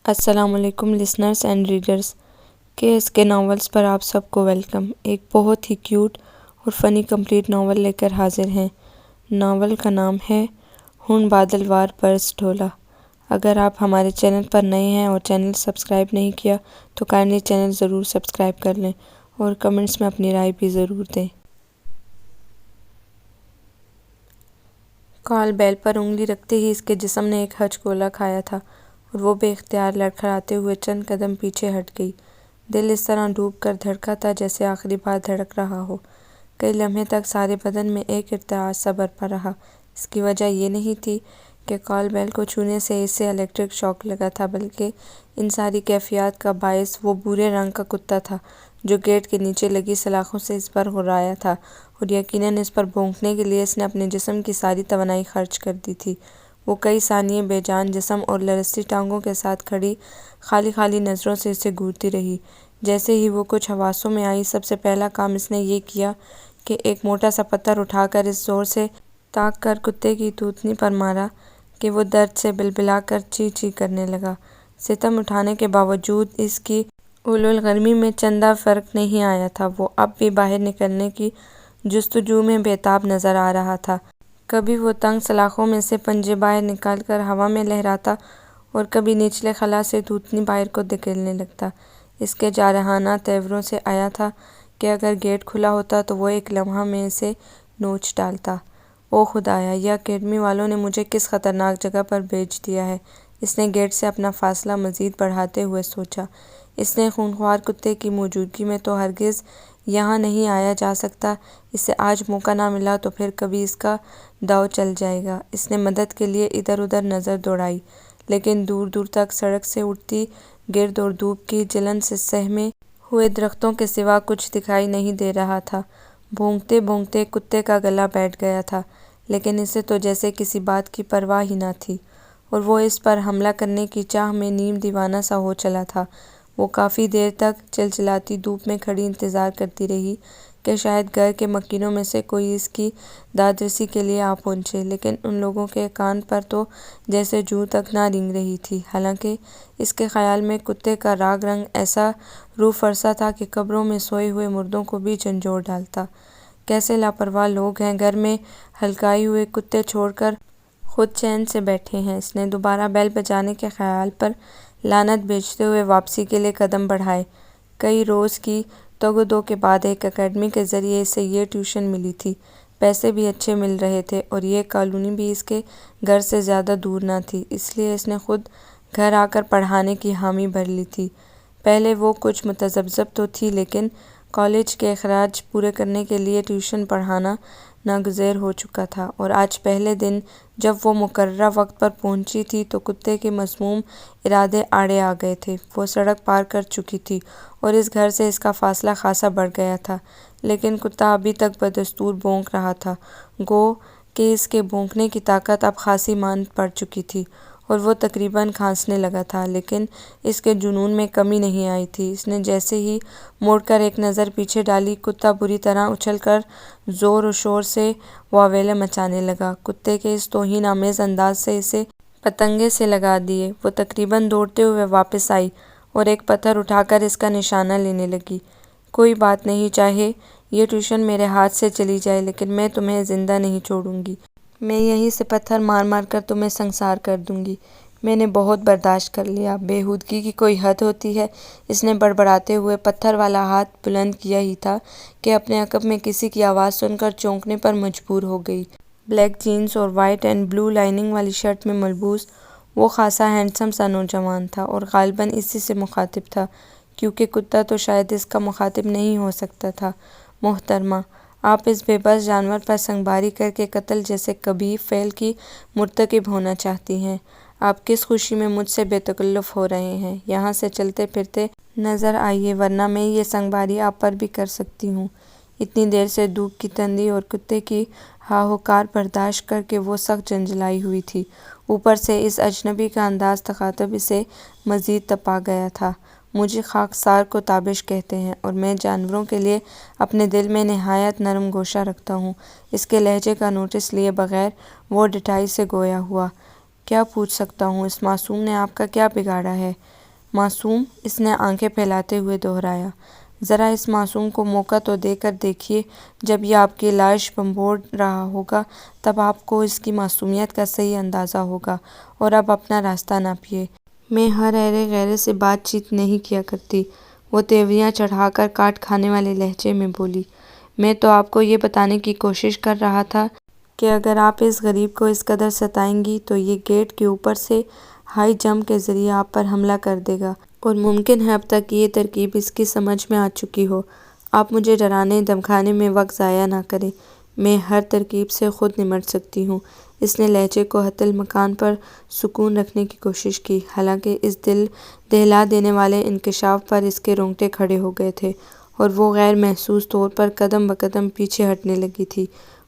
السلام علیکم listeners and readers کے اس کے ناولز پر آپ سب کو ویلکم۔ ایک بہت ہی کیوٹ اور فنی کمپلیٹ ناول لے کر حاضر ہیں۔ ناول کا نام ہے ہن بادل وار برس ڈھولا۔ اگر آپ ہمارے چینل پر نئے ہیں اور چینل سبسکرائب نہیں کیا تو کائنڈلی چینل ضرور سبسکرائب کر لیں اور کمنٹس میں اپنی رائے بھی ضرور دیں۔ کال بیل پر انگلی رکھتے ہی اس کے جسم نے ایک ہچ گولا کھایا تھا اور وہ بے اختیار لڑکھڑاتے ہوئے چند قدم پیچھے ہٹ گئی۔ دل اس طرح ڈوب کر دھڑکا تھا جیسے آخری بار دھڑک رہا ہو۔ کئی لمحے تک سارے بدن میں ایک ارتعاش سا برپا رہا۔ اس کی وجہ یہ نہیں تھی کہ کال بیل کو چھونے سے اسے الیکٹرک شاک لگا تھا، بلکہ ان ساری کیفیات کا باعث وہ بھورے رنگ کا کتا تھا جو گیٹ کے نیچے لگی سلاخوں سے اس پر ہرایا تھا، اور یقیناً اس پر بھونکنے کے لیے اس نے اپنے جسم کی ساری توانائی خرچ کر دی تھی۔ وہ کئی ثانیے بے جان جسم اور لرزتی ٹانگوں کے ساتھ کھڑی خالی نظروں سے اسے گھورتی رہی۔ جیسے ہی وہ کچھ حواسوں میں آئی، سب سے پہلا کام اس نے یہ کیا کہ ایک موٹا سا پتھر اٹھا کر اس زور سے تاک کر کتے کی توتنی پر مارا کہ وہ درد سے بلبلا کر چی چی کرنے لگا۔ ستم اٹھانے کے باوجود اس کی حلول میں چندہ فرق نہیں آیا تھا۔ وہ اب بھی باہر نکلنے کی جستجو میں بے تاب نظر آ رہا تھا۔ کبھی وہ تنگ سلاخوں میں سے پنجے باہر نکال کر ہوا میں لہراتا اور کبھی نچلے خلا سے توتنی باہر کو دھکیلنے لگتا۔ اس کے جارحانہ تیوروں سے آیا تھا کہ اگر گیٹ کھلا ہوتا تو وہ ایک لمحہ میں اسے نوچ ڈالتا۔ او خدایا، یہ اکیڈمی والوں نے مجھے کس خطرناک جگہ پر بھیج دیا ہے۔ اس نے گیٹ سے اپنا فاصلہ مزید بڑھاتے ہوئے سوچا۔ اس نے خونخوار کتے کی موجودگی میں تو ہرگز یہاں نہیں آیا جا سکتا۔ اسے آج موقع نہ ملا تو پھر کبھی اس کا داؤ چل جائے گا۔ اس نے مدد کے لیے ادھر ادھر نظر دوڑائی، لیکن دور دور تک سڑک سے اٹھتی گرد اور دھوپ کی جلن سے سہمے ہوئے درختوں کے سوا کچھ دکھائی نہیں دے رہا تھا۔ بھونکتے بھونکتے کتے کا گلا بیٹھ گیا تھا، لیکن اسے تو جیسے کسی بات کی پرواہ ہی نہ تھی، اور وہ اس پر حملہ کرنے کی چاہ میں نیم دیوانہ سا ہو چلا تھا۔ وہ کافی دیر تک چلچلاتی دھوپ میں کھڑی انتظار کرتی رہی کہ شاید گھر کے مکینوں میں سے کوئی اس کی دادرسی کے لیے آ پہنچے، لیکن ان لوگوں کے کان پر تو جیسے جوں تک نہ رینگ رہی تھی۔ حالانکہ اس کے خیال میں کتے کا راگ رنگ ایسا روح فرسا تھا کہ قبروں میں سوئے ہوئے مردوں کو بھی جھنجھوڑ ڈالتا۔ کیسے لاپرواہ لوگ ہیں، گھر میں ہلکائے ہوئے کتے چھوڑ کر خود چین سے بیٹھے ہیں۔ اس نے دوبارہ بیل بجانے کے خیال پر لعنت بھیجتے ہوئے واپسی کے لیے قدم بڑھائے۔ کئی روز کی تگ و دو کے بعد ایک اکیڈمی کے ذریعے اسے یہ ٹیوشن ملی تھی۔ پیسے بھی اچھے مل رہے تھے اور یہ کالونی بھی اس کے گھر سے زیادہ دور نہ تھی، اس لیے اس نے خود گھر آ کر پڑھانے کی حامی بھر لی تھی۔ پہلے وہ کچھ متذبذب تو تھی، لیکن کالج کے اخراج پورے کرنے کے لیے ٹیوشن پڑھانا ناگزیر ہو چکا تھا، اور آج پہلے دن جب وہ مقررہ وقت پر پہنچی تھی تو کتے کے مذموم ارادے آڑے آ گئے تھے۔ وہ سڑک پار کر چکی تھی اور اس گھر سے اس کا فاصلہ خاصا بڑھ گیا تھا، لیکن کتا ابھی تک بدستور بھونک رہا تھا، گو کہ اس کے بھونکنے کی طاقت اب خاصی ماند پڑ چکی تھی، اور وہ تقریباً کھانسنے لگا تھا، لیکن اس کے جنون میں کمی نہیں آئی تھی۔ اس نے جیسے ہی مڑ کر ایک نظر پیچھے ڈالی، کتا بری طرح اچھل کر زور و شور سے واویلے مچانے لگا۔ کتے کے اس توہین آمیز انداز سے اسے پتنگے سے لگا دیے وہ تقریباً دوڑتے ہوئے واپس آئی اور ایک پتھر اٹھا کر اس کا نشانہ لینے لگی۔ کوئی بات نہیں، چاہے یہ ٹیوشن میرے ہاتھ سے چلی جائے، لیکن میں تمہیں زندہ نہیں چھوڑوں گی۔ میں یہیں سے پتھر مار مار کر تمہیں سنسار کر دوں گی۔ میں نے بہت برداشت کر لیا، بےہودگی کی کوئی حد ہوتی ہے۔ اس نے بڑبڑاتے ہوئے پتھر والا ہاتھ بلند کیا ہی تھا کہ اپنے عقب میں کسی کی آواز سن کر چونکنے پر مجبور ہو گئی۔ بلیک جینز اور وائٹ اینڈ بلو لائننگ والی شرٹ میں ملبوس وہ خاصا ہینڈسم سا نوجوان تھا، اور غالباً اسی سے مخاطب تھا، کیونکہ کتا تو شاید اس کا مخاطب نہیں ہو سکتا تھا۔ محترمہ، آپ اس بے بس جانور پر سنگباری کر کے قتل جیسے قبیح فعل کی مرتکب ہونا چاہتی ہیں۔ آپ کس خوشی میں مجھ سے بے تکلف ہو رہے ہیں؟ یہاں سے چلتے پھرتے نظر آئیے، ورنہ میں یہ سنگباری آپ پر بھی کر سکتی ہوں۔ اتنی دیر سے دھوپ کی تندی اور کتے کی ہاہوکار برداشت کر کے وہ سخت جنجلائی ہوئی تھی، اوپر سے اس اجنبی کا انداز تخاطب اسے مزید تپا گیا تھا۔ مجھے خاکسار کو تابش کہتے ہیں، اور میں جانوروں کے لیے اپنے دل میں نہایت نرم گوشہ رکھتا ہوں۔ اس کے لہجے کا نوٹس لیے بغیر وہ ڈٹائی سے گویا ہوا۔ کیا پوچھ سکتا ہوں؟ اس معصوم نے آپ کا کیا بگاڑا ہے؟ معصوم؟ اس نے آنکھیں پھیلاتے ہوئے دہرایا۔ ذرا اس معصوم کو موقع تو دے کر دیکھیے، جب یہ آپ کی لاش بمبوڑ رہا ہوگا تب آپ کو اس کی معصومیت کا صحیح اندازہ ہوگا۔ اور اب اپنا راستہ ناپیے۔ میں ہر ایرے غیرے سے بات چیت نہیں کیا کرتی، وہ تیوریاں چڑھا کر کاٹ کھانے والے لہجے میں بولی۔ میں تو آپ کو یہ بتانے کی کوشش کر رہا تھا کہ اگر آپ اس غریب کو اس قدر ستائیں گی تو یہ گیٹ کے اوپر سے ہائی جمپ کے ذریعے آپ پر حملہ کر دے گا، اور ممکن ہے اب تک یہ ترکیب اس کی سمجھ میں آ چکی ہو۔ آپ مجھے ڈرانے دھمکانے میں وقت ضائع نہ کریں، میں ہر ترکیب سے خود نمٹ سکتی ہوں۔ اس نے لہجے کو حتی المکان پر سکون رکھنے کی کوشش کی، حالانکہ اس دل دہلا دینے والے انکشاف پر اس کے رونگٹے کھڑے ہو گئے تھے، اور وہ غیر محسوس طور پر قدم بقدم پیچھے ہٹنے لگی تھی۔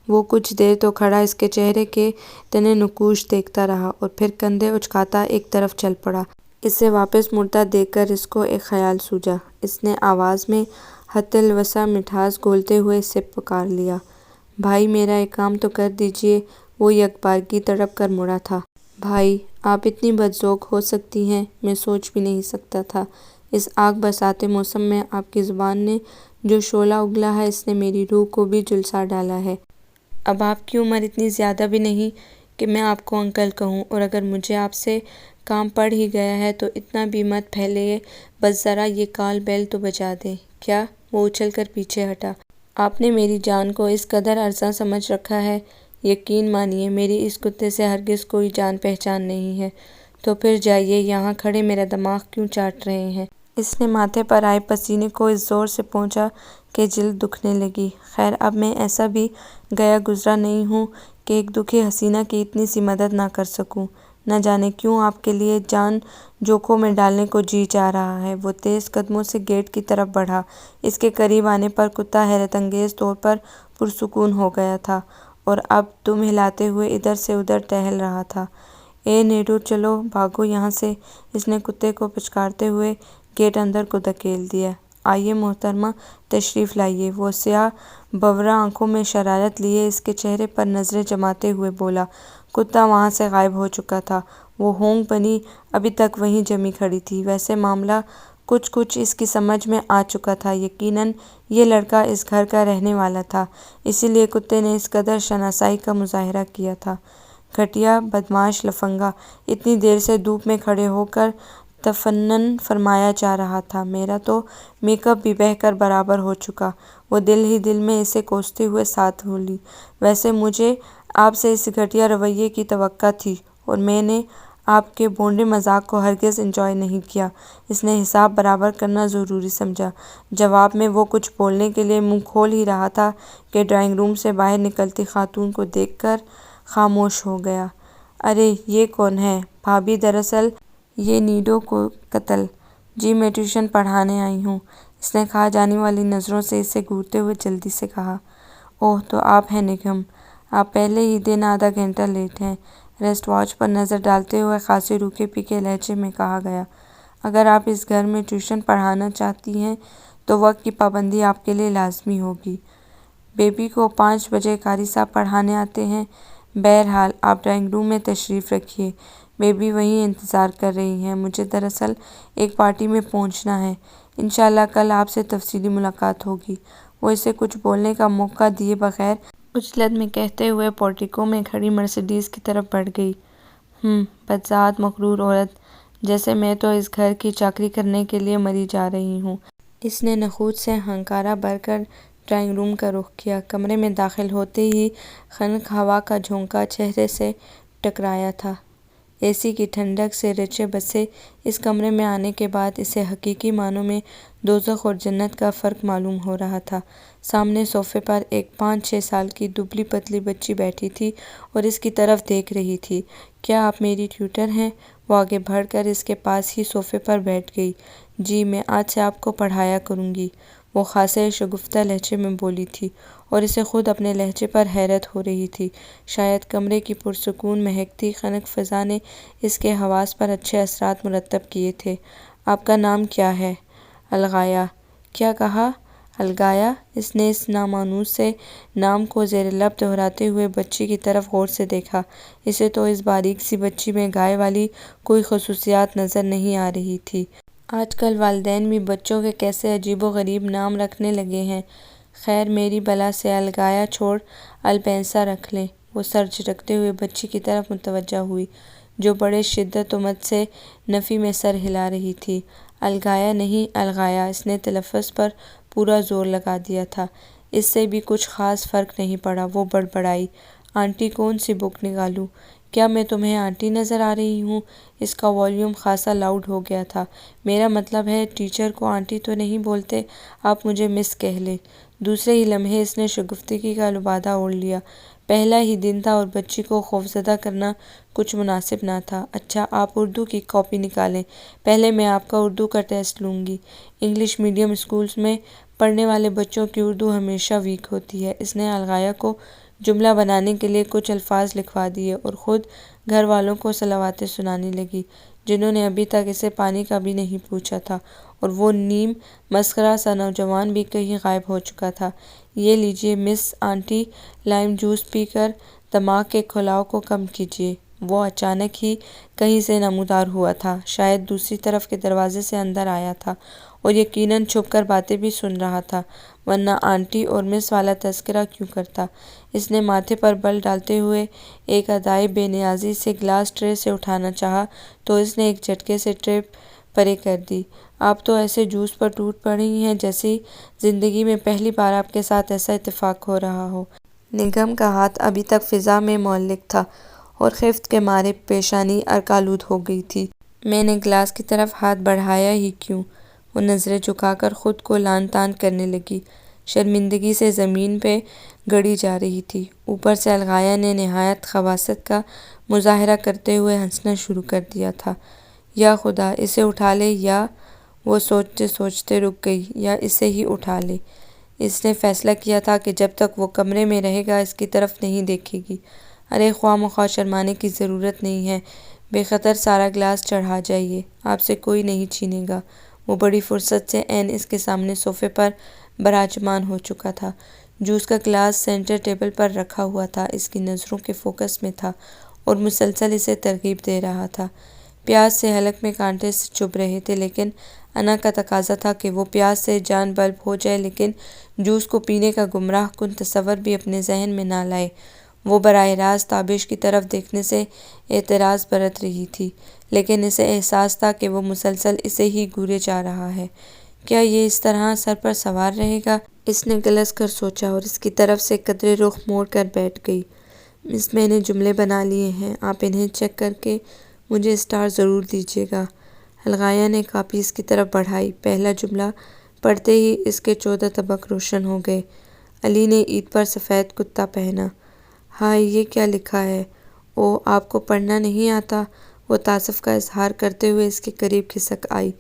وہ کچھ دیر تو کھڑا اس کے چہرے کے تنِ نقوش دیکھتا رہا، اور پھر کندھے اچکاتا ایک طرف چل پڑا۔ اسے واپس مڑتا دیکھ کر اس کو ایک خیال سوجا۔ اس نے آواز میں حتی الوسع مٹھاس گھولتے ہوئے اسے پکار لیا۔ بھائی، میرا ایک کام تو کر دیجیے۔ وہ یکبارگی تڑپ کر مڑا تھا۔ بھائی، آپ اتنی بدذوق ہو سکتی ہیں، میں سوچ بھی نہیں سکتا تھا۔ اس آگ برساتے موسم میں آپ کی زبان نے جو شعلہ اگلا ہے، اس نے میری روح کو بھی جھلسا ڈالا ہے۔ اب آپ کی عمر اتنی زیادہ بھی نہیں کہ میں آپ کو انکل کہوں، اور اگر مجھے آپ سے کام پڑ ہی گیا ہے تو اتنا بھی مت پھیلیں، بس ذرا یہ کال بیل تو بجا دیں۔ کیا؟ وہ اچھل کر پیچھے ہٹا۔ آپ نے میری جان کو اس قدر ارزاں سمجھ رکھا ہے؟ یقین مانیے، میری اس کتے سے ہرگز کوئی جان پہچان نہیں ہے۔ تو پھر جائیے، یہاں کھڑے میرا دماغ کیوں چاٹ رہے ہیں؟ اس نے ماتھے پر آئے پسینے کو اس زور سے پونچھا کہ جلد دکھنے لگی۔ خیر، اب میں ایسا بھی گیا گزرا نہیں ہوں کہ ایک دکھی حسینہ کی اتنی سی مدد نہ کر سکوں۔ نہ جانے کیوں آپ کے لیے جان جوکھوں میں ڈالنے کو جی چاہ رہا ہے۔ وہ تیز قدموں سے گیٹ کی طرف بڑھا۔ اس کے قریب آنے پر کتا حیرت انگیز طور پر پرسکون ہو گیا تھا، اور اب دم ہلاتے ہوئے ادھر سے ادھر ٹہل رہا تھا۔ اے نیڈو، چلو بھاگو یہاں سے، اس نے کتے کو پچکارتے ہوئے گیٹ اندر کو دھکیل دیا۔ آئیے محترمہ، تشریف لائیے۔ وہ سیاہ بورا آنکھوں میں شرارت لیے اس کے چہرے پر نظریں جماتے ہوئے بولا۔ کتا وہاں سے غائب ہو چکا تھا۔ وہ ہونک بنی ابھی تک وہیں جمی کھڑی تھی۔ ویسے معاملہ کچھ اس کی سمجھ میں آ چکا تھا۔ یقیناً یہ لڑکا اس گھر کا رہنے والا تھا، اسی لیے کتے نے اس قدر شناسائی کا مظاہرہ کیا تھا۔ گھٹیا، بدمعاش لفنگا! اتنی دیر سے دھوپ میں کھڑے ہو کر تفنن فرمایا جا رہا تھا، میرا تو میک اپ بھی بہہ کر برابر ہو چکا۔ وہ دل ہی دل میں اسے کوستے ہوئے ساتھ بولی۔ ویسے مجھے آپ سے اس گھٹیا رویے کی توقع تھی، اور میں نے آپ کے بونڈے مذاق کو ہرگز انجوائے نہیں کیا۔ اس نے حساب برابر کرنا ضروری سمجھا۔ جواب میں وہ کچھ بولنے کے لیے منہ کھول ہی رہا تھا کہ ڈرائنگ روم سے باہر نکلتی خاتون کو دیکھ کر خاموش ہو گیا۔ ارے یہ کون ہے؟ بھابی، دراصل یہ نیڈو کو قتل۔ جی، میں ٹیوشن پڑھانے آئی ہوں، اس نے کھا جانے والی نظروں سے اسے گھورتے ہوئے جلدی سے کہا۔ اوہ، تو آپ ہیں نگہم! آپ پہلے ہی دن آدھا گھنٹہ لیٹ ہیں، ریسٹ واچ پر نظر ڈالتے ہوئے خاصے روکھے پھیکے لہجے میں کہا گیا۔ اگر آپ اس گھر میں ٹیوشن پڑھانا چاہتی ہیں تو وقت کی پابندی آپ کے لیے لازمی ہوگی۔ بیبی کو 5 بجے قاری صاحب پڑھانے آتے ہیں۔ بہرحال آپ ڈرائنگ روم میں تشریف رکھیے، بیبی وہیں انتظار کر رہی ہیں۔ مجھے دراصل ایک پارٹی میں پہنچنا ہے۔ انشاءاللہ کل آپ سے تفصیلی ملاقات ہوگی۔ وہ اسے کچھ بولنے کا موقع دیے بغیر عجلت میں کہتے ہوئے پورٹیکو میں کھڑی مرسیڈیز کی طرف بڑھ گئی۔ بدذات مغرور عورت! جیسے میں تو اس گھر کی چاکری کرنے کے لیے مری جا رہی ہوں۔ اس نے نخوت سے ہنکارہ بھر کر ڈرائنگ روم کا رخ کیا۔ کمرے میں داخل ہوتے ہی خنک ہوا کا جھونکا چہرے سے ٹکرایا تھا۔ اے سی کی ٹھنڈک سے رچے بسے اس کمرے میں آنے کے بعد اسے حقیقی معنوں میں دوزخ اور جنت کا فرق معلوم ہو رہا تھا۔ سامنے صوفے پر ایک 5-6 سال کی دبلی پتلی بچی بیٹھی تھی اور اس کی طرف دیکھ رہی تھی۔ کیا آپ میری ٹیوٹر ہیں؟ وہ آگے بڑھ کر اس کے پاس ہی صوفے پر بیٹھ گئی۔ جی، میں آج سے آپ کو پڑھایا کروں گی، وہ خاصے شگفتہ لہجے میں بولی تھی، اور اسے خود اپنے لہجے پر حیرت ہو رہی تھی۔ شاید کمرے کی پرسکون مہکتی خنک فضا نے اس کے حواس پر اچھے اثرات مرتب کیے تھے۔ آپ کا نام کیا ہے؟ الغایہ۔ کیا کہا؟ الگایا؟ اس نے اس نامانوس سے نام کو زیر لب دہراتے ہوئے بچی کی طرف غور سے دیکھا۔ اسے تو اس باریک سی بچی میں گائے والی کوئی خصوصیات نظر نہیں آ رہی تھی۔ آج کل والدین بھی بچوں کے کیسے عجیب و غریب نام رکھنے لگے ہیں۔ خیر میری بلا سے الگایا چھوڑ، الپینسا رکھ لیں۔ وہ سر جھٹکتے ہوئے بچی کی طرف متوجہ ہوئی جو بڑے شدت و مد سے نفی میں سر ہلا رہی تھی۔ الگایا نہیں الغایا، اس نے تلفظ پر پورا زور لگا دیا تھا۔ اس سے بھی کچھ خاص فرق نہیں پڑا۔ وہ بڑبڑائی، آنٹی کون سی بک نکالوں؟ کیا میں تمہیں آنٹی نظر آ رہی ہوں؟ اس کا والیوم خاصا لاؤڈ ہو گیا تھا۔ میرا مطلب ہے ٹیچر کو آنٹی تو نہیں بولتے، آپ مجھے مس کہہ لیں۔ دوسرے ہی لمحے اس نے شگفتگی کا لبادہ اوڑھ لیا۔ پہلا ہی دن تھا اور بچی کو خوفزدہ کرنا کچھ مناسب نہ تھا۔ اچھا آپ اردو کی کاپی نکالیں، پہلے میں آپ کا اردو کا ٹیسٹ لوں گی۔ انگلش میڈیم اسکولز میں پڑھنے والے بچوں کی اردو ہمیشہ ویک ہوتی ہے۔ اس نے الغایا کو جملہ بنانے کے لیے کچھ الفاظ لکھوا دیے اور خود گھر والوں کو صلواتیں سنانے لگی جنہوں نے ابھی تک اسے پانی کا بھی نہیں پوچھا تھا، اور وہ نیم مسخرہ سا نوجوان بھی کہیں غائب ہو چکا تھا۔ یہ لیجئے مس آنٹی، لائم جوس پی کر دماغ کے کھلاؤ کو کم کیجئے۔ وہ اچانک ہی کہیں سے نمودار ہوا تھا، شاید دوسری طرف کے دروازے سے اندر آیا تھا اور یقیناً چھپ کر باتیں بھی سن رہا تھا، ورنہ آنٹی اور مس والا تذکرہ کیوں کرتا؟ اس نے ماتھے پر بل ڈالتے ہوئے ایک ادائی بے نیازی سے گلاس ٹرے سے اٹھانا چاہا تو اس نے ایک جھٹکے سے ٹرے پرے کر دی۔ آپ تو ایسے جوس پر ٹوٹ پڑی ہیں جیسے زندگی میں پہلی بار آپ کے ساتھ ایسا اتفاق ہو رہا ہو۔ نگم کا ہاتھ ابھی تک فضا میں معلق تھا اور خفت کے مارے پیشانی عرقآلود ہو گئی تھی۔ میں نے گلاس کی طرف ہاتھ بڑھایا ہی کیوں؟ وہ نظریں جھکا کر خود کو لعن طعن کرنے لگی، شرمندگی سے زمین پہ گڑی جا رہی تھی۔ اوپر سے الغایا نے نہایت خباثت کا مظاہرہ کرتے ہوئے ہنسنا شروع کر دیا تھا۔ یا خدا، اسے اٹھا لے، یا وہ سوچتے سوچتے رک گئی، یا اسے ہی اٹھا لے۔ اس نے فیصلہ کیا تھا کہ جب تک وہ کمرے میں رہے گا اس کی طرف نہیں دیکھے گی۔ ارے خواہ مخواہ شرمانے کی ضرورت نہیں ہے، بے خطر سارا گلاس چڑھا جائیے، آپ سے کوئی نہیں چھینے گا۔ وہ بڑی فرصت سے عین اس کے سامنے صوفے پر براجمان ہو چکا تھا۔ جوس کا گلاس سینٹر ٹیبل پر رکھا ہوا تھا، اس کی نظروں کے فوکس میں تھا اور مسلسل اسے ترغیب دے رہا تھا۔ پیاس سے حلق میں کانٹے سے چبھ رہے تھے، لیکن انا کا تقاضا تھا کہ وہ پیاس سے جان بلب ہو جائے لیکن جوس کو پینے کا گمراہ کن تصور بھی اپنے ذہن میں نہ لائے۔ وہ براہ راست تابش کی طرف دیکھنے سے اعتراض برت رہی تھی، لیکن اسے احساس تھا کہ وہ مسلسل اسے ہی گھورے جا رہا ہے۔ کیا یہ اس طرح سر پر سوار رہے گا؟ اس نے گلس کر سوچا اور اس کی طرف سے قدرے رخ موڑ کر بیٹھ گئی۔ مس میں نے جملے بنا لیے ہیں، آپ انہیں چیک کر کے مجھے اسٹار ضرور دیجئے گا۔ الغایا نے کاپی اس کی طرف بڑھائی۔ پہلا جملہ پڑھتے ہی اس کے 14 طبق روشن ہو گئے۔ علی نے عید پر سفید کرتا پہنا۔ ہائے یہ کیا لکھا ہے؟ اوہ آپ کو پڑھنا نہیں آتا؟ وہ تعصب کا اظہار کرتے ہوئے اس کے قریب کھسک آئی۔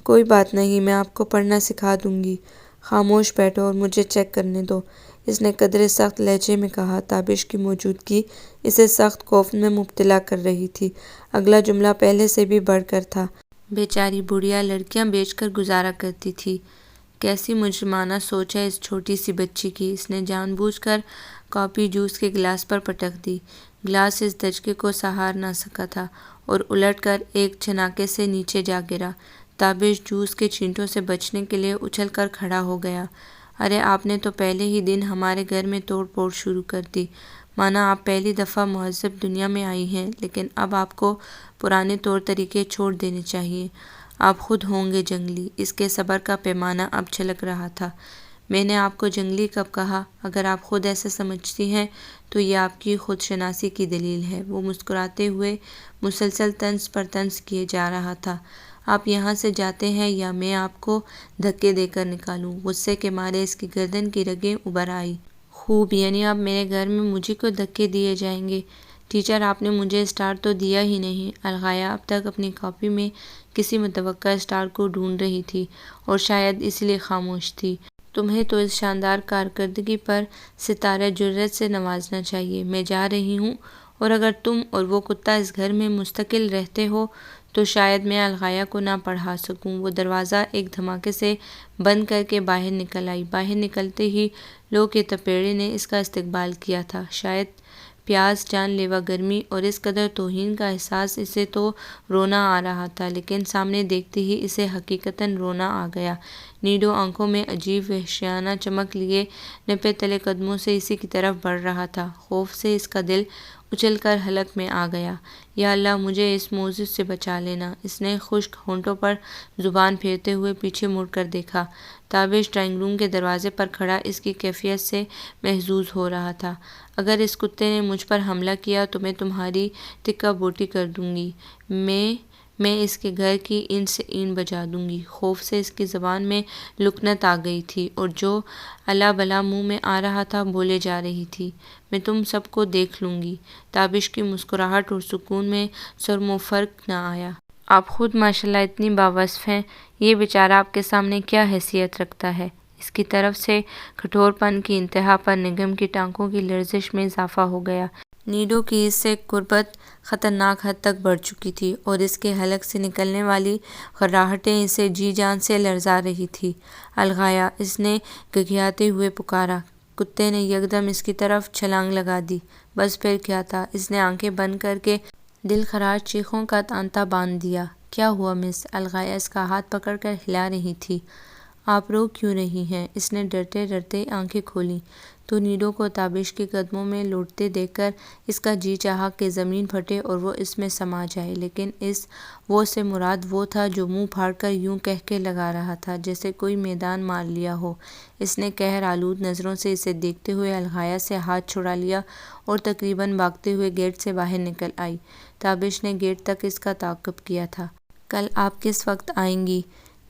کوئی بات نہیں، میں آپ کو پڑھنا سکھا دوں گی۔ خاموش بیٹھو اور مجھے چیک کرنے دو، اس نے قدرے سخت لہجے میں کہا۔ تابش کی موجودگی اسے سخت خوف میں مبتلا کر رہی تھی۔ اگلا جملہ پہلے سے بھی بڑھ کر تھا۔ بیچاری بڑھیا لڑکیاں بیچ کر گزارا کرتی تھی۔ کیسی مجرمانہ سوچ ہے اس چھوٹی سی بچی کی۔ اس نے جان بوجھ کر کاپی جوس کے گلاس پر پٹک دی۔ گلاس اس دھچکے کو سہار نہ سکا تھا اور الٹ کر ایک چھناکے سے نیچے جا گرا۔ تابش جوس کے چھینٹوں سے بچنے کے لیے اچھل کر کھڑا ہو گیا۔ ارے آپ نے تو پہلے ہی دن ہمارے گھر میں توڑ پھوڑ شروع کر دی، مانا آپ پہلی دفعہ مہذب دنیا میں آئی ہیں، لیکن اب آپ کو پرانے طور طریقے چھوڑ دینے چاہیے۔ آپ خود ہوں گے جنگلی۔ اس کے صبر کا پیمانہ اب چھلک رہا تھا۔ میں نے آپ کو جنگلی کب کہا؟ اگر آپ خود ایسا سمجھتی ہیں تو یہ آپ کی خود شناسی کی دلیل ہے۔ وہ مسکراتے ہوئے مسلسل طنز پر طنز کیے جا رہا تھا۔ آپ یہاں سے جاتے ہیں یا میں آپ کو دھکے دے کر نکالوں؟ غصے کے مارے اس کی گردن کی رگیں ابھر آئیں۔ خوب، یعنی اب میرے گھر میں مجھے کو دھکے دیے جائیں گے؟ ٹیچر آپ نے مجھے اسٹار تو دیا ہی نہیں۔ الغایا اب تک اپنی کاپی میں کسی متوقع اسٹار کو ڈھونڈ رہی تھی اور شاید اس لیے خاموش تھی۔ تمہیں تو اس شاندار کارکردگی پر ستارہ جرت سے نوازنا چاہیے۔ میں جا رہی ہوں، اور اگر تم اور وہ کتا اس گھر میں مستقل رہتے ہو تو شاید میں الغایہ کو نہ پڑھا سکوں۔ وہ دروازہ ایک دھماکے سے بند کر کے باہر نکل آئی۔ باہر نکلتے ہی لو کے تپیڑے نے اس کا استقبال کیا تھا۔ شاید پیاس، جان لیوا گرمی اور اس قدر توہین کا احساس اسے تو رونا آ رہا تھا، لیکن سامنے دیکھتے ہی اسے حقیقتاً رونا آ گیا۔ نیڈو آنکھوں میں عجیب وحشیانہ چمک لیے نپے تلے قدموں سے اسی کی طرف بڑھ رہا تھا۔ خوف سے اس کا دل اچھل کر حلق میں آ گیا۔ یا اللہ، مجھے اس موجز سے بچا لینا۔ اس نے خشک ہونٹوں پر زبان پھیرتے ہوئے پیچھے مڑ کر دیکھا۔ تابش ڈرائنگ روم کے دروازے پر کھڑا اس کی کیفیت سے محظوظ ہو رہا تھا۔ اگر اس کتے نے مجھ پر حملہ کیا تو میں تمہاری تکہ بوٹی کر دوں گی۔ میں اس کے گھر کی اینٹ سے اینٹ بجا دوں گی۔ خوف سے اس کی زبان میں لکنت آ گئی تھی اور جو الا بلا منہ میں آ رہا تھا بولے جا رہی تھی۔ میں تم سب کو دیکھ لوں گی۔ تابش کی مسکراہٹ اور سکون میں سرمو فرق نہ آیا۔ آپ خود ماشاءاللہ اتنی باوصف ہیں، یہ بیچارہ آپ کے سامنے کیا حیثیت رکھتا ہے؟ اس کی طرف سے کٹھور پن کی انتہا پر نگم کی ٹانکوں کی لرزش میں اضافہ ہو گیا۔ نیڈو کی اس سے قربت خطرناک حد تک بڑھ چکی تھی اور اس کے حلق سے نکلنے والی خراہٹیں اسے جی جان سے لرزا رہی تھی۔ الغایہ، اس نے گھگھیاتے ہوئے پکارا۔ کتے نے یکدم اس کی طرف چھلانگ لگا دی۔ بس پھر کیا تھا، اس نے آنکھیں بند کر کے دل خراش چیخوں کا تانتا باندھ دیا۔ کیا ہوا مس؟ الغایہ اس کا ہاتھ پکڑ کر ہلا رہی تھی۔ آپ رو کیوں رہی ہیں؟ اس نے ڈرتے ڈرتے آنکھیں کھولیں تو نیڈو کو تابش کے قدموں میں لوٹتے دیکھ کر اس کا جی چاہا کہ زمین پھٹے اور وہ اس میں سما جائے، لیکن اس وہ سے مراد وہ تھا جو منہ پھاڑ کر یوں کہہ کے لگا رہا تھا جیسے کوئی میدان مار لیا ہو۔ اس نے قہر آلود نظروں سے اسے دیکھتے ہوئے الغایہ سے ہاتھ چھڑا لیا اور تقریباً بھاگتے ہوئے گیٹ سے باہر نکل آئی۔ تابش نے گیٹ تک اس کا تعاقب کیا تھا۔ کل آپ کس وقت آئیں گی؟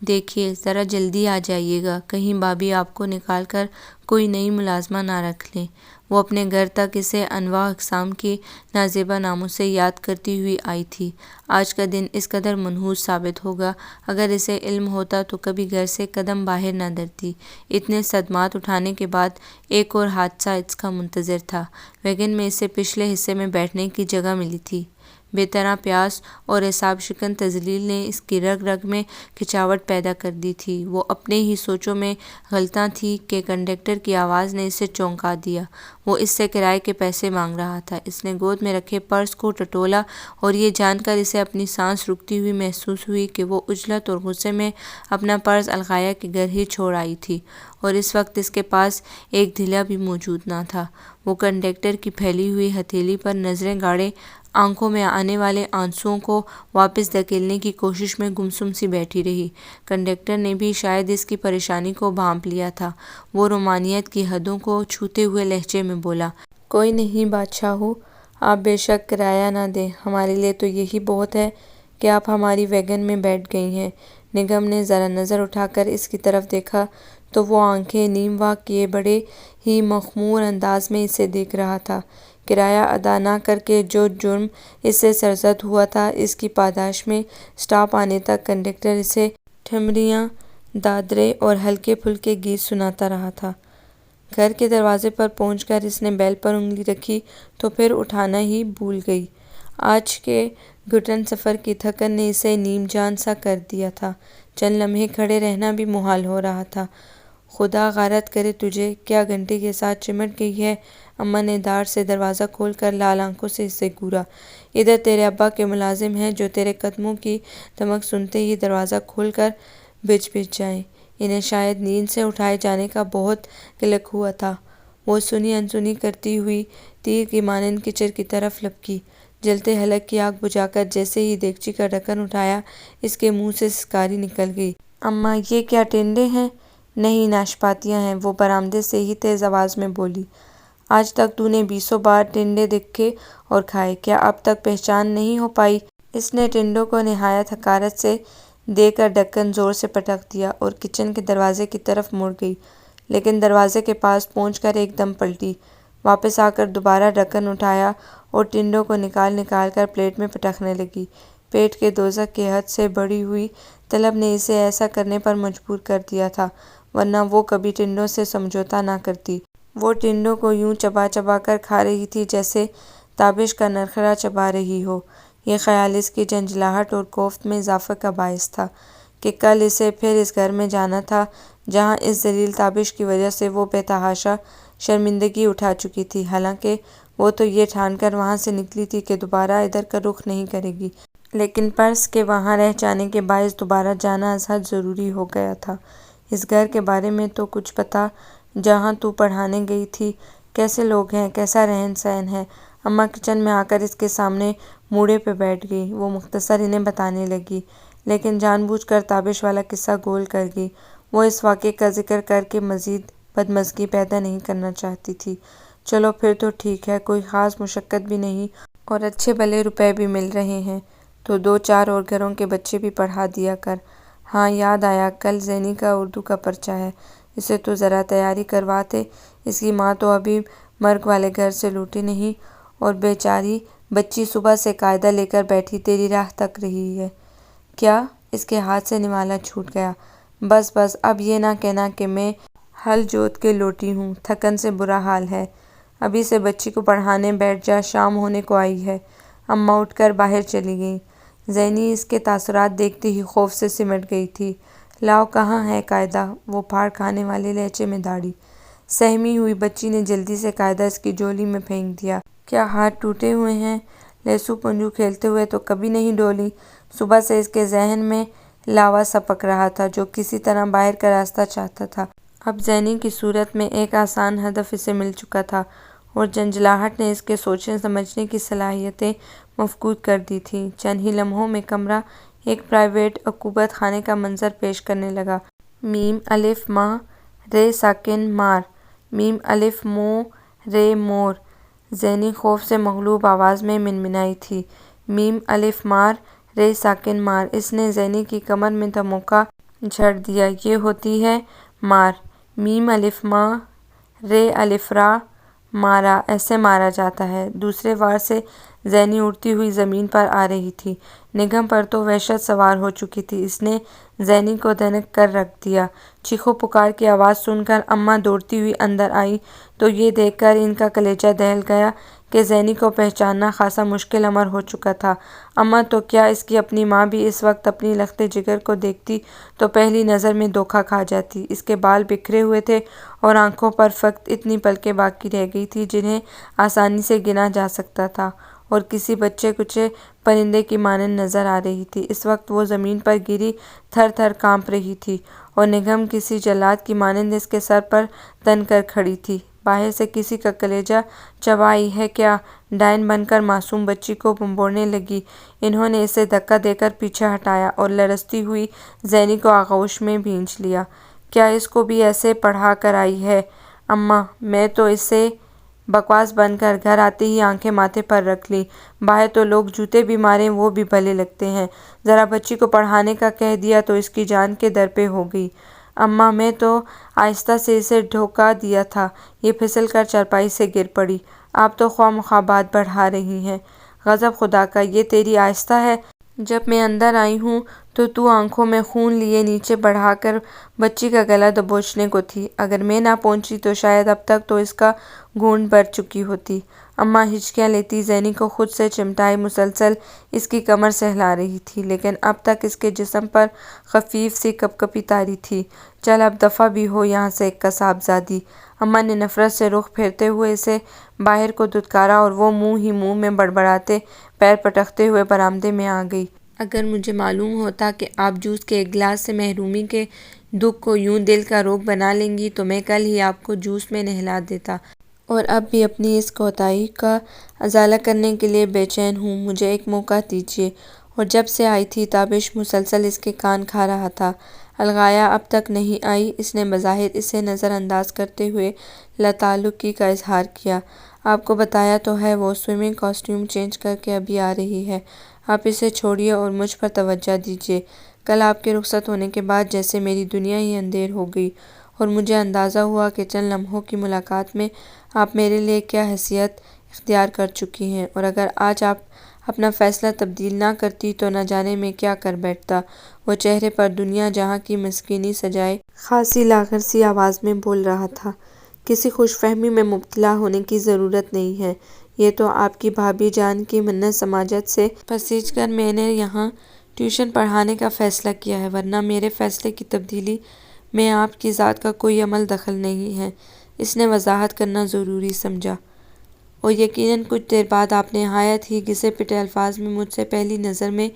دیکھیے ذرا جلدی آ جائیے گا، کہیں بھابھی آپ کو نکال کر کوئی نئی ملازمہ نہ رکھ لیں۔ وہ اپنے گھر تک اسے انواع اقسام کی نازیبا ناموں سے یاد کرتی ہوئی آئی تھی۔ آج کا دن اس قدر منحوس ثابت ہوگا، اگر اسے علم ہوتا تو کبھی گھر سے قدم باہر نہ دھرتی۔ اتنے صدمات اٹھانے کے بعد ایک اور حادثہ اس کا منتظر تھا۔ ویگن میں اسے پچھلے حصے میں بیٹھنے کی جگہ ملی تھی۔ بے طرح پیاس اور اعصاب شکن تذلیل نے اس کی رگ رگ میں کھچاوٹ پیدا کر دی تھی۔ وہ اپنے ہی سوچوں میں غلطاں تھی کہ کنڈکٹر کی آواز نے اسے چونکا دیا۔ وہ اس سے کرائے کے پیسے مانگ رہا تھا۔ اس نے گود میں رکھے پرس کو ٹٹولا اور یہ جان کر اسے اپنی سانس رکتی ہوئی محسوس ہوئی کہ وہ عجلت اور غصے میں اپنا پرس الغایہ کے گھر ہی چھوڑ آئی تھی اور اس وقت اس کے پاس ایک دھیلا بھی موجود نہ تھا۔ وہ کنڈکٹر کی پھیلی ہوئی ہتھیلی پر نظریں گاڑے آنکھوں میں آنے والے آنسوؤں کو واپس دھکیلنے کی کوشش میں گمسم سی بیٹھی رہی۔ کنڈکٹر نے بھی شاید اس کی پریشانی کو بھانپ لیا تھا۔ وہ رومانیت کی حدوں کو چھوتے ہوئے لہجے میں بولا، کوئی نہیں بادشاہو، آپ بے شک کرایہ نہ دیں، ہمارے لیے تو یہی بہت ہے کہ آپ ہماری ویگن میں بیٹھ گئی ہیں۔ نگم نے ذرا نظر اٹھا کر اس کی طرف دیکھا تو وہ آنکھیں نیم وا کیے بڑے ہی مخمور انداز میں اسے دیکھ رہا تھا۔ کرایہ ادا نہ کر کے جو جرم اس سے سرزد ہوا تھا، اس کی پاداش میں اسٹاپ آنے تک کنڈکٹر اسے ٹھمریاں، دادرے اور ہلکے پھلکے گیت سناتا رہا تھا۔ گھر کے دروازے پر پہنچ کر اس نے بیل پر انگلی رکھی تو پھر اٹھانا ہی بھول گئی۔ آج کے گھٹن سفر کی تھکن نے اسے نیم جان سا کر دیا تھا۔ چند لمحے کھڑے رہنا بھی محال ہو رہا تھا۔ خدا غارت کرے تجھے، کیا گھنٹی کے ساتھ چمٹ گئی ہے؟ اماں نے دار سے دروازہ کھول کر لال آنکھوں سے اسے گھورا۔ ادھر تیرے ابا کے ملازم ہیں جو تیرے قدموں کی دمک سنتے ہی دروازہ کھول کر بھج جائیں۔ انہیں شاید نیند سے اٹھائے جانے کا بہت قلق ہوا تھا۔ وہ سنی انسنی کرتی ہوئی تیر کی مانند کچر کی طرف لپکی۔ جلتے حلق کی آگ بجھا کر جیسے ہی دیگچی کا ڈھکن اٹھایا، اس کے منہ سے سسکاری نکل گئی۔ اماں، یہ کیا ٹنڈے ہیں؟ نہیں، ناشپاتیاں ہیں، وہ برآمدے سے ہی تیز آواز میں بولی۔ آج تک تو نے 20 بار ٹنڈے دیکھے اور کھائے، کیا اب تک پہچان نہیں ہو پائی؟ اس نے ٹنڈوں کو نہایت حقارت سے دے کر ڈھکن زور سے پٹک دیا اور کچن کے دروازے کی طرف مڑ گئی، لیکن دروازے کے پاس پہنچ کر ایک دم پلٹی۔ واپس آ کر دوبارہ ڈھکن اٹھایا اور ٹنڈوں کو نکال کر پلیٹ میں پٹکنے لگی۔ پیٹ کے دوزخ کی حد سے بڑھی ہوئی طلب نے اسے ایسا کرنے پر مجبور کر دیا تھا، ورنہ وہ کبھی ٹنڈوں سے سمجھوتا نہ کرتی۔ وہ ٹنڈوں کو یوں چبا چبا کر کھا رہی تھی جیسے تابش کا نرخرا چبا رہی ہو۔ یہ خیال اس کی جھنجھلاہٹ اور کوفت میں اضافے کا باعث تھا کہ کل اسے پھر اس گھر میں جانا تھا جہاں اس ذلیل تابش کی وجہ سے وہ بے تحاشا شرمندگی اٹھا چکی تھی۔ حالانکہ وہ تو یہ ٹھان کر وہاں سے نکلی تھی کہ دوبارہ ادھر کا رخ نہیں کرے گی، لیکن پرس کے وہاں رہ جانے کے باعث دوبارہ جانا ازحد ضروری ہو گیا تھا۔ اس گھر کے بارے میں تو کچھ پتا جہاں تو پڑھانے گئی تھی، کیسے لوگ ہیں، کیسا رہن سہن ہے۔ اماں کچن میں آ کر اس کے سامنے موڑے پہ بیٹھ گئی۔ وہ مختصر انہیں بتانے لگی، لیکن جان بوجھ کر تابش والا قصہ گول کر گئی۔ وہ اس واقعے کا ذکر کر کے مزید بدمزگی پیدا نہیں کرنا چاہتی تھی۔ چلو پھر تو ٹھیک ہے، کوئی خاص مشقت بھی نہیں اور اچھے بھلے روپے بھی مل رہے ہیں تو 2-4 اور گھروں کے بچے بھی پڑھا دیا کر۔ ہاں یاد آیا، کل زینی کا اردو کا پرچہ ہے، اسے تو ذرا تیاری کرواتے۔ اس کی ماں تو ابھی مرگ والے گھر سے لوٹی نہیں اور بیچاری بچی صبح سے قاعدہ لے کر بیٹھی تیری راہ تک رہی ہے۔ کیا؟ اس کے ہاتھ سے نوالا چھوٹ گیا۔ بس بس، اب یہ نہ کہنا کہ میں ہل جوت کے لوٹی ہوں، تھکن سے برا حال ہے۔ ابھی سے بچی کو پڑھانے بیٹھ جا، شام ہونے کو آئی ہے۔ اماں اٹھ کر باہر چلی گئیں۔ زینی اس کے تاثرات دیکھتے ہی خوف سے سمٹ گئی تھی۔ لاؤ کہاں ہے قاعدہ؟ وہ پھاڑ کھانے والے لہجے میں داڑھی۔ سہمی ہوئی بچی نے جلدی سے قاعدہ اس کی جولی میں پھینک دیا۔ کیا ہاتھ ٹوٹے ہوئے ہیں؟ لہسو پنجو کھیلتے ہوئے تو کبھی نہیں ڈولی۔ صبح سے اس کے ذہن میں لاوا سپک رہا تھا جو کسی طرح باہر کا راستہ چاہتا تھا۔ اب زینی کی صورت میں ایک آسان ہدف اسے مل چکا تھا اور جھنجھلاہٹ نے اس کے سوچنے سمجھنے کی صلاحیتیں مفقود کر دی تھیں۔ چند ہی لمحوں میں کمرہ ایک پرائیویٹ عقوبت خانے کا منظر پیش کرنے لگا۔ میم الف ماں رے ساکن مار، میم الف مو رے مور، زینی خوف سے مغلوب آواز میں منمنائی تھی۔ میم الف مار رے ساکن مار۔ اس نے زینی کی کمر میں دھموکا جھڑ دیا۔ یہ ہوتی ہے مار۔ میم الف ماں رے الف را، مارا، ایسے مارا جاتا ہے۔ دوسرے وار سے زینی اڑتی ہوئی زمین پر آ رہی تھی۔ نگہم پر تو وحشت سوار ہو چکی تھی۔ اس نے زینی کو دھنک کر رکھ دیا۔ چیخو پکار کی آواز سن کر اماں دوڑتی ہوئی اندر آئیں تو یہ دیکھ کر ان کا کلیجہ دہل گیا کہ زینی کو پہچاننا خاصا مشکل امر ہو چکا تھا۔ اماں تو کیا، اس کی اپنی ماں بھی اس وقت اپنی لخت جگر کو دیکھتی تو پہلی نظر میں دھوکا کھا جاتی۔ اس کے بال بکھرے ہوئے تھے اور آنکھوں پر فقط اتنی پلکیں باقی رہ گئی تھیں جنہیں آسانی سے گنا جا سکتا تھا اور کسی بچے کچے پرندے کی مانند نظر آ رہی تھی۔ اس وقت وہ زمین پر گری تھر تھر کانپ رہی تھی اور نگہم کسی جلاد کی مانند اس کے سر پر تن کر کھڑی تھی۔ باہر سے کسی کا کلیجہ چبا آئی ہے کیا؟ ڈائن بن کر معصوم بچی کو بمبوڑنے لگی۔ انہوں نے اسے دھکا دے کر پیچھے ہٹایا اور لرزتی ہوئی زینی کو آغوش میں بھینچ لیا۔ کیا اس کو بھی ایسے پڑھا کر آئی ہے؟ اماں، میں تو اسے بکواس بند کر گھر آتے ہی آنکھیں ماتھے پر رکھ لیں۔ باہر تو لوگ جوتے بھی ماریں وہ بھی بھلے لگتے ہیں، ذرا بچی کو پڑھانے کا کہہ دیا تو اس کی جان کے در پہ ہو گئی۔ اماں، میں تو آہستہ سے اسے ڈھوکا دیا تھا، یہ پھسل کر چارپائی سے گر پڑی۔ آپ تو خواہ مخواہ بات بڑھا رہی ہیں۔ غضب خدا کا، یہ تیری آہستہ ہے؟ جب میں اندر آئی ہوں تو آنکھوں میں خون لیے نیچے بڑھا کر بچی کا گلا دبوچنے کو تھی۔ اگر میں نہ پہنچی تو شاید اب تک تو اس کا گھونٹ بھر چکی ہوتی۔ اماں ہچکیاں لیتی زینی کو خود سے چمٹائے مسلسل اس کی کمر سہلا رہی تھی، لیکن اب تک اس کے جسم پر خفیف سی کپکپی طاری تھی۔ چل اب دفع بھی ہو یہاں سے قصاب زادی۔ اماں نے نفرت سے رخ پھیرتے ہوئے اسے باہر کو دھتکارا اور وہ منہ ہی منہ میں بڑبڑاتے پیر پٹکتے ہوئے برآمدے میں آ گئی۔ اگر مجھے معلوم ہوتا کہ آپ جوس کے ایک گلاس سے محرومی کے دکھ کو یوں دل کا روگ بنا لیں گی تو میں کل ہی آپ کو جوس میں نہلا دیتا، اور اب بھی اپنی اس کوتاہی کا ازالہ کرنے کے لیے بے چین ہوں۔ مجھے ایک موقع دیجیے۔ اور جب سے آئی تھی تابش مسلسل اس کے کان کھا رہا تھا۔ الغایہ اب تک نہیں آئی؟ اس نے بظاہر اسے نظر انداز کرتے ہوئے لاتعلقی کا اظہار کیا۔ آپ کو بتایا تو ہے، وہ سوئمنگ کاسٹیوم چینج کر کے ابھی آ رہی ہے۔ آپ اسے چھوڑیے اور مجھ پر توجہ دیجیے۔ کل آپ کے رخصت ہونے کے بعد جیسے میری دنیا ہی اندھیر ہو گئی اور مجھے اندازہ ہوا کہ چند لمحوں کی ملاقات میں آپ میرے لیے کیا حیثیت اختیار کر چکی ہیں، اور اگر آج آپ اپنا فیصلہ تبدیل نہ کرتی تو نہ جانے میں کیا کر بیٹھتا۔ وہ چہرے پر دنیا جہاں کی مسکینی سجائے خاصی لاغر سی آواز میں بول رہا تھا۔ کسی خوش فہمی میں مبتلا ہونے کی ضرورت نہیں ہے۔ یہ تو آپ کی بھابھی جان کی منت سماجت سے پسیج کر میں نے یہاں ٹیوشن پڑھانے کا فیصلہ کیا ہے، ورنہ میرے فیصلے کی تبدیلی میں آپ کی ذات کا کوئی عمل دخل نہیں ہے۔ اس نے وضاحت کرنا ضروری سمجھا۔ اور یقیناً کچھ دیر بعد آپ نہایت ہی گھسے پٹے الفاظ میں مجھ سے پہلی نظر میں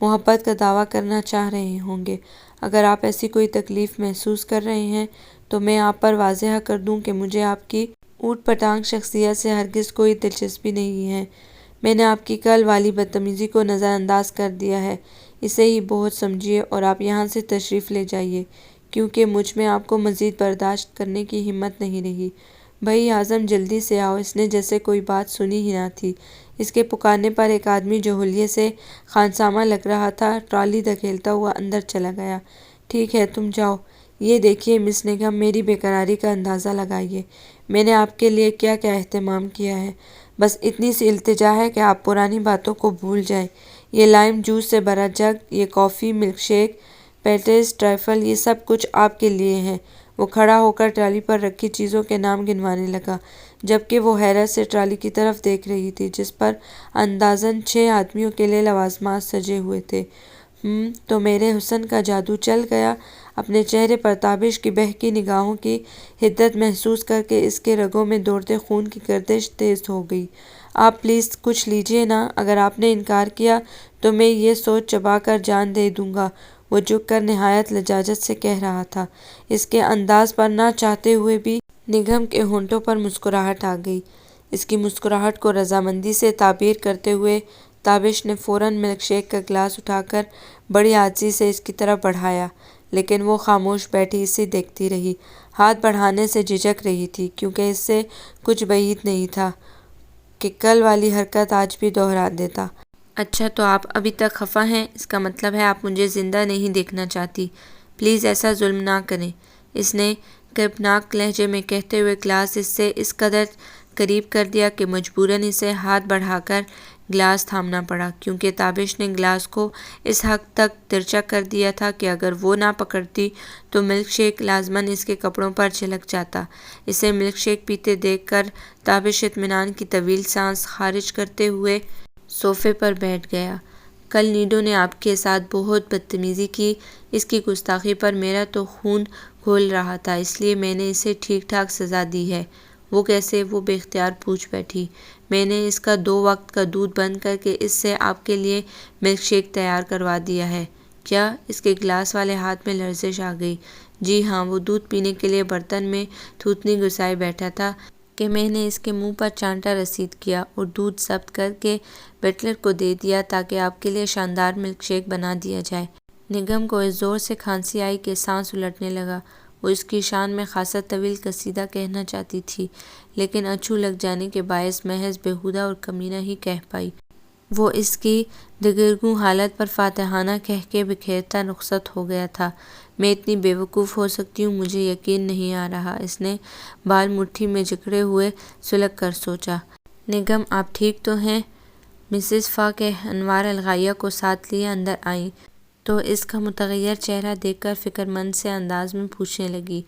محبت کا دعویٰ کرنا چاہ رہے ہوں گے۔ اگر آپ ایسی کوئی تکلیف محسوس کر رہے ہیں تو میں آپ پر واضح کر دوں کہ مجھے آپ کی اوٹ پٹانگ شخصیت سے ہرگز کوئی دلچسپی نہیں ہے۔ میں نے آپ کی کل والی بدتمیزی کو نظر انداز کر دیا ہے، اسے ہی بہت سمجھیے اور آپ یہاں سے تشریف لے جائیے، کیونکہ مجھ میں آپ کو مزید برداشت کرنے کی ہمت نہیں رہی۔ بھائی اعظم جلدی سے آؤ، اس نے جیسے کوئی بات سنی ہی نہ تھی۔ اس کے پکارنے پر ایک آدمی جو حلیے سے خانسامہ لگ رہا تھا ٹرالی دھکیلتا ہوا اندر چلا گیا۔ ٹھیک ہے تم جاؤ۔ یہ دیکھیے مس نگم، میری بے قراری کا اندازہ لگائیے۔ میں نے آپ کے لیے کیا کیا اہتمام کیا ہے۔ بس اتنی سی التجا ہے کہ آپ پرانی باتوں کو بھول جائیں۔ یہ لائم جوس سے بھرا جگ، یہ کافی، ملک شیک، پیٹیز، ٹرائفل، یہ سب کچھ آپ کے لیے ہے۔ وہ کھڑا ہو کر ٹرالی پر رکھی چیزوں کے نام گنوانے لگا، جبکہ وہ حیرت سے ٹرالی کی طرف دیکھ رہی تھی جس پر اندازاً 6 آدمیوں کے لیے لوازمات سجے ہوئے تھے۔ تو میرے حسن کا جادو چل گیا۔ اپنے چہرے پر تابش کی بہکی نگاہوں کی حدت محسوس کر کے اس کے رگوں میں دوڑتے خون کی گردش تیز ہو گئی۔ آپ پلیز کچھ لیجیے نا، اگر آپ نے انکار کیا تو میں یہ سوچ چبا کر جان دے دوں گا۔ وہ جھک کر نہایت لجاجت سے کہہ رہا تھا۔ اس کے انداز پر نہ چاہتے ہوئے بھی نگم کے ہونٹوں پر مسکراہٹ آ گئی۔ اس کی مسکراہٹ کو رضامندی سے تعبیر کرتے ہوئے تابش نے فوراً ملک شیک کا گلاس اٹھا کر بڑی عاجزی سے اس کی طرف بڑھایا، لیکن وہ خاموش بیٹھی اسے دیکھتی رہی، ہاتھ بڑھانے سے جھجک رہی تھی، کیونکہ اس سے کچھ بعید نہیں تھا کہ کل والی حرکت آج بھی دہرا دیتا۔ اچھا تو آپ ابھی تک خفا ہیں، اس کا مطلب ہے آپ مجھے زندہ نہیں دیکھنا چاہتی۔ پلیز ایسا ظلم نہ کریں، اس نے کربناک لہجے میں کہتے ہوئے گلاس اس سے اس قدر قریب کر دیا کہ مجبوراً اسے ہاتھ بڑھا کر گلاس تھامنا پڑا، کیونکہ تابش نے گلاس کو اس حد تک ترچھا کر دیا تھا کہ اگر وہ نہ پکڑتی تو ملک شیک لازماً اس کے کپڑوں پر چھلک جاتا۔ اسے ملک شیک پیتے دیکھ کر تابش اطمینان کی طویل سانس خارج کرتے ہوئے صوفے پر بیٹھ گیا۔ کل نیڈو نے آپ کے ساتھ بہت بدتمیزی کی، اس کی گستاخی پر میرا تو خون کھول رہا تھا، اس لیے میں نے اسے ٹھیک ٹھاک سزا دی ہے۔ وہ کیسے؟ وہ بے اختیار پوچھ بیٹھی۔ میں نے اس کا 2 وقت کا دودھ بند کر کے اس سے آپ کے لیے ملک شیک تیار کروا دیا ہے۔ کیا؟ اس کے گلاس والے ہاتھ میں لرزش آ گئی۔ جی ہاں، وہ دودھ پینے کے لیے برتن میں تھوتنی گھسائے بیٹھا تھا کہ میں نے اس کے منہ پر چانٹا رسید کیا اور دودھ ضبط کر کے بٹلر کو دے دیا تاکہ آپ کے لیے شاندار ملک شیک بنا دیا جائے۔ نگم کو اس زور سے کھانسی آئی کہ سانس الٹنے لگا۔ وہ اس کی شان میں خاصا طویل قصیدہ کہنا چاہتی تھی، لیکن اچھو لگ جانے کے باعث محض بیہودہ اور کمینہ ہی کہہ پائی۔ وہ اس کی دگرگوں حالت پر فاتحانہ کہہ کے بکھیرتا رخصت ہو گیا تھا۔ میں اتنی بے وقوف ہو سکتی ہوں، مجھے یقین نہیں آ رہا، اس نے بال مٹھی میں جکڑے ہوئے سلگ کر سوچا۔ نگم آپ ٹھیک تو ہیں؟ مسز فا کے انوار الغائیہ کو ساتھ لیے اندر آئیں تو اس کا متغیر چہرہ دیکھ کر فکرمند سے انداز میں پوچھنے لگی۔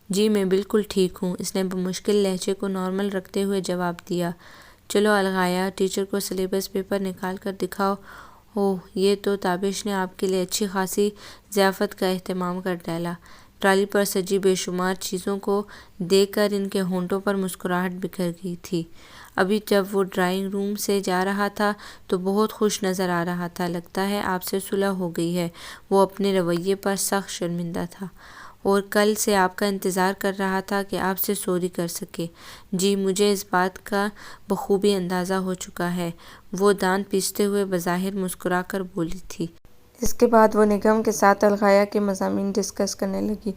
جی میں بالکل ٹھیک ہوں، اس نے بمشکل لہجے کو نارمل رکھتے ہوئے جواب دیا۔ چلو الغائیہ، ٹیچر کو سلیبس پیپر نکال کر دکھاؤ۔ اوہ، یہ تو تابش نے آپ کے لیے اچھی خاصی ضیافت کا اہتمام کر ڈالا۔ ٹرالی پر سجی بے شمار چیزوں کو دیکھ کر ان کے ہونٹوں پر مسکراہٹ بکھر گئی تھی۔ ابھی جب وہ ڈرائنگ روم سے جا رہا تھا تو بہت خوش نظر آ رہا تھا۔ لگتا ہے آپ سے صلح ہو گئی ہے۔ وہ اپنے رویے پر سخت شرمندہ تھا اور کل سے آپ کا انتظار کر رہا تھا کہ آپ سے سوری کر سکے۔ جی مجھے اس بات کا بخوبی اندازہ ہو چکا ہے، وہ دانت پیستے ہوئے بظاہر مسکرا کر بولی تھی۔ اس کے بعد وہ نگم کے ساتھ الغائیہ کے مضامین ڈسکس کرنے لگی۔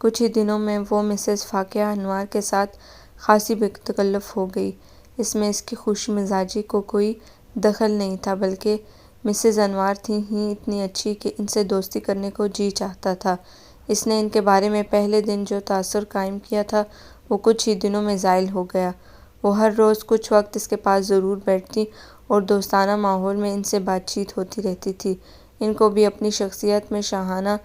کچھ ہی دنوں میں وہ مسز فاقیہ انوار کے ساتھ خاصی بے تکلف ہو گئی۔ اس میں اس کی خوش مزاجی کو کوئی دخل نہیں تھا، بلکہ مسز انوار تھیں ہی اتنی اچھی کہ ان سے دوستی کرنے کو جی چاہتا تھا۔ اس نے ان کے بارے میں پہلے دن جو تاثر قائم کیا تھا وہ کچھ ہی دنوں میں زائل ہو گیا۔ وہ ہر روز کچھ وقت اس کے پاس ضرور بیٹھتی اور دوستانہ ماحول میں ان سے بات چیت ہوتی رہتی تھی۔ ان کو بھی اپنی شخصیت میں شاہانہ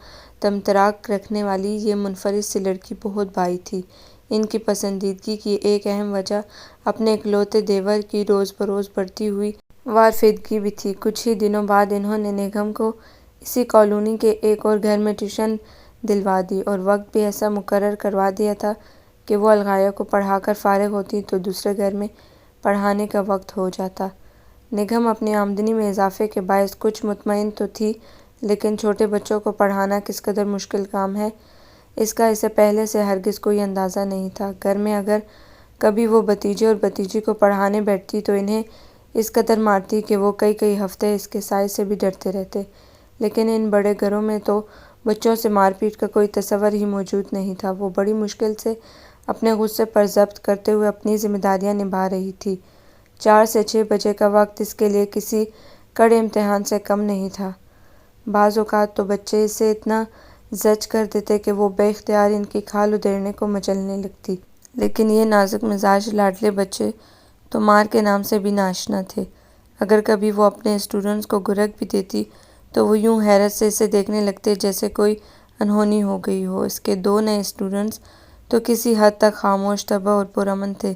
طمطراق رکھنے والی یہ منفرد سی لڑکی بہت بھائی تھی۔ ان کی پسندیدگی کی ایک اہم وجہ اپنے اکلوتے دیور کی روز بروز بڑھتی ہوئی وارفیدگی بھی تھی۔ کچھ ہی دنوں بعد انہوں نے نگم کو اسی کالونی کے ایک اور گھر میں ٹیوشن دلوا دی اور وقت بھی ایسا مقرر کروا دیا تھا کہ وہ الغا کو پڑھا کر فارغ ہوتی تو دوسرے گھر میں پڑھانے کا وقت ہو جاتا۔ نگم اپنی آمدنی میں اضافے کے باعث کچھ مطمئن تو تھی، لیکن چھوٹے بچوں کو پڑھانا کس قدر مشکل کام ہے اس کا اسے پہلے سے ہرگز کوئی اندازہ نہیں تھا۔ گھر میں اگر کبھی وہ بھتیجے اور بھتیجی کو پڑھانے بیٹھتی تو انہیں اس قدر مارتی کہ وہ کئی ہفتے اس کے سائے سے بھی ڈرتے رہتے، لیکن ان بڑے گھروں میں تو بچوں سے مار پیٹ کا کوئی تصور ہی موجود نہیں تھا۔ وہ بڑی مشکل سے اپنے غصے پر ضبط کرتے ہوئے اپنی ذمہ داریاں نبھا رہی تھی۔ 4 سے 6 بجے کا وقت اس کے لیے کسی کڑے امتحان سے کم نہیں تھا۔ بعض اوقات تو بچے اسے اتنا زج کر دیتے کہ وہ بے اختیار ان کی کھال ادھیڑنے کو مچلنے لگتی، لیکن یہ نازک مزاج لاڈلے بچے تو مار کے نام سے بھی ناآشنا تھے۔ اگر کبھی وہ اپنے اسٹوڈنٹس کو گرگ بھی دیتی تو وہ یوں حیرت سے اسے دیکھنے لگتے جیسے کوئی انہونی ہو گئی ہو۔ اس کے 2 نئے اسٹوڈنٹس تو کسی حد تک خاموش طبع اور پرامن تھے،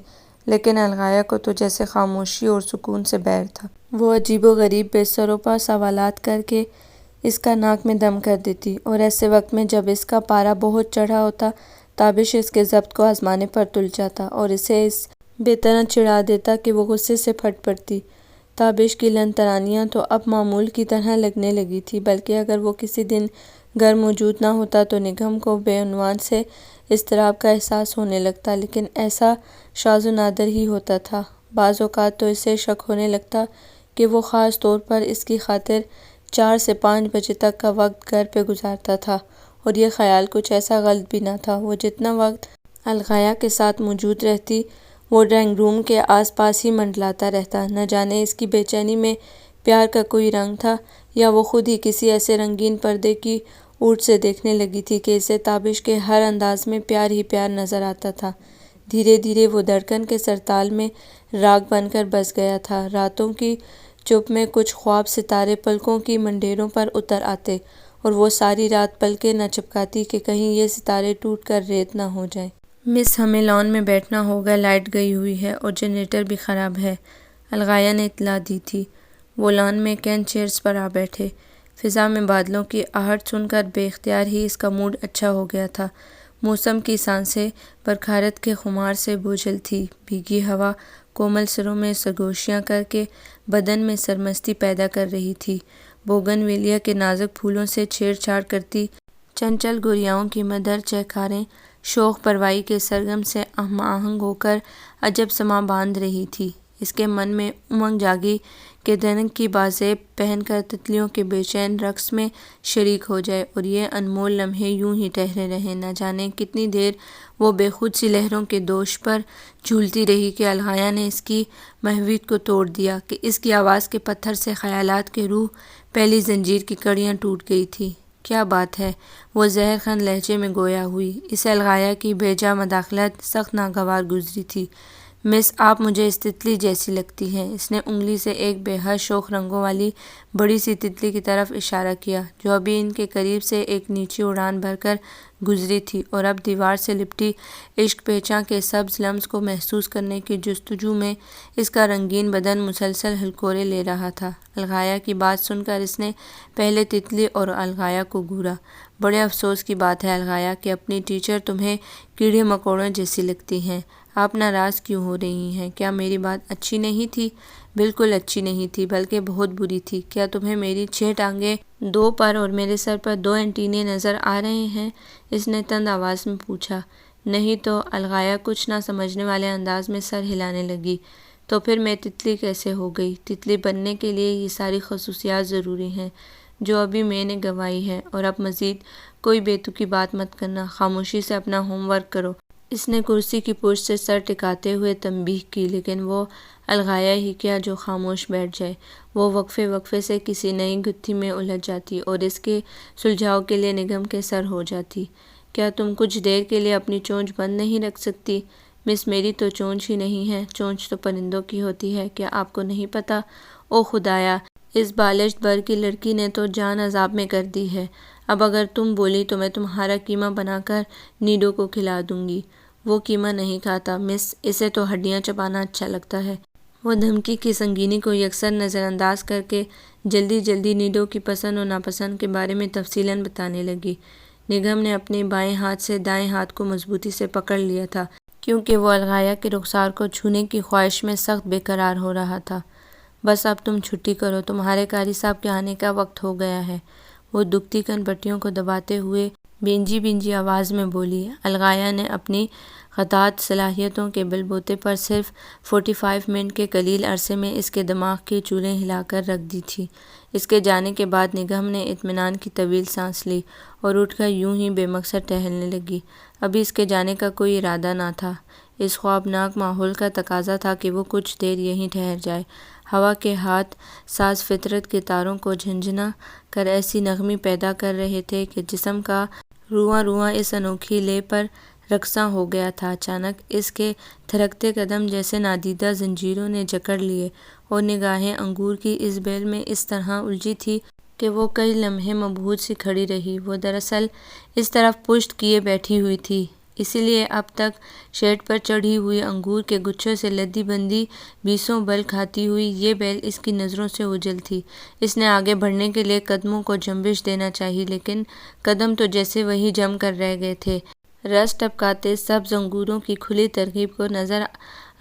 لیکن الغا کو تو جیسے خاموشی اور سکون سے بیر تھا۔ وہ عجیب و غریب بے سروپا سوالات کر کے اس کا ناک میں دم کر دیتی، اور ایسے وقت میں جب اس کا پارا بہت چڑھا ہوتا تابش اس کے ضبط کو آزمانے پر تل جاتا اور اسے اس بے طرح چڑھا دیتا کہ وہ غصے سے پھٹ پڑتی۔ تابش کی لن ترانیاں تو اب معمول کی طرح لگنے لگی تھیں، بلکہ اگر وہ کسی دن گھر موجود نہ ہوتا تو نگم کو بے عنوان سے اضطراب کا احساس ہونے لگتا، لیکن ایسا شاذ و نادر ہی ہوتا تھا۔ بعض اوقات تو اسے شک ہونے لگتا کہ وہ خاص طور پر اس کی خاطر 4 سے 5 بجے تک کا وقت گھر پہ گزارتا تھا، اور یہ خیال کچھ ایسا غلط بھی نہ تھا۔ وہ جتنا وقت الغا کے ساتھ موجود رہتی وہ ڈرائنگ روم کے آس پاس ہی منڈلاتا رہتا۔ نہ جانے اس کی بے چینی میں پیار کا کوئی رنگ تھا، یا وہ خود ہی کسی ایسے رنگین پردے کی اوٹ سے دیکھنے لگی تھی کہ اسے تابش کے ہر انداز میں پیار ہی پیار نظر آتا تھا۔ دھیرے دھیرے وہ دھڑکن کے سرتال میں راگ بن کر بس گیا تھا۔ راتوں کی چپ میں کچھ خواب ستارے پلکوں کی منڈیروں پر اتر آتے، اور وہ ساری رات پلکیں نہ چپکاتی کہ کہیں یہ ستارے ٹوٹ کر ریت نہ ہو جائیں۔ مس ہمیں لان میں بیٹھنا ہوگا، لائٹ گئی ہوئی ہے اور جنریٹر بھی خراب ہے، الغا نے اطلاع دی تھی۔ وہ لان میں کین چیئرز پر آ بیٹھے۔ فضا میں بادلوں کی آہٹ سن کر بے اختیار ہی اس کا موڈ اچھا ہو گیا تھا۔ موسم کی سانسیں برکھارت کے خمار سے بوجھل تھی، بھیگی ہوا کومل سروں میں سرگوشیاں کر کے بدن میں سرمستی پیدا کر رہی تھی۔ بوگن ویلیا کے نازک پھولوں سے چھیڑ چھاڑ کرتی چنچل گوریاؤں کی مدھر چہکاریں شوخ پروائی کے سرگم سے ہم آہنگ ہو کر عجب سما باندھ رہی تھی۔ اس کے من میں امنگ جاگی کہ دنک کی بازیب پہن کر تتلیوں کے بے چین رقص میں شریک ہو جائے، اور یہ انمول لمحے یوں ہی ٹھہرے رہیں۔ نہ جانے کتنی دیر وہ بے خود سی لہروں کے دوش پر جھولتی رہی کہ الغا نے اس کی محویت کو توڑ دیا، کہ اس کی آواز کے پتھر سے خیالات کے روح پہلی زنجیر کی کڑیاں ٹوٹ گئی تھی۔ کیا بات ہے، وہ زہر خند لہجے میں گویا ہوئی۔ اسے الغا کی بھیجا مداخلت سخت ناگوار گزری تھی۔ مس، آپ مجھے اس تتلی جیسی لگتی ہیں۔ اس نے انگلی سے ایک بے حد شوخ رنگوں والی بڑی سی تتلی کی طرف اشارہ کیا، جو ابھی ان کے قریب سے ایک نیچی اڑان بھر کر گزری تھی اور اب دیوار سے لپٹی عشق پیچاں کے سبز لمس کو محسوس کرنے کی جستجو میں اس کا رنگین بدن مسلسل ہلکورے لے رہا تھا۔ الغا کی بات سن کر اس نے پہلے تتلی اور الغا کو گھورا۔ بڑے افسوس کی بات ہے الغا کہ اپنی ٹیچر تمہیں کیڑے مکوڑوں جیسی لگتی ہیں۔ آپ ناراض کیوں ہو رہی ہیں؟ کیا میری بات اچھی نہیں تھی؟ بالکل اچھی نہیں تھی، بلکہ بہت بری تھی۔ کیا تمہیں میری 6 ٹانگیں، 2 پر اور میرے سر پر 2 اینٹینے نظر آ رہے ہیں؟ اس نے تند آواز میں پوچھا۔ نہیں تو، الغا کچھ نہ سمجھنے والے انداز میں سر ہلانے لگی۔ تو پھر میں تتلی کیسے ہو گئی؟ تتلی بننے کے لیے یہ ساری خصوصیات ضروری ہیں جو ابھی میں نے گنوائی ہیں، اور اب مزید کوئی بے تکی بات مت کرنا، خاموشی سے اپنا ہوم ورک کرو۔ اس نے کرسی کی پشت سے سر ٹکاتے ہوئے تنبیہ کی، لیکن وہ الغا ہی کیا جو خاموش بیٹھ جائے۔ وہ وقفے وقفے سے کسی نئی گتھی میں الجھ جاتی اور اس کے سلجھاؤ کے لیے نگم کے سر ہو جاتی۔ کیا تم کچھ دیر کے لیے اپنی چونچ بند نہیں رکھ سکتی؟ مس، میری تو چونچ ہی نہیں ہے، چونچ تو پرندوں کی ہوتی ہے، کیا آپ کو نہیں پتا؟ او خدایا، اس بالشت بر کی لڑکی نے تو جان عذاب میں کر دی ہے۔ اب اگر تم بولی تو میں تمہارا کیما بنا کر نیڈو کو کھلا دوں گی۔ وہ قیمہ نہیں کھاتا مس، اسے تو ہڈیاں چبانا اچھا لگتا ہے۔ وہ دھمکی کی سنگینی کو یکسر نظر انداز کر کے جلدی جلدی نیڈو کی پسند و ناپسند کے بارے میں تفصیلاً بتانے لگی۔ نگہم نے اپنے بائیں ہاتھ سے دائیں ہاتھ کو مضبوطی سے پکڑ لیا تھا، کیونکہ وہ الغایہ کے رخسار کو چھونے کی خواہش میں سخت بے قرار ہو رہا تھا۔ بس اب تم چھٹی کرو، تمہارے قاری صاحب کے آنے کا وقت ہو گیا ہے، وہ دکھتی کن پٹیوں کو دباتے ہوئے بینجی بینجی آواز میں بولی۔ الغایہ نے اپنی غدات صلاحیتوں کے بل بوتے پر صرف 45 منٹ کے قلیل عرصے میں اس کے دماغ کی چولیں ہلا کر رکھ دی تھی۔ اس کے جانے کے بعد نگہم نے اطمینان کی طویل سانس لی اور اٹھ کر یوں ہی بے مقصد ٹہلنے لگی۔ ابھی اس کے جانے کا کوئی ارادہ نہ تھا، اس خوابناک ماحول کا تقاضا تھا کہ وہ کچھ دیر یہیں ٹھہر جائے۔ ہوا کے ہاتھ ساز فطرت کے تاروں کو جھنجھنا کر ایسی نغمی پیدا کر رہے تھے کہ جسم کا رواں رواں اس انوکھی لے پر رقصاں ہو گیا تھا۔ اچانک اس کے تھرکتے قدم جیسے نادیدہ زنجیروں نے جکڑ لیے اور نگاہیں انگور کی اس بیل میں اس طرح الجھی تھی کہ وہ کئی لمحے مبہوت سی کھڑی رہی۔ وہ دراصل اس طرف پشت کیے بیٹھی ہوئی تھی، اسی لیے اب تک شیڈ پر چڑھی ہوئی انگور کے گچھوں سے لدی بندی بیسوں بل کھاتی ہوئی یہ بیل اس کی نظروں سے اوجھل تھی۔ اس نے آگے بڑھنے کے لیے قدموں کو جنبش دینا چاہی، لیکن قدم تو جیسے وہیں جم کر رہ گئے تھے۔ رس ٹپکاتے سبز انگوروں کی کھلی ترکیب کو نظر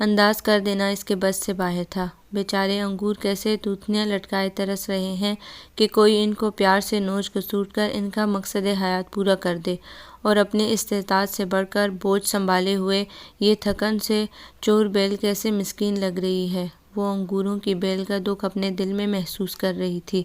انداز کر دینا اس کے بس سے باہر تھا۔ بیچارے انگور کیسے توتیاں لٹکائے ترس رہے ہیں کہ کوئی ان کو پیار سے نوچ کسوٹ کر ان کا مقصد حیات پورا کر دے، اور اپنی استطاعت سے بڑھ کر بوجھ سنبھالے ہوئے یہ تھکن سے چور بیل کیسے مسکین لگ رہی ہے۔ وہ انگوروں کی بیل کا دکھ اپنے دل میں محسوس کر رہی تھی۔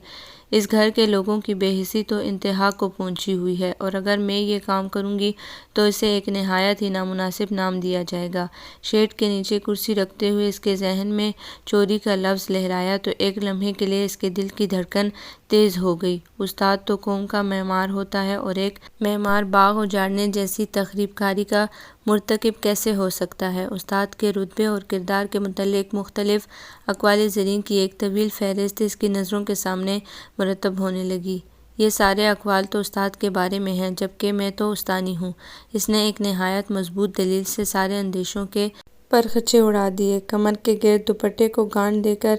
اس گھر کے لوگوں کی بے حسی تو انتہا کو پہنچی ہوئی ہے، اور اگر میں یہ کام کروں گی تو اسے ایک نہایت ہی نامناسب نام دیا جائے گا۔ شیڈ کے نیچے کرسی رکھتے ہوئے اس کے ذہن میں چوری کا لفظ لہرایا تو ایک لمحے کے لیے اس کے دل کی دھڑکن تیز ہو گئی۔ استاد تو قوم کا معمار ہوتا ہے، اور ایک معمار باغ اجاڑنے جیسی تخریب کاری کا مرتکب کیسے ہو سکتا ہے؟ استاد کے رتبے اور کردار کے متعلق مختلف اقوال زریں کی ایک طویل فہرست اس کی نظروں کے سامنے مرتب ہونے لگی۔ یہ سارے اقوال تو استاد کے بارے میں ہیں، جبکہ میں تو استانی ہوں۔ اس نے ایک نہایت مضبوط دلیل سے سارے اندیشوں کے پرخچے اڑا دیے۔ کمر کے گرد دوپٹے کو گانٹھ دے کر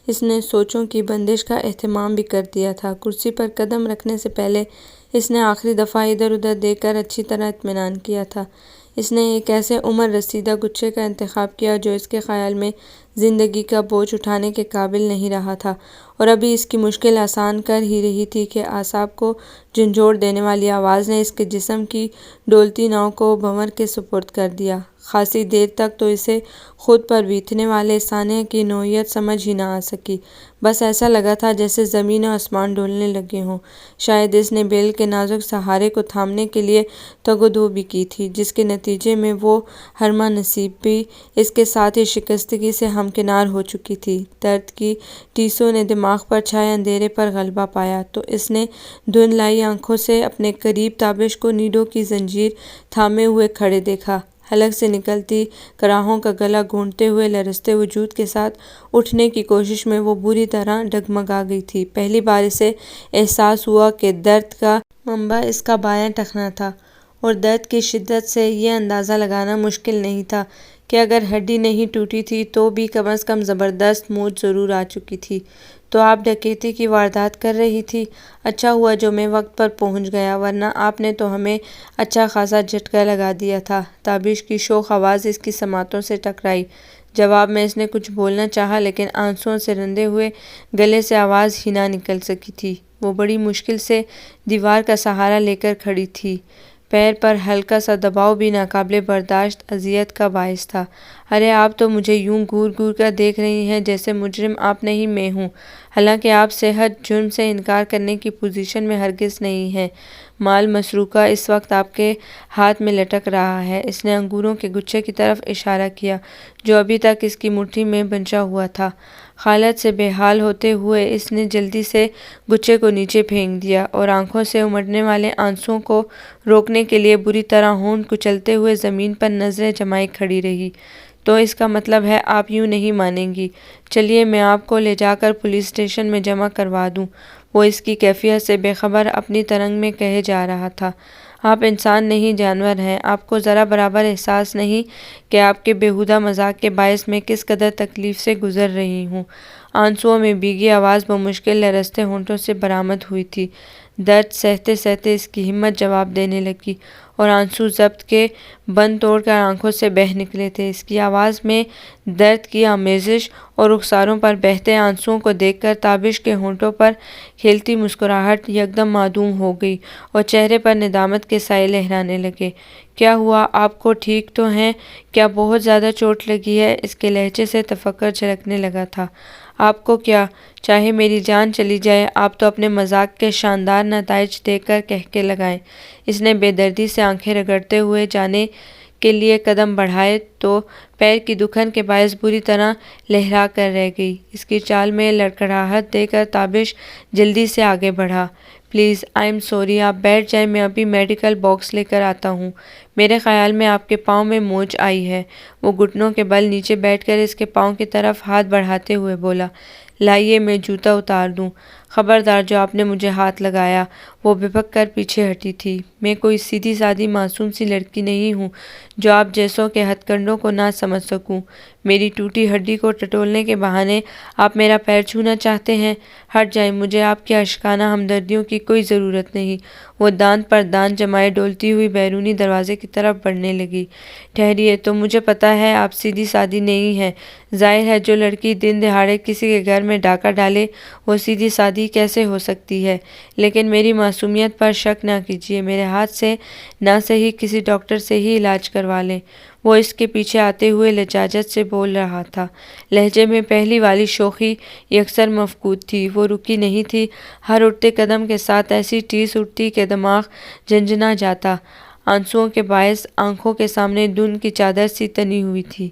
اس نے سوچوں کی بندش کا اہتمام بھی کر دیا تھا۔ کرسی پر قدم رکھنے سے پہلے اس نے آخری دفعہ ادھر ادھر دیکھ کر اچھی طرح اطمینان کیا تھا۔ اس نے ایک ایسے عمر رسیدہ گچھے کا انتخاب کیا جو اس کے خیال میں زندگی کا بوجھ اٹھانے کے قابل نہیں رہا تھا، اور ابھی اس کی مشکل آسان کر ہی رہی تھی کہ اعصاب کو جھنجھوڑ دینے والی آواز نے اس کے جسم کی ڈولتی ناؤ کو بھنور کے سپرد کر دیا۔ خاصی دیر تک تو اسے خود پر بیتنے والے سانحے کی نوعیت سمجھ ہی نہ آ سکی۔ بس ایسا لگا تھا جیسے زمین و آسمان ڈولنے لگے ہوں۔ شاید اس نے بیل کے نازک سہارے کو تھامنے کے لیے تگ و دو بھی کی تھی، جس کے نتیجے میں وہ ہرما نصیب بھی اس کے ساتھ ہی شکستگی سے ہمکنار ہو چکی تھی۔ درد کی ٹیسوں نے دماغ پر چھائے اندھیرے پر غلبہ پایا تو اس نے دھندلائی آنکھوں سے اپنے قریب تابش کو نیڈو کی زنجیر تھامے ہوئے کھڑے دیکھا۔ حلق سے نکلتی کراہوں کا گلا گھونٹتے ہوئے لرزتے وجود کے ساتھ اٹھنے کی کوشش میں وہ بری طرح ڈگمگا گئی تھی۔ پہلی بار اسے احساس ہوا کہ درد کا منبع اس کا بایاں ٹخنا تھا، اور درد کی شدت سے یہ اندازہ لگانا مشکل نہیں تھا کہ اگر ہڈی نہیں ٹوٹی تھی تو بھی کم از کم زبردست موچ ضرور آ چکی تھی۔ تو آپ ڈکیتی کی واردات کر رہی تھی؟ اچھا ہوا جو میں وقت پر پہنچ گیا، ورنہ آپ نے تو ہمیں اچھا خاصا جھٹکا لگا دیا تھا۔ تابش کی شوخ آواز اس کی سماعتوں سے ٹکرائی۔ جواب میں اس نے کچھ بولنا چاہا، لیکن آنسوؤں سے رندے ہوئے گلے سے آواز ہی نہ نکل سکی تھی۔ وہ بڑی مشکل سے دیوار کا سہارا لے کر کھڑی تھی۔ پیر پر ہلکا سا دباؤ بھی ناقابل برداشت اذیت کا باعث تھا۔ ارے آپ تو مجھے یوں گور گور کر دیکھ رہی ہیں جیسے مجرم آپ نہیں میں ہوں، حالانکہ آپ صحت جرم سے انکار کرنے کی پوزیشن میں ہرگز نہیں ہیں۔ مال مسروقہ اس وقت آپ کے ہاتھ میں لٹک رہا ہے۔ اس نے انگوروں کے گچھے کی طرف اشارہ کیا جو ابھی تک اس کی مٹھی میں بنچا ہوا تھا۔ حالت سے بے حال ہوتے ہوئے اس نے جلدی سے گچھے کو نیچے پھینک دیا اور آنکھوں سے امڑنے والے آنسوؤں کو روکنے کے لیے بری طرح ہونٹ کچلتے ہوئے زمین پر نظریں جمائے کھڑی رہی۔ تو اس کا مطلب ہے آپ یوں نہیں مانیں گی؟ چلیے میں آپ کو لے جا کر پولیس اسٹیشن میں جمع کروا دوں۔ وہ اس کی کیفیت سے بے خبر اپنی ترنگ میں کہے جا رہا تھا۔ آپ انسان نہیں جانور ہیں، آپ کو ذرا برابر احساس نہیں کہ آپ کے بیہودہ مذاق کے باعث میں کس قدر تکلیف سے گزر رہی ہوں۔ آنسوؤں میں بھیگی آواز بمشکل لرزتے ہونٹوں سے برآمد ہوئی تھی۔ درد سہتے سہتے اس کی ہمت جواب دینے لگی اور آنسو ضبط کے بند توڑ کر آنکھوں سے بہہ نکلے تھے۔ اس کی آواز میں درد کی آمیزش اور رخساروں پر بہتے آنسوؤں کو دیکھ کر تابش کے ہونٹوں پر کھیلتی مسکراہٹ یکدم معدوم ہو گئی اور چہرے پر ندامت کے سائے لہرانے لگے۔ کیا ہوا؟ آپ کو ٹھیک تو ہیں؟ کیا بہت زیادہ چوٹ لگی ہے؟ اس کے لہجے سے تفکر جھلکنے لگا تھا۔ آپ کو کیا؟ چاہے میری جان چلی جائے، آپ تو اپنے مذاق کے شاندار نتائج دیکھ کر کہکے لگائیں۔ اس نے بے دردی سے آنکھیں رگڑتے ہوئے جانے کے لیے قدم بڑھائے تو پیر کی دکھن کے باعث بری طرح لہرا کر رہ گئی۔ اس کی چال میں لڑکھڑاہٹ دے کر تابش جلدی سے آگے بڑھا۔ پلیز، آئی ایم سوری، آپ بیٹھ جائیں، میں ابھی میڈیکل باکس لے کر آتا ہوں۔ میرے خیال میں آپ کے پاؤں میں موچ آئی ہے۔ وہ گھٹنوں کے بل نیچے بیٹھ کر اس کے پاؤں کی طرف ہاتھ بڑھاتے ہوئے بولا۔ لائیے، میں جوتا اتار دوں۔ خبردار، جو آپ نے مجھے ہاتھ لگایا۔ وہ بھبک کر پیچھے ہٹی تھی۔ میں کوئی سیدھی سادی معصوم سی لڑکی نہیں ہوں جو آپ جیسوں کے ہتھ کنڈوں کو نہ سمجھ سکوں۔ میری ٹوٹی ہڈی کو ٹٹولنے کے بہانے آپ میرا پیر چھونا چاہتے ہیں؟ ہٹ جائیں، مجھے آپ کی اشکانہ ہمدردیوں کی کوئی ضرورت نہیں۔ وہ دانت پر دانت جمائے ڈولتی ہوئی بیرونی دروازے کی طرف بڑھنے لگی۔ ٹھہریے تو، مجھے پتہ ہے آپ سیدھی سادی نہیں ہیں۔ ظاہر ہے جو لڑکی دن دہاڑے کسی کے گھر میں ڈاکہ ڈالے وہ سیدھی سادی کیسے ہو سکتی ہے؟ لیکن میری معصومیت پر شک نہ کیجیے، میرے ہاتھ سے نہ صحیح کسی ڈاکٹر سے ہی علاج کروا لیں۔ وہ اس کے پیچھے آتے ہوئے لجاجت سے بول رہا تھا۔ لہجے میں پہلی والی شوخی یکسر مفقود تھی۔ وہ رکی نہیں تھی، ہر اٹھتے قدم کے ساتھ ایسی ٹیس اٹھتی کہ دماغ جھنجھنا جاتا۔ آنسوؤں کے باعث آنکھوں کے سامنے دھند کی چادر سی تنی ہوئی تھی۔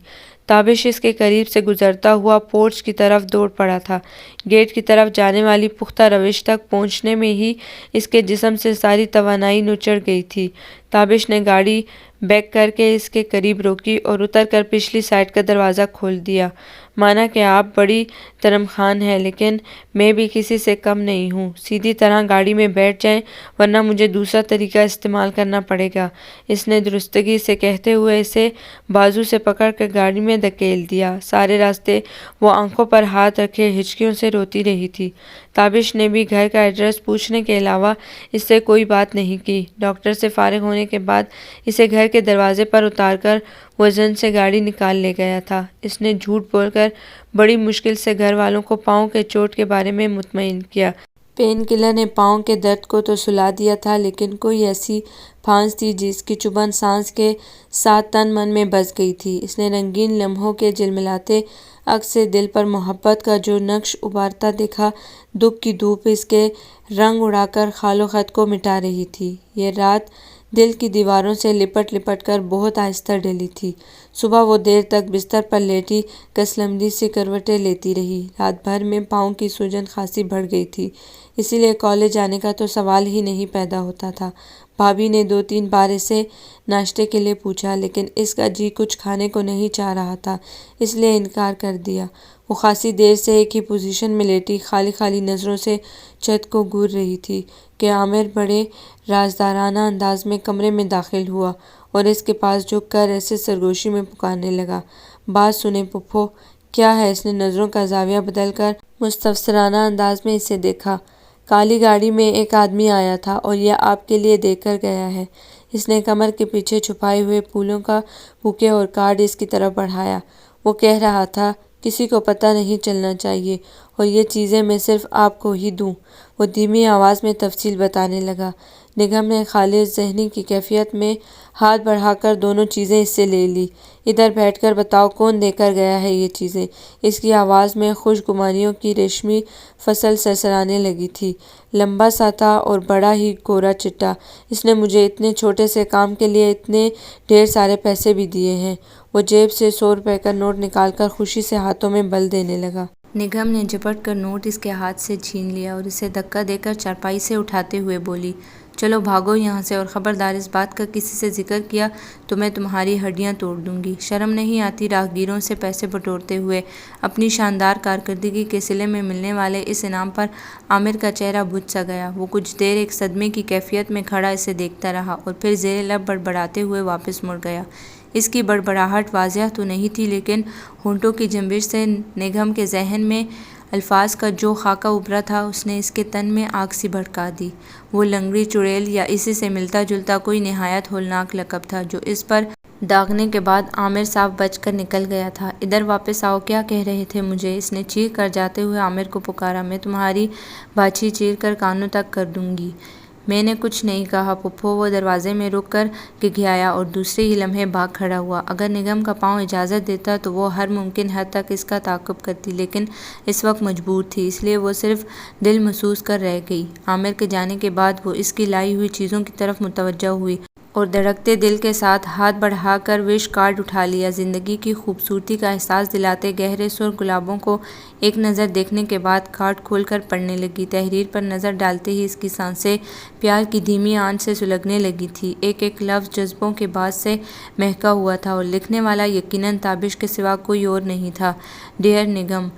تابش اس کے قریب سے گزرتا ہوا پورچ کی طرف دوڑ پڑا تھا۔ گیٹ کی طرف جانے والی پختہ روش تک پہنچنے میں ہی اس کے جسم سے ساری توانائی نچڑ گئی تھی۔ تابش نے گاڑی بیک کر کے اس کے قریب روکی اور اتر کر پچھلی سائیڈ کا دروازہ کھول دیا۔ مانا کہ آپ بڑی ترم خوان ہیں، لیکن میں بھی کسی سے کم نہیں ہوں۔ سیدھی طرح گاڑی میں بیٹھ جائیں ورنہ مجھے دوسرا طریقہ استعمال کرنا پڑے گا۔ اس نے درستگی سے کہتے ہوئے اسے بازو سے پکڑ کر گاڑی میں دھکیل دیا۔ سارے راستے وہ آنکھوں پر ہاتھ رکھے ہچکیوں سے روتی رہی تھی۔ تابش نے بھی گھر کا ایڈریس پوچھنے کے علاوہ اس سے کوئی بات نہیں کی۔ ڈاکٹر سے فارغ ہونے کے بعد اسے گھر کے دروازے پر اتار کر وہ زن سے گاڑی نکال لے گیا تھا۔ اس نے جھوٹ بول کر بڑی مشکل سے گھر والوں کو پاؤں کے چوٹ کے بارے میں مطمئن کیا۔ پین کلر نے پاؤں کے درد کو تو سلا دیا تھا، لیکن کوئی ایسی پھانس تھی جس کی چبھن سانس کے ساتھ تن من میں بس گئی تھی۔ اس نے رنگین لمحوں کے جھلملاتے عکس سے دل پر محبت کا جو نقش ابھارتا دیکھا۔ دکھ کی دھوپ اس کے رنگ اڑا کر خال و خط کو مٹا رہی تھی۔ یہ رات دل کی دیواروں سے لپٹ لپٹ کر بہت آہستہ ڈلی تھی۔ صبح وہ دیر تک بستر پر لیٹی کسلمدی سی کروٹیں لیتی رہی۔ رات بھر میں پاؤں کی سوجن خاصی بڑھ گئی تھی، اسی لیے کالج جانے کا تو سوال ہی نہیں پیدا ہوتا تھا۔ بھابھی نے 2-3 بار اسے ناشتے کے لیے پوچھا، لیکن اس کا جی کچھ کھانے کو نہیں چاہ رہا تھا، اس لیے انکار کر دیا۔ وہ خاصی دیر سے ایک ہی پوزیشن میں لیٹی خالی خالی نظروں سے چھت کو گھور رہی تھی کہ عامر بڑے رازدارانہ انداز میں کمرے میں داخل ہوا اور اس کے پاس جھک کر ایسے سرگوشی میں پکارنے لگا، بات سنیں پھپھو۔ کیا ہے؟ اس نے نظروں کا زاویہ بدل کر مستفسرانہ انداز میں اسے دیکھا۔ کالی گاڑی میں ایک آدمی آیا تھا اور یہ آپ کے لیے دے کر گیا ہے۔ اس نے کمر کے پیچھے چھپائے ہوئے پھولوں کا بوکے اور کارڈ اس کی طرف بڑھایا۔ وہ کہہ رہا تھا کسی کو پتہ نہیں چلنا چاہیے اور یہ چیزیں میں صرف آپ کو ہی دوں۔ وہ دھیمی آواز میں تفصیل بتانے لگا۔ نگم نے خالص ذہنی کی کیفیت میں ہاتھ بڑھا کر دونوں چیزیں اس سے لے لی۔ ادھر بیٹھ کر بتاؤ کون دے کر گیا ہے یہ چیزیں؟ اس کی آواز میں خوش گمانیوں کی ریشمی فصل سرسرانے لگی تھی۔ لمبا سا تھا اور بڑا ہی گورا چٹا۔ اس نے مجھے اتنے چھوٹے سے کام کے لیے اتنے ڈھیر سارے پیسے بھی دیے ہیں۔ وہ جیب سے 100 روپے کا نوٹ نکال کر خوشی سے ہاتھوں میں بل دینے لگا۔ نگم نے جھپٹ کر نوٹ اس کے ہاتھ سے چھین لیا اور اسے دھکا دے کر چارپائی سے اٹھاتے ہوئے بولی، چلو بھاگو یہاں سے، اور خبردار اس بات کا کسی سے ذکر کیا تو میں تمہاری ہڈیاں توڑ دوں گی۔ شرم نہیں آتی راہگیروں سے پیسے بٹورتے ہوئے؟ اپنی شاندار کارکردگی کے صلے میں ملنے والے اس انعام پر عامر کا چہرہ بجھ سا گیا۔ وہ کچھ دیر ایک صدمے کی کیفیت میں کھڑا اسے دیکھتا رہا اور پھر زیر لب بڑبڑاتے ہوئے واپس مڑ گیا۔ اس کی بڑبڑاہٹ واضح تو نہیں تھی، لیکن ہونٹوں کی جنبش سے نگم کے ذہن میں الفاظ کا جو خاکہ ابھرا تھا اس نے اس کے تن میں آگ سی بھڑکا دی۔ وہ لنگڑی چڑیل یا اسی سے ملتا جلتا کوئی نہایت ہولناک لقب تھا جو اس پر داغنے کے بعد عامر صاف بچ کر نکل گیا تھا۔ ادھر واپس آؤ، کیا کہہ رہے تھے مجھے؟ اس نے چیخ کر جاتے ہوئے عامر کو پکارا۔ میں تمہاری باچھی چیر کر کانوں تک کر دوں گی۔ میں نے کچھ نہیں کہا پھپھو۔ وہ دروازے میں رک کر گھگھیایا اور دوسرے ہی لمحے بھاگ کھڑا ہوا۔ اگر نگم کا پاؤں اجازت دیتا تو وہ ہر ممکن حد تک اس کا تعاقب کرتی، لیکن اس وقت مجبور تھی، اس لیے وہ صرف دل محسوس کر رہ گئی۔ عامر کے جانے کے بعد وہ اس کی لائی ہوئی چیزوں کی طرف متوجہ ہوئی اور دھڑکتے دل کے ساتھ ہاتھ بڑھا کر وش کارڈ اٹھا لیا۔ زندگی کی خوبصورتی کا احساس دلاتے گہرے سرخ گلابوں کو ایک نظر دیکھنے کے بعد کارڈ کھول کر پڑھنے لگی۔ تحریر پر نظر ڈالتے ہی اس کی سانسیں پیار کی دھیمی آنچ سے سلگنے لگی تھی۔ ایک ایک لفظ جذبوں کے باعث سے مہکا ہوا تھا اور لکھنے والا یقیناً تابش کے سوا کوئی اور نہیں تھا۔ ڈیئر نگم،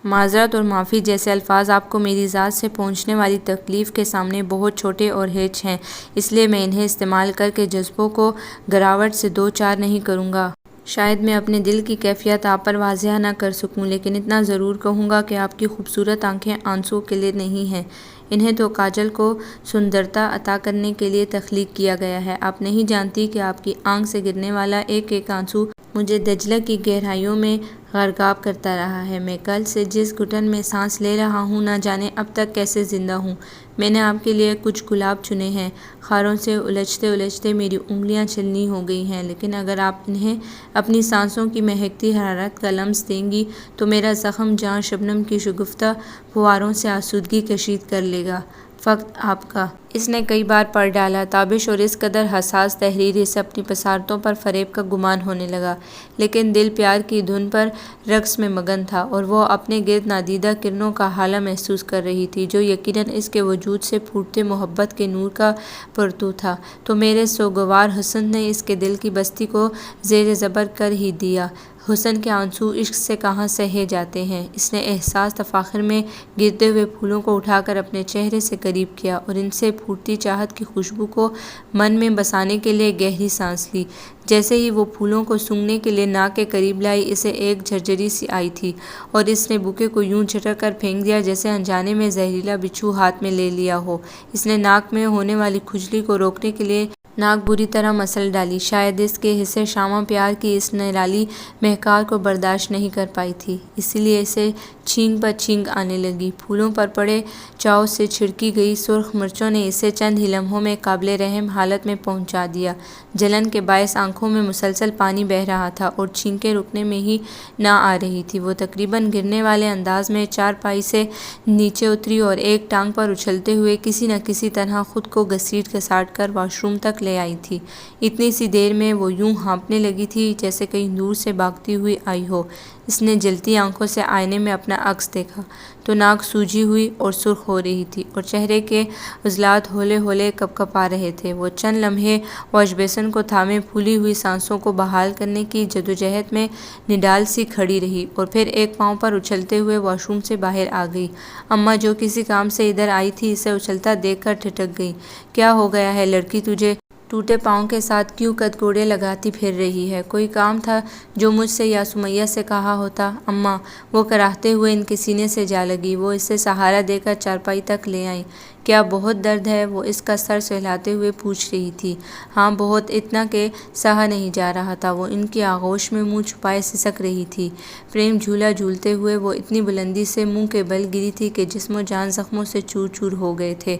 معذرت اور معافی جیسے الفاظ آپ کو میری ذات سے پہنچنے والی تکلیف کے سامنے بہت چھوٹے اور ہیچ ہیں، اس لیے میں انہیں استعمال کر کے جذبوں کو گراوٹ سے دو چار نہیں کروں گا۔ شاید میں اپنے دل کی کیفیت آپ پر واضح نہ کر سکوں، لیکن اتنا ضرور کہوں گا کہ آپ کی خوبصورت آنکھیں آنسوؤں کے لیے نہیں ہیں، انہیں تو کاجل کو سندرتا عطا کرنے کے لیے تخلیق کیا گیا ہے۔ آپ نہیں جانتی کہ آپ کی آنکھ سے گرنے والا ایک ایک آنسو مجھے دجلہ کی گہرائیوں میں غرقاب کرتا رہا ہے۔ میں کل سے جس گھٹن میں سانس لے رہا ہوں، نہ جانے اب تک کیسے زندہ ہوں۔ میں نے آپ کے لیے کچھ گلاب چنے ہیں، خاروں سے الجھتے الجھتے میری انگلیاں چھلنی ہو گئی ہیں، لیکن اگر آپ انہیں اپنی سانسوں کی مہکتی حرارت کا لمس دیں گی تو میرا زخم جہاں شبنم کی شگفتہ پھواروں سے آسودگی کشید کر لے گا۔ فقط آپ کا۔ اس نے کئی بار پڑھ ڈالا۔ تابش اور اس قدر حساس تحریر اسے اپنی بصارتوں پر فریب کا گمان ہونے لگا، لیکن دل پیار کی دھن پر رقص میں مگن تھا اور وہ اپنے گرد نادیدہ کرنوں کا حالہ محسوس کر رہی تھی جو یقیناً اس کے وجود سے پھوٹتے محبت کے نور کا پرتو تھا۔ تو میرے سوگوار حسن نے اس کے دل کی بستی کو زیر زبر کر ہی دیا۔ حسن کے آنسو عشق سے کہاں سہے جاتے ہیں۔ اس نے احساس تفاخر میں گرتے ہوئے پھولوں کو اٹھا کر اپنے چہرے سے قریب کیا اور ان سے پھوٹتی چاہت کی خوشبو کو من میں بسانے کے لیے گہری سانس لی۔ جیسے ہی وہ پھولوں کو سونگھنے کے لیے ناک کے قریب لائی، اسے ایک جھرجھری سی آئی تھی اور اس نے بوکے کو یوں جھٹک کر پھینک دیا جیسے انجانے میں زہریلا بچھو ہاتھ میں لے لیا ہو۔ اس نے ناک میں ہونے والی کھجلی کو روکنے کے لیے ناک بری طرح مسل ڈالی۔ شاید اس کے حصے شامہ پیار کی اس نرالی مہکار کو برداشت نہیں کر پائی تھی، اسی لیے اسے چھینک پر چھینک آنے لگی۔ پھولوں پر پڑے چاؤ سے چھڑکی گئی سرخ مرچوں نے اسے چند ہی لمحوں میں قابل رحم حالت میں پہنچا دیا۔ جلن کے باعث آنکھوں میں مسلسل پانی بہہ رہا تھا اور چھینکیں رکنے میں ہی نہ آ رہی تھی۔ وہ تقریباً گرنے والے انداز میں چارپائی سے نیچے اتری اور ایک ٹانگ پر اچھلتے ہوئے کسی نہ کسی طرح خود کو گھسیٹ گھساٹ کر واش روم تک لے آئی تھی۔ اتنی سی دیر میں وہ یوں ہانپنے لگی تھی جیسے کہیں دور سے بھاگتی ہوئی آئی ہو۔ اس نے جلتی آنکھوں سے آئینے میں اپنا عکس دیکھا تو ناک سوجی ہوئی اور سرخ ہو رہی تھی اور چہرے کے عضلات ہولے ہولے کپکپا رہے تھے۔ وہ چند لمحے واش بیسن کو تھامے پھولی ہوئی سانسوں کو بحال کرنے کی جدوجہد میں نڈال سی کھڑی رہی اور پھر ایک پاؤں پر اچھلتے ہوئے واش روم سے باہر آ گئی۔ اماں جو کسی کام سے ادھر آئی تھی اسے اچھلتا دیکھ کر ٹھٹک گئی۔ کیا ہو گیا ہے لڑکی تجھے؟ ٹوٹے پاؤں کے ساتھ کیوں قدگوڑے لگاتی پھر رہی ہے؟ کوئی کام تھا جو مجھ سے یا سمیہ سے کہا ہوتا؟ اماں، وہ کراہتے ہوئے ان کے سینے سے جا لگی۔ وہ اسے سہارا دے کر چارپائی تک لے آئیں۔ کیا بہت درد ہے؟ وہ اس کا سر سہلاتے ہوئے پوچھ رہی تھی۔ ہاں بہت، اتنا کہ سہا نہیں جا رہا تھا۔ وہ ان کی آغوش میں منہ چھپائے سسک رہی تھی۔ پریم جھولا جھولتے ہوئے وہ اتنی بلندی سے منہ کے بل گری تھی کہ جسم و جان زخموں سے چور چور ہو گئے تھے۔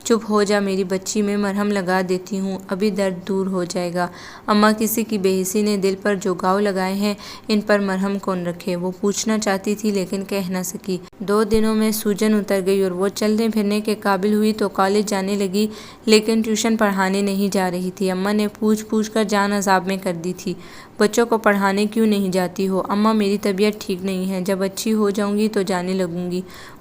چپ ہو جا میری بچی، میں مرہم لگا دیتی ہوں، ابھی درد دور ہو جائے گا۔ اماں، کسی کی بے حسی نے دل پر جو گھاؤ لگائے ہیں ان پر مرہم کون رکھے؟ وہ پوچھنا چاہتی تھی لیکن کہہ نہ سکی۔ 2 دنوں میں سوجن اتر گئی اور وہ چلنے پھرنے کے قابل ہوئی تو کالج جانے لگی، لیکن ٹیوشن پڑھانے نہیں جا رہی تھی۔ اماں نے پوچھ پوچھ کر جان عذاب میں کر دی تھی۔ بچوں کو پڑھانے کیوں نہیں جاتی ہو؟ اماں، میری طبیعت ٹھیک نہیں ہے، جب اچھی ہو جاؤں گی تو جانے لگوں گی۔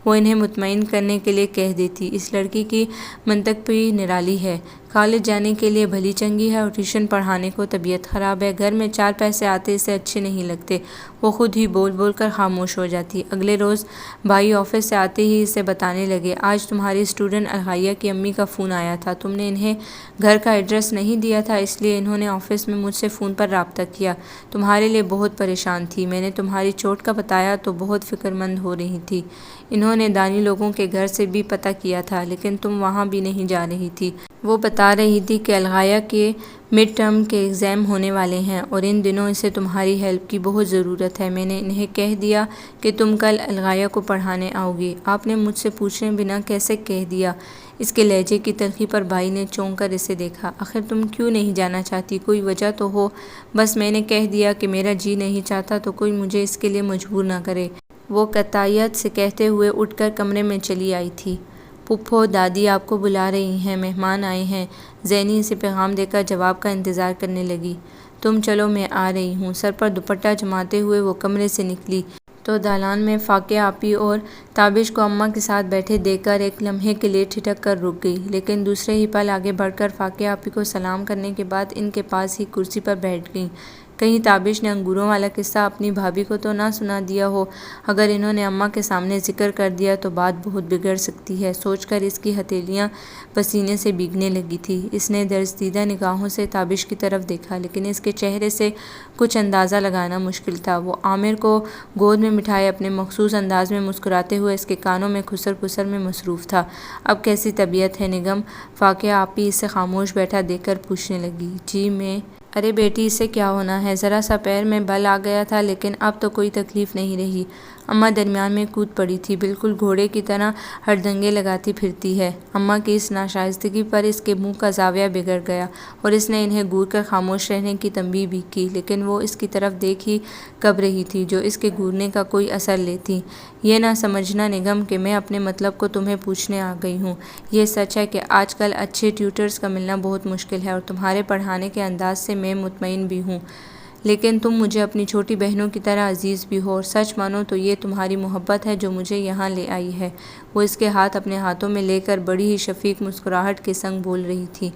وہ انہیں مطمئن کرنے کے لیے کہہ دیتی، اس لڑکی کی منطق بھی نرالی ہے، کالج جانے کے لیے بھلی چنگی ہے اور ٹیوشن پڑھانے کو طبیعت خراب ہے، گھر میں 4 پیسے آتے اسے اچھے نہیں لگتے۔ وہ خود ہی بول بول کر خاموش ہو جاتی۔ اگلے روز بھائی آفس سے آتے ہی اسے بتانے لگے، آج تمہاری اسٹوڈنٹ الغائیہ کی امی کا فون آیا تھا، تم نے انہیں گھر کا ایڈریس نہیں دیا تھا، اس لیے انہوں نے آفس میں مجھ سے فون پر رابطہ کیا، تمہارے لیے بہت پریشان تھی، میں نے تمہاری چوٹ کا بتایا تو بہت فکر مند ہو رہی تھی، انہوں نے دانی لوگوں کے گھر سے بھی پتہ کیا تھا لیکن تم وہاں بھی نہیں جا رہی تھی۔ وہ بتا رہی تھی کہ الغائیہ کے مڈ ٹرم کے ایگزام ہونے والے ہیں اور ان دنوں اسے تمہاری ہیلپ کی بہت ضرورت ہے، میں نے انہیں کہہ دیا کہ تم کل الغائیہ کو پڑھانے آؤ گی۔ آپ نے مجھ سے پوچھے بنا کیسے کہہ دیا؟ اس کے لہجے کی تلخی پر بھائی نے چونک کر اسے دیکھا۔ آخر تم کیوں نہیں جانا چاہتی؟ کوئی وجہ تو ہو؟ بس میں نے کہہ دیا کہ میرا جی نہیں چاہتا تو کوئی مجھے اس کے لیے مجبور نہ کرے، وہ قطعیت سے کہتے ہوئے اٹھ کر کمرے میں چلی آئی تھی۔ پھپھو، دادی آپ کو بلا رہی ہیں، مہمان آئے ہیں۔ زینی اسے پیغام دے کر جواب کا انتظار کرنے لگی۔ تم چلو میں آ رہی ہوں۔ سر پر دوپٹہ جماتے ہوئے وہ کمرے سے نکلی تو دالان میں فاقیہ آپی اور تابش کو اماں کے ساتھ بیٹھے دیکھ کر ایک لمحے کے لیے ٹھٹک کر رک گئی، لیکن دوسرے ہی پل آگے بڑھ کر فاقیہ آپی کو سلام کرنے کے بعد ان کے پاس ہی کرسی پر بیٹھ گئیں۔ کہیں تابش نے انگوروں والا قصہ اپنی بھابھی کو تو نہ سنا دیا ہو، اگر انہوں نے اماں کے سامنے ذکر کر دیا تو بات بہت بگڑ سکتی ہے، سوچ کر اس کی ہتھیلیاں پسینے سے بھیگنے لگی تھی۔ اس نے درزدیدہ نگاہوں سے تابش کی طرف دیکھا، لیکن اس کے چہرے سے کچھ اندازہ لگانا مشکل تھا۔ وہ عامر کو گود میں بٹھائے اپنے مخصوص انداز میں مسکراتے ہوئے اس کے کانوں میں کھسر پسر میں مصروف تھا۔ اب کیسی طبیعت ہے نگم؟ فاقیہ آپی اسے خاموش بیٹھا دیکھ کر پوچھنے لگی۔ جی میں ارے بیٹی اسے کیا ہونا ہے، ذرا سا پیر میں بل آ گیا تھا لیکن اب تو کوئی تکلیف نہیں رہی۔ اماں درمیان میں کود پڑی تھی، بالکل گھوڑے کی طرح ہڑدنگے لگاتی پھرتی ہے۔ اماں کی اس ناشائستگی پر اس کے منہ کا زاویہ بگڑ گیا اور اس نے انہیں گور کر خاموش رہنے کی تنبیہ بھی کی، لیکن وہ اس کی طرف دیکھ ہی کب رہی تھی جو اس کے گورنے کا کوئی اثر لیتی۔ یہ نہ سمجھنا نگم کہ میں اپنے مطلب کو تمہیں پوچھنے آ گئی ہوں، یہ سچ ہے کہ آج کل اچھے ٹیوٹرز کا ملنا بہت مشکل ہے اور تمہارے پڑھانے کے انداز سے میں مطمئن بھی ہوں، لیکن تم مجھے اپنی چھوٹی بہنوں کی طرح عزیز بھی ہو اور سچ مانو تو یہ تمہاری محبت ہے جو مجھے یہاں لے آئی ہے۔ وہ اس کے ہاتھ اپنے ہاتھوں میں لے کر بڑی ہی شفیق مسکراہٹ کے سنگ بول رہی تھی۔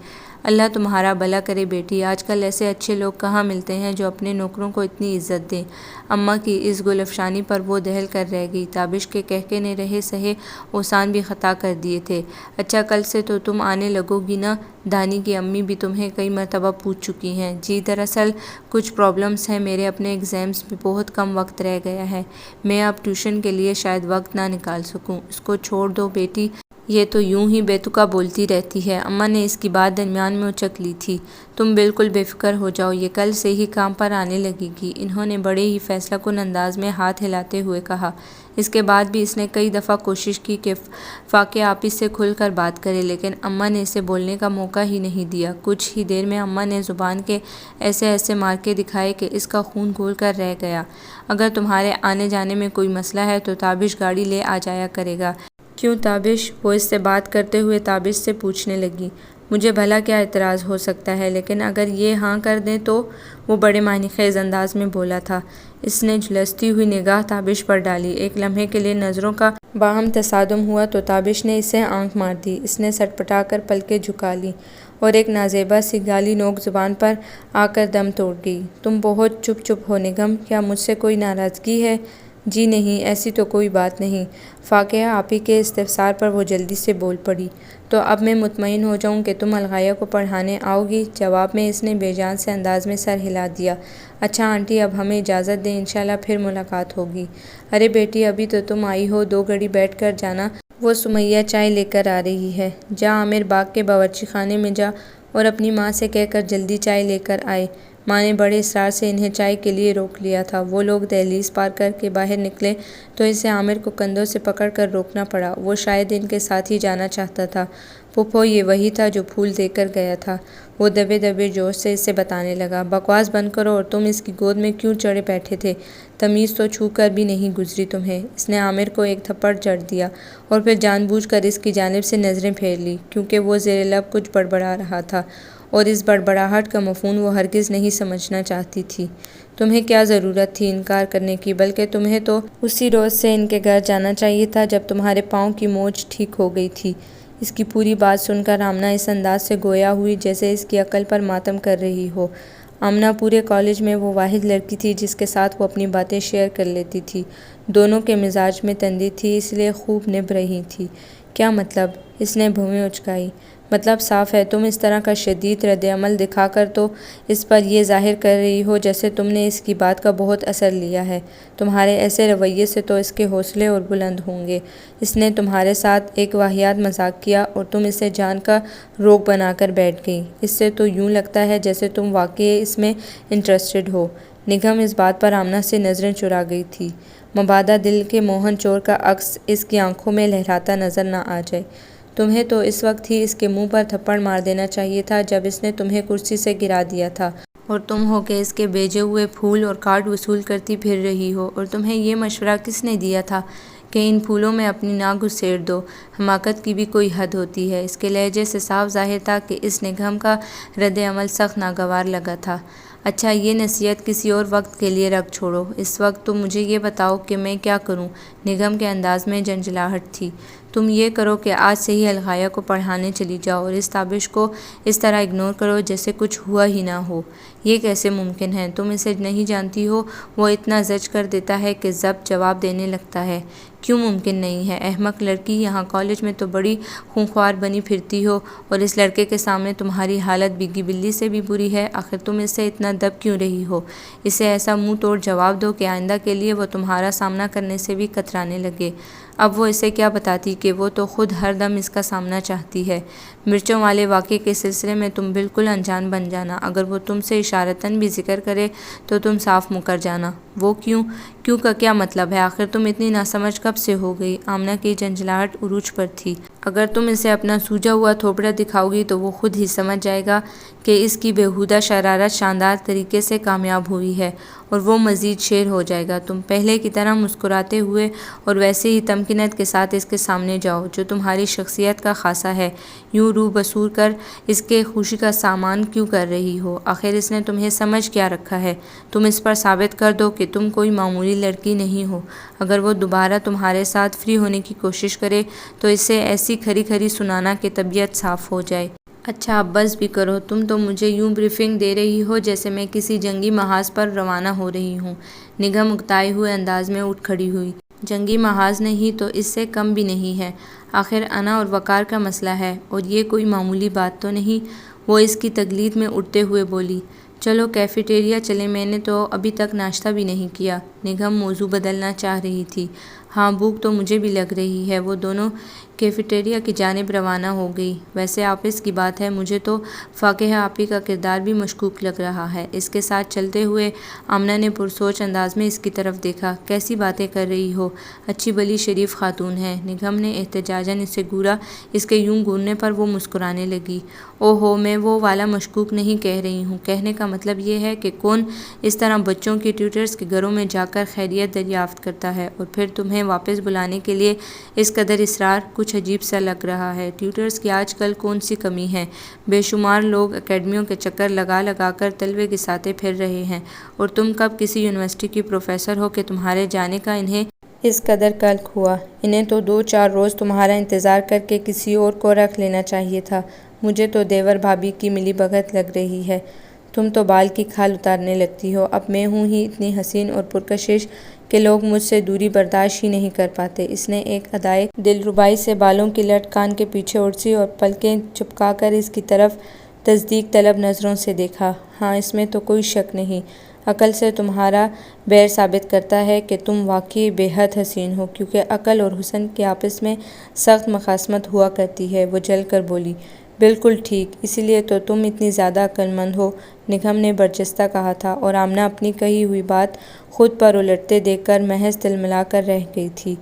اللہ تمہارا بھلا کرے بیٹی، آج کل ایسے اچھے لوگ کہاں ملتے ہیں جو اپنے نوکروں کو اتنی عزت دیں۔ اماں کی اس گل افشانی پر وہ دہل کر رہ گئی۔ تابش کے کہکے نے رہے سہے اوسان بھی خطا کر دیے تھے۔ اچھا کل سے تو تم آنے لگو گی نا؟ دانی کی امی بھی تمہیں کئی مرتبہ پوچھ چکی ہیں۔ جی دراصل کچھ پرابلمز ہیں، میرے اپنے ایگزامز میں بہت کم وقت رہ گیا ہے، میں اب ٹیوشن کے لیے شاید وقت نہ نکال سکوں۔ اس کو چھوڑ دو بیٹی، یہ تو یوں ہی بے تکا بولتی رہتی ہے۔ اماں نے اس کی بات درمیان میں اچک لی تھی۔ تم بالکل بے فکر ہو جاؤ، یہ کل سے ہی کام پر آنے لگے گی، انہوں نے بڑے ہی فیصلہ کن انداز میں ہاتھ ہلاتے ہوئے کہا۔ اس کے بعد بھی اس نے کئی دفعہ کوشش کی کہ فاقیہ آپی سے کھل کر بات کرے، لیکن اماں نے اسے بولنے کا موقع ہی نہیں دیا۔ کچھ ہی دیر میں اماں نے زبان کے ایسے ایسے مارکے دکھائے کہ اس کا خون کھول کر رہ گیا۔ اگر تمہارے آنے جانے میں کوئی مسئلہ ہے تو تابش گاڑی لے آ جایا کرے گا۔ کیوں تابش؟ وہ اس سے بات کرتے ہوئے تابش سے پوچھنے لگی۔ مجھے بھلا کیا اعتراض ہو سکتا ہے، لیکن اگر یہ ہاں کر دیں تو؟ وہ بڑے معنی خیز انداز میں بولا تھا۔ اس نے جھلستی ہوئی نگاہ تابش پر ڈالی۔ ایک لمحے کے لیے نظروں کا باہم تصادم ہوا تو تابش نے اسے آنکھ مار دی۔ اس نے سٹپٹا کر پلکیں جھکا لیں اور ایک نازیبا سی گالی نوک زبان پر آ کر دم توڑ گئی۔ تم بہت چپ چپ ہو نگم، کیا مجھ سے کوئی ناراضگی ہے؟ جی نہیں، ایسی تو کوئی بات نہیں۔ فاقیہ آپی کے استفسار پر وہ جلدی سے بول پڑی۔ تو اب میں مطمئن ہو جاؤں کہ تم الغائیہ کو پڑھانے آؤ گی؟ جواب میں اس نے بے جان سے انداز میں سر ہلا دیا۔ اچھا آنٹی، اب ہمیں اجازت دیں، انشاءاللہ پھر ملاقات ہوگی۔ ارے بیٹی، ابھی تو تم آئی ہو، 2 گھڑی بیٹھ کر جانا، وہ سمیہ چائے لے کر آ رہی ہے۔ جا عامر، باغ کے باورچی خانے میں جا اور اپنی ماں سے کہہ کر جلدی چائے لے کر آئے۔ ماں نے بڑے اصرار سے انہیں چائے کے لیے روک لیا تھا۔ وہ لوگ دہلیز پار کر کے باہر نکلے تو اسے عامر کو کندھوں سے پکڑ کر روکنا پڑا۔ وہ شاید ان کے ساتھ ہی جانا چاہتا تھا۔ پھپھو، یہ وہی تھا جو پھول دے کر گیا تھا، وہ دبے دبے جوش سے اسے بتانے لگا۔ بکواس بند کرو، اور تم اس کی گود میں کیوں چڑھے بیٹھے تھے؟ تمیز تو چھو کر بھی نہیں گزری تمہیں؟ اس نے عامر کو ایک تھپڑ جڑ دیا اور پھر جان بوجھ کر اس کی جانب سے نظریں پھیر لیں، کیونکہ وہ زیر لب کچھ بڑبڑا رہا تھا اور اس بڑبڑاہٹ کا مفہوم وہ ہرگز نہیں سمجھنا چاہتی تھی۔ تمہیں کیا ضرورت تھی انکار کرنے کی، بلکہ تمہیں تو اسی روز سے ان کے گھر جانا چاہیے تھا جب تمہارے پاؤں کی موچ ٹھیک ہو گئی تھی۔ اس کی پوری بات سن کر آمنہ اس انداز سے گویا ہوئی جیسے اس کی عقل پر ماتم کر رہی ہو۔ آمنہ پورے کالج میں وہ واحد لڑکی تھی جس کے ساتھ وہ اپنی باتیں شیئر کر لیتی تھی۔ دونوں کے مزاج میں تندی تھی، اس لیے خوب نبھ رہی تھی۔ کیا مطلب؟ اس نے بھویں اچکائی۔ مطلب صاف ہے، تم اس طرح کا شدید رد عمل دکھا کر تو اس پر یہ ظاہر کر رہی ہو جیسے تم نے اس کی بات کا بہت اثر لیا ہے۔ تمہارے ایسے رویے سے تو اس کے حوصلے اور بلند ہوں گے۔ اس نے تمہارے ساتھ ایک واہیات مذاق کیا اور تم اسے جان کا روگ بنا کر بیٹھ گئی۔ اس سے تو یوں لگتا ہے جیسے تم واقعی اس میں انٹرسٹڈ ہو۔ نگہم اس بات پر آمنہ سے نظریں چرا گئی تھی، مبادا دل کے موہن چور کا عکس اس کی آنکھوں میں لہراتا نظر نہ آ جائے۔ تمہیں تو اس وقت ہی اس کے منہ پر تھپڑ مار دینا چاہیے تھا جب اس نے تمہیں کرسی سے گرا دیا تھا، اور تم ہو کہ اس کے بھیجے ہوئے پھول اور کارڈ وصول کرتی پھر رہی ہو۔ اور تمہیں یہ مشورہ کس نے دیا تھا کہ ان پھولوں میں اپنی ناک گھسیڑ دو؟ حماقت کی بھی کوئی حد ہوتی ہے۔ اس کے لہجے سے صاف ظاہر تھا کہ اس نگہم کا رد عمل سخت ناگوار لگا تھا۔ اچھا، یہ نصیحت کسی اور وقت کے لیے رکھ چھوڑو، اس وقت تم مجھے یہ بتاؤ کہ میں کیا کروں۔ نگہم کے انداز میں جھنجھلاہٹ تھی۔ تم یہ کرو کہ آج سے ہی الغایہ کو پڑھانے چلی جاؤ اور اس تابش کو اس طرح اگنور کرو جیسے کچھ ہوا ہی نہ ہو۔ یہ کیسے ممکن ہے؟ تم اسے نہیں جانتی ہو، وہ اتنا زج کر دیتا ہے کہ ضبط جواب دینے لگتا ہے۔ کیوں ممکن نہیں ہے؟ احمق لڑکی، یہاں کالج میں تو بڑی خونخوار بنی پھرتی ہو اور اس لڑکے کے سامنے تمہاری حالت بگی بلی سے بھی بری ہے۔ آخر تم اس سے اتنا دب کیوں رہی ہو؟ اسے ایسا منہ توڑ جواب دو کہ آئندہ کے لیے وہ تمہارا سامنا کرنے سے بھی کترانے لگے۔ اب وہ اسے کیا بتاتی کہ وہ تو خود ہر دم اس کا سامنا چاہتی ہے۔ مرچوں والے واقعے کے سلسلے میں تم بالکل انجان بن جانا۔ اگر وہ تم سے اشارتاً بھی ذکر کرے تو تم صاف مکر جانا۔ وہ کیوں؟ کیوں کا کیا مطلب ہے؟ آخر تم اتنی ناسمجھ کب سے ہو گئی؟ آمنہ کی جھنجھلاہٹ عروج پر تھی۔ اگر تم اسے اپنا سوجا ہوا تھوپڑا دکھاؤ گی تو وہ خود ہی سمجھ جائے گا کہ اس کی بیہودہ شرارت شاندار طریقے سے کامیاب ہوئی ہے، اور وہ مزید شیر ہو جائے گا۔ تم پہلے کی طرح مسکراتے ہوئے اور ویسے ہی تمکنت کے ساتھ اس کے سامنے جاؤ جو تمہاری شخصیت کا خاصہ ہے۔ یوں روح بسور کر اس کے خوشی کا سامان کیوں کر رہی ہو؟ آخر اس نے تمہیں سمجھ کیا رکھا ہے؟ تم اس پر ثابت کر دو کہ تم کوئی معمولی لڑکی نہیں ہو۔ اگر وہ دوبارہ تمہارے ساتھ فری ہونے کی کوشش کرے تو اسے ایسی کھری کھری سنانا کہ طبیعت صاف ہو جائے۔ اچھا، اب بس بھی کرو، تم تو مجھے یوں بریفنگ دے رہی ہو جیسے میں کسی جنگی محاذ پر روانہ ہو رہی ہوں۔ نگہم اکتائے ہوئے انداز میں اٹھ کھڑی ہوئی۔ جنگی محاذ نہیں تو اس سے کم بھی نہیں ہے۔ آخر انا اور وقار کا مسئلہ ہے، اور یہ کوئی معمولی بات تو نہیں۔ وہ اس کی تقلید میں اٹھتے ہوئے بولی، چلو کیفیٹیریا چلیں، میں نے تو ابھی تک ناشتہ بھی نہیں کیا۔ نگہم موضوع بدلنا چاہ رہی تھی۔ ہاں، بھوک تو مجھے بھی لگ رہی ہے۔ وہ دونوں کیفیٹیریا کی جانب روانہ ہو گئی۔ ویسے آفس کی بات ہے، مجھے تو فاقیہ آپی کا کردار بھی مشکوک لگ رہا ہے۔ اس کے ساتھ چلتے ہوئے آمنہ نے پرسوچ انداز میں اس کی طرف دیکھا۔ کیسی باتیں کر رہی ہو؟ اچھی بھلی شریف خاتون ہے۔ نگہم نے احتجاجاً اسے گھورا۔ اس کے یوں گھورنے پر وہ مسکرانے لگی۔ او ہو، میں وہ والا مشکوک نہیں کہہ رہی ہوں۔ کہنے کا مطلب یہ ہے کہ کون اس طرح بچوں کی ٹیوٹرز کے گھروں میں جا کر خیریت دریافت کرتا ہے، اور پھر تمہیں واپس بلانے کے لیے اس قدر اصرار؟ کچھ عجیب سا لگ رہا ہے۔ ٹیوٹرز کی آج کل کون سی کمی ہے؟ بے شمار لوگ اکیڈمیوں کے چکر لگا لگا کر طلبے گھساتے پھر رہے ہیں، اور تم کب کسی یونیورسٹی کی پروفیسر ہو کہ تمہارے جانے کا انہیں اس قدر قلق ہوا؟ انہیں تو 2-4 روز تمہارا انتظار کر کے کسی اور کو رکھ لینا چاہیے تھا۔ مجھے تو دیور بھابھی کی ملی بھگت لگ رہی ہے۔ تم تو بال کی کھال اتارنے لگتی ہو۔ اب میں ہوں ہی اتنی حسین اور پرکشش کہ لوگ مجھ سے دوری برداشت ہی نہیں کر پاتے۔ اس نے ایک ادائے دلربائی سے بالوں کی لٹ کان کے پیچھے اڑسی اور پلکیں چپکا کر اس کی طرف تصدیق طلب نظروں سے دیکھا۔ ہاں، اس میں تو کوئی شک نہیں۔ عقل سے تمہارا بیر ثابت کرتا ہے کہ تم واقعی بے حد حسین ہو، کیونکہ عقل اور حسن کے آپس میں سخت مخاصمت ہوا کرتی ہے۔ وہ جل کر بولی، بالکل ٹھیک، اسی لیے تو تم اتنی زیادہ عقل مند ہو، نگہم نے برجستہ کہا تھا، اور آمنہ اپنی کہی ہوئی بات خود پر الٹتے دیکھ کر محض تلملا کر رہ گئی تھی۔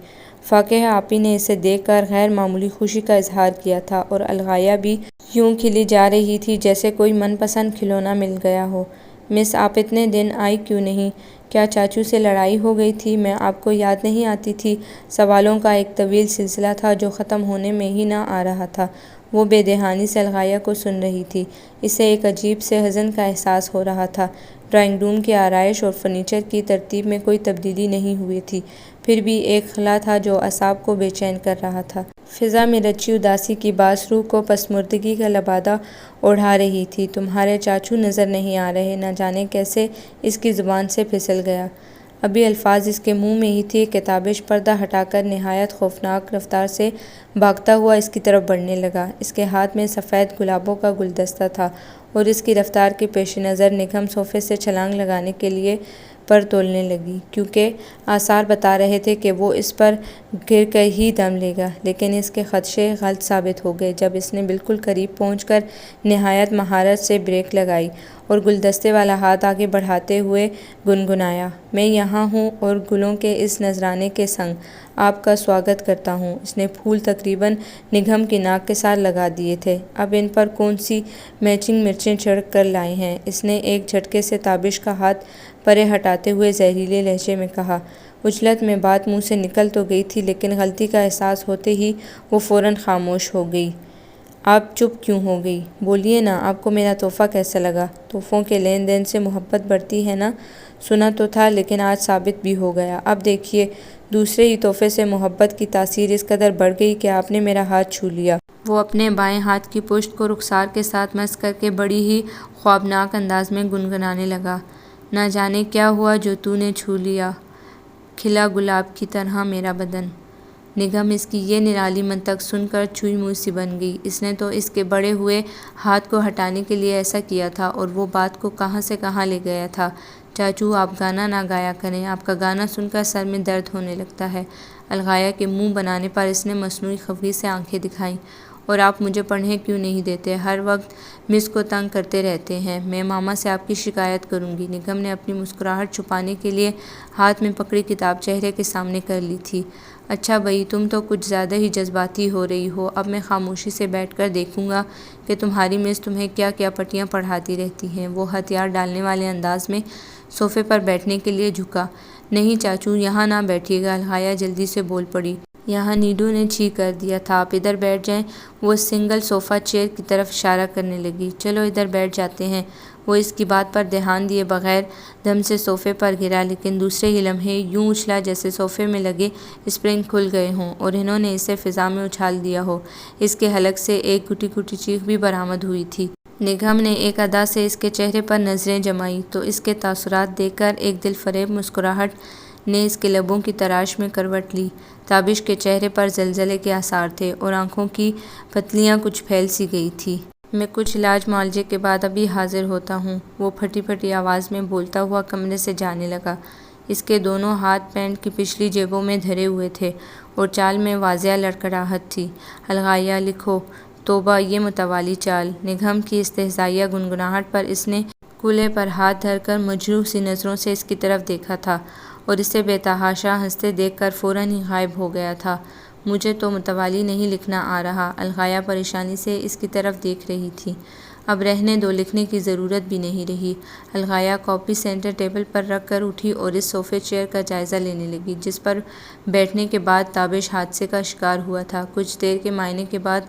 فاقیہ آپی نے اسے دیکھ کر غیر معمولی خوشی کا اظہار کیا تھا، اور الغایہ بھی یوں کھلی جا رہی تھی جیسے کوئی من پسند کھلونا مل گیا ہو۔ مس، آپ اتنے دن آئی کیوں نہیں؟ کیا چاچو سے لڑائی ہو گئی تھی؟ میں آپ کو یاد نہیں آتی تھی؟ سوالوں کا ایک طویل سلسلہ تھا جو ختم ہونے میں ہی نہ آ رہا تھا، وہ بے دہانی سے الغایہ کو سن رہی تھی۔ اسے ایک عجیب سے حزن کا احساس ہو رہا تھا۔ ڈرائنگ روم کی آرائش اور فرنیچر کی ترتیب میں کوئی تبدیلی نہیں ہوئی تھی، پھر بھی ایک خلا تھا جو اعصاب کو بے چین کر رہا تھا۔ فضا میں رچی اداسی کی باعث روح کو پسماردگی کا لبادہ اوڑھا رہی تھی۔ تمہارے چاچو نظر نہیں آ رہے؟ نہ جانے کیسے اس کی زبان سے پھسل گیا۔ ابھی الفاظ اس کے منہ میں ہی تھے کہ تابش پردہ ہٹا کر نہایت خوفناک رفتار سے بھاگتا ہوا اس کی طرف بڑھنے لگا۔ اس کے ہاتھ میں سفید گلابوں کا گلدستہ تھا اور اس کی رفتار کے پیش نظر نگہم صوفے سے چھلانگ لگانے کے لیے پر تولنے لگی، کیونکہ آثار بتا رہے تھے کہ وہ اس پر گر کر ہی دم لے گا، لیکن اس کے خدشے غلط ثابت ہو گئے جب اس نے بالکل قریب پہنچ کر نہایت مہارت سے بریک لگائی اور گلدستے والا ہاتھ آگے بڑھاتے ہوئے گنگنایا، میں یہاں ہوں اور گلوں کے اس نذرانے کے سنگ آپ کا سواگت کرتا ہوں۔ اس نے پھول تقریباً نگہم کی ناک کے ساتھ لگا دیے تھے۔ اب ان پر کون سی میچنگ مرچیں چھڑک کر لائے ہیں؟ اس نے ایک جھٹکے سے تابش کا ہاتھ پرے ہٹاتے ہوئے زہریلے لہجے میں کہا۔ عجلت میں بات منہ سے نکل تو گئی تھی، لیکن غلطی کا احساس ہوتے ہی وہ فوراً خاموش ہو گئی۔ آپ چپ کیوں ہو گئی؟ بولیے نا، آپ کو میرا تحفہ کیسا لگا؟ تحفوں کے لین دین سے محبت بڑھتی ہے نا؟ سنا تو تھا، لیکن آج ثابت بھی ہو گیا۔ اب دیکھیے، دوسرے ہی تحفے سے محبت کی تاثیر اس قدر بڑھ گئی کہ آپ نے میرا ہاتھ چھو لیا۔ وہ اپنے بائیں ہاتھ کی پشت کو رخسار کے ساتھ مس کر کے بڑی ہی خوابناک انداز میں گنگنانے لگا۔ نہ جانے کیا ہوا جو تو نے چھو لیا، کھلا گلاب کی طرح میرا بدن۔ نگہم اس کی یہ نرالی منطق سن کر چھوئی موئی سی بن گئی۔ اس نے تو اس کے بڑھے ہوئے ہاتھ کو ہٹانے کے لیے ایسا کیا تھا، اور وہ بات کو کہاں سے کہاں لے گیا تھا۔ چاچو، آپ گانا نہ گایا کریں، آپ کا گانا سن کر سر میں درد ہونے لگتا ہے۔ الغایہ کے منہ بنانے پر اس نے مصنوعی خفگی سے آنکھیں دکھائیں۔ اور آپ مجھے پڑھنے کیوں نہیں دیتے؟ ہر وقت مس کو تنگ کرتے رہتے ہیں۔ میں ماما سے آپ کی شکایت کروں گی۔ نگہم نے اپنی مسکراہٹ چھپانے کے لیے ہاتھ میں پکڑی کتاب چہرے کے سامنے کر لی تھی۔ اچھا بھئی، تم تو کچھ زیادہ ہی جذباتی ہو رہی ہو۔ اب میں خاموشی سے بیٹھ کر دیکھوں گا کہ تمہاری مس تمہیں کیا کیا پٹیاں پڑھاتی رہتی ہیں۔ وہ ہتھیار ڈالنے والے انداز میں صوفے پر بیٹھنے کے لیے جھکا۔ نہیں چاچو، یہاں نہ بیٹھیے گا، الغایہ جلدی سے بول پڑی۔ یہاں نیڈو نے چھی کر دیا تھا، آپ ادھر بیٹھ جائیں۔ وہ سنگل صوفہ چیئر کی طرف اشارہ کرنے لگی۔ چلو ادھر بیٹھ جاتے ہیں۔ وہ اس کی بات پر دھیان دیے بغیر دم سے صوفے پر گرا، لیکن دوسرے ہی لمحے یوں اچھلا جیسے صوفے میں لگے اسپرنگ کھل گئے ہوں اور انہوں نے اسے فضا میں اچھال دیا ہو۔ اس کے حلق سے ایک گھٹی گھٹی چیخ بھی برآمد ہوئی تھی۔ نگہم نے ایک ادا سے اس کے چہرے پر نظریں جمائیں تو اس کے تاثرات دیکھ کر ایک دل فریب مسکراہٹ نے اس کے لبوں کی تراش میں کروٹ لی۔ تابش کے چہرے پر زلزلے کے آثار تھے اور آنکھوں کی پتلیاں کچھ پھیل سی گئی تھی۔ میں کچھ علاج معالجے کے بعد ابھی حاضر ہوتا ہوں، وہ پھٹی پھٹی آواز میں بولتا ہوا کمرے سے جانے لگا۔ اس کے دونوں ہاتھ پینٹ کی پچھلی جیبوں میں دھرے ہوئے تھے اور چال میں واضح لڑکھڑاہٹ تھی۔ الغایہ، لکھو۔ توبہ، یہ متوالی چال! نگہم کی استہزائیہ گنگناہٹ پر اس نے کولے پر ہاتھ دھر کر مجروح سی نظروں سے اس کی طرف دیکھا تھا اور اسے بے تحاشا ہنستے دیکھ کر فوراً ہی غائب ہو گیا تھا۔ مجھے تو متوالی نہیں لکھنا آ رہا۔ الغایہ پریشانی سے اس کی طرف دیکھ رہی تھی۔ اب رہنے دو، لکھنے کی ضرورت بھی نہیں رہی۔ الغایہ کاپی سینٹر ٹیبل پر رکھ کر اٹھی اور اس صوفے چیئر کا جائزہ لینے لگی جس پر بیٹھنے کے بعد تابش حادثے کا شکار ہوا تھا۔ کچھ دیر کے معائنے کے بعد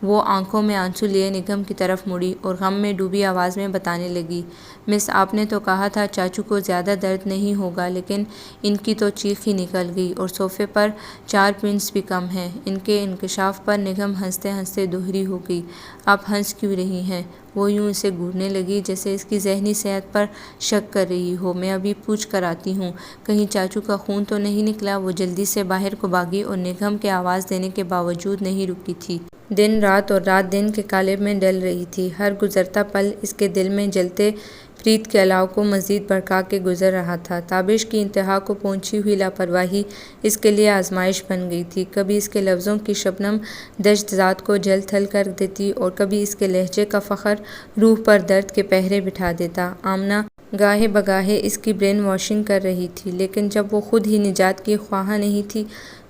وہ آنکھوں میں آنسو لیے نگہم کی طرف مڑی اور غم میں ڈوبی آواز میں بتانے لگی، مس، آپ نے تو کہا تھا چاچو کو زیادہ درد نہیں ہوگا، لیکن ان کی تو چیخ ہی نکل گئی اور صوفے پر 4 پنس بھی کم ہیں۔ ان کے انکشاف پر نگہم ہنستے ہنستے دوہری ہو گئی۔ آپ ہنس کیوں رہی ہیں؟ وہ یوں اسے گھورنے لگی جیسے اس کی ذہنی صحت پر شک کر رہی ہو۔ میں ابھی پوچھ کر آتی ہوں، کہیں چاچو کا خون تو نہیں نکلا؟ وہ جلدی سے باہر کو بھاگی اور نگہم کے آواز دینے کے باوجود نہیں رکی تھی۔ دن رات اور رات دن کے قالب میں ڈل رہی تھی۔ ہر گزرتا پل اس کے دل میں جلتے پریت کے الاؤ کو مزید بھڑکا کے گزر رہا تھا۔ تابش کی انتہا کو پہنچی ہوئی لاپرواہی اس کے لیے آزمائش بن گئی تھی۔ کبھی اس کے لفظوں کی شبنم دشت ذات کو جل تھل کر دیتی اور کبھی اس کے لہجے کا فخر روح پر درد کے پہرے بٹھا دیتا۔ آمنہ گاہے بگاہے اس کی برین واشنگ کر رہی تھی، لیکن جب وہ خود ہی نجات کی خواہاں نہیں تھی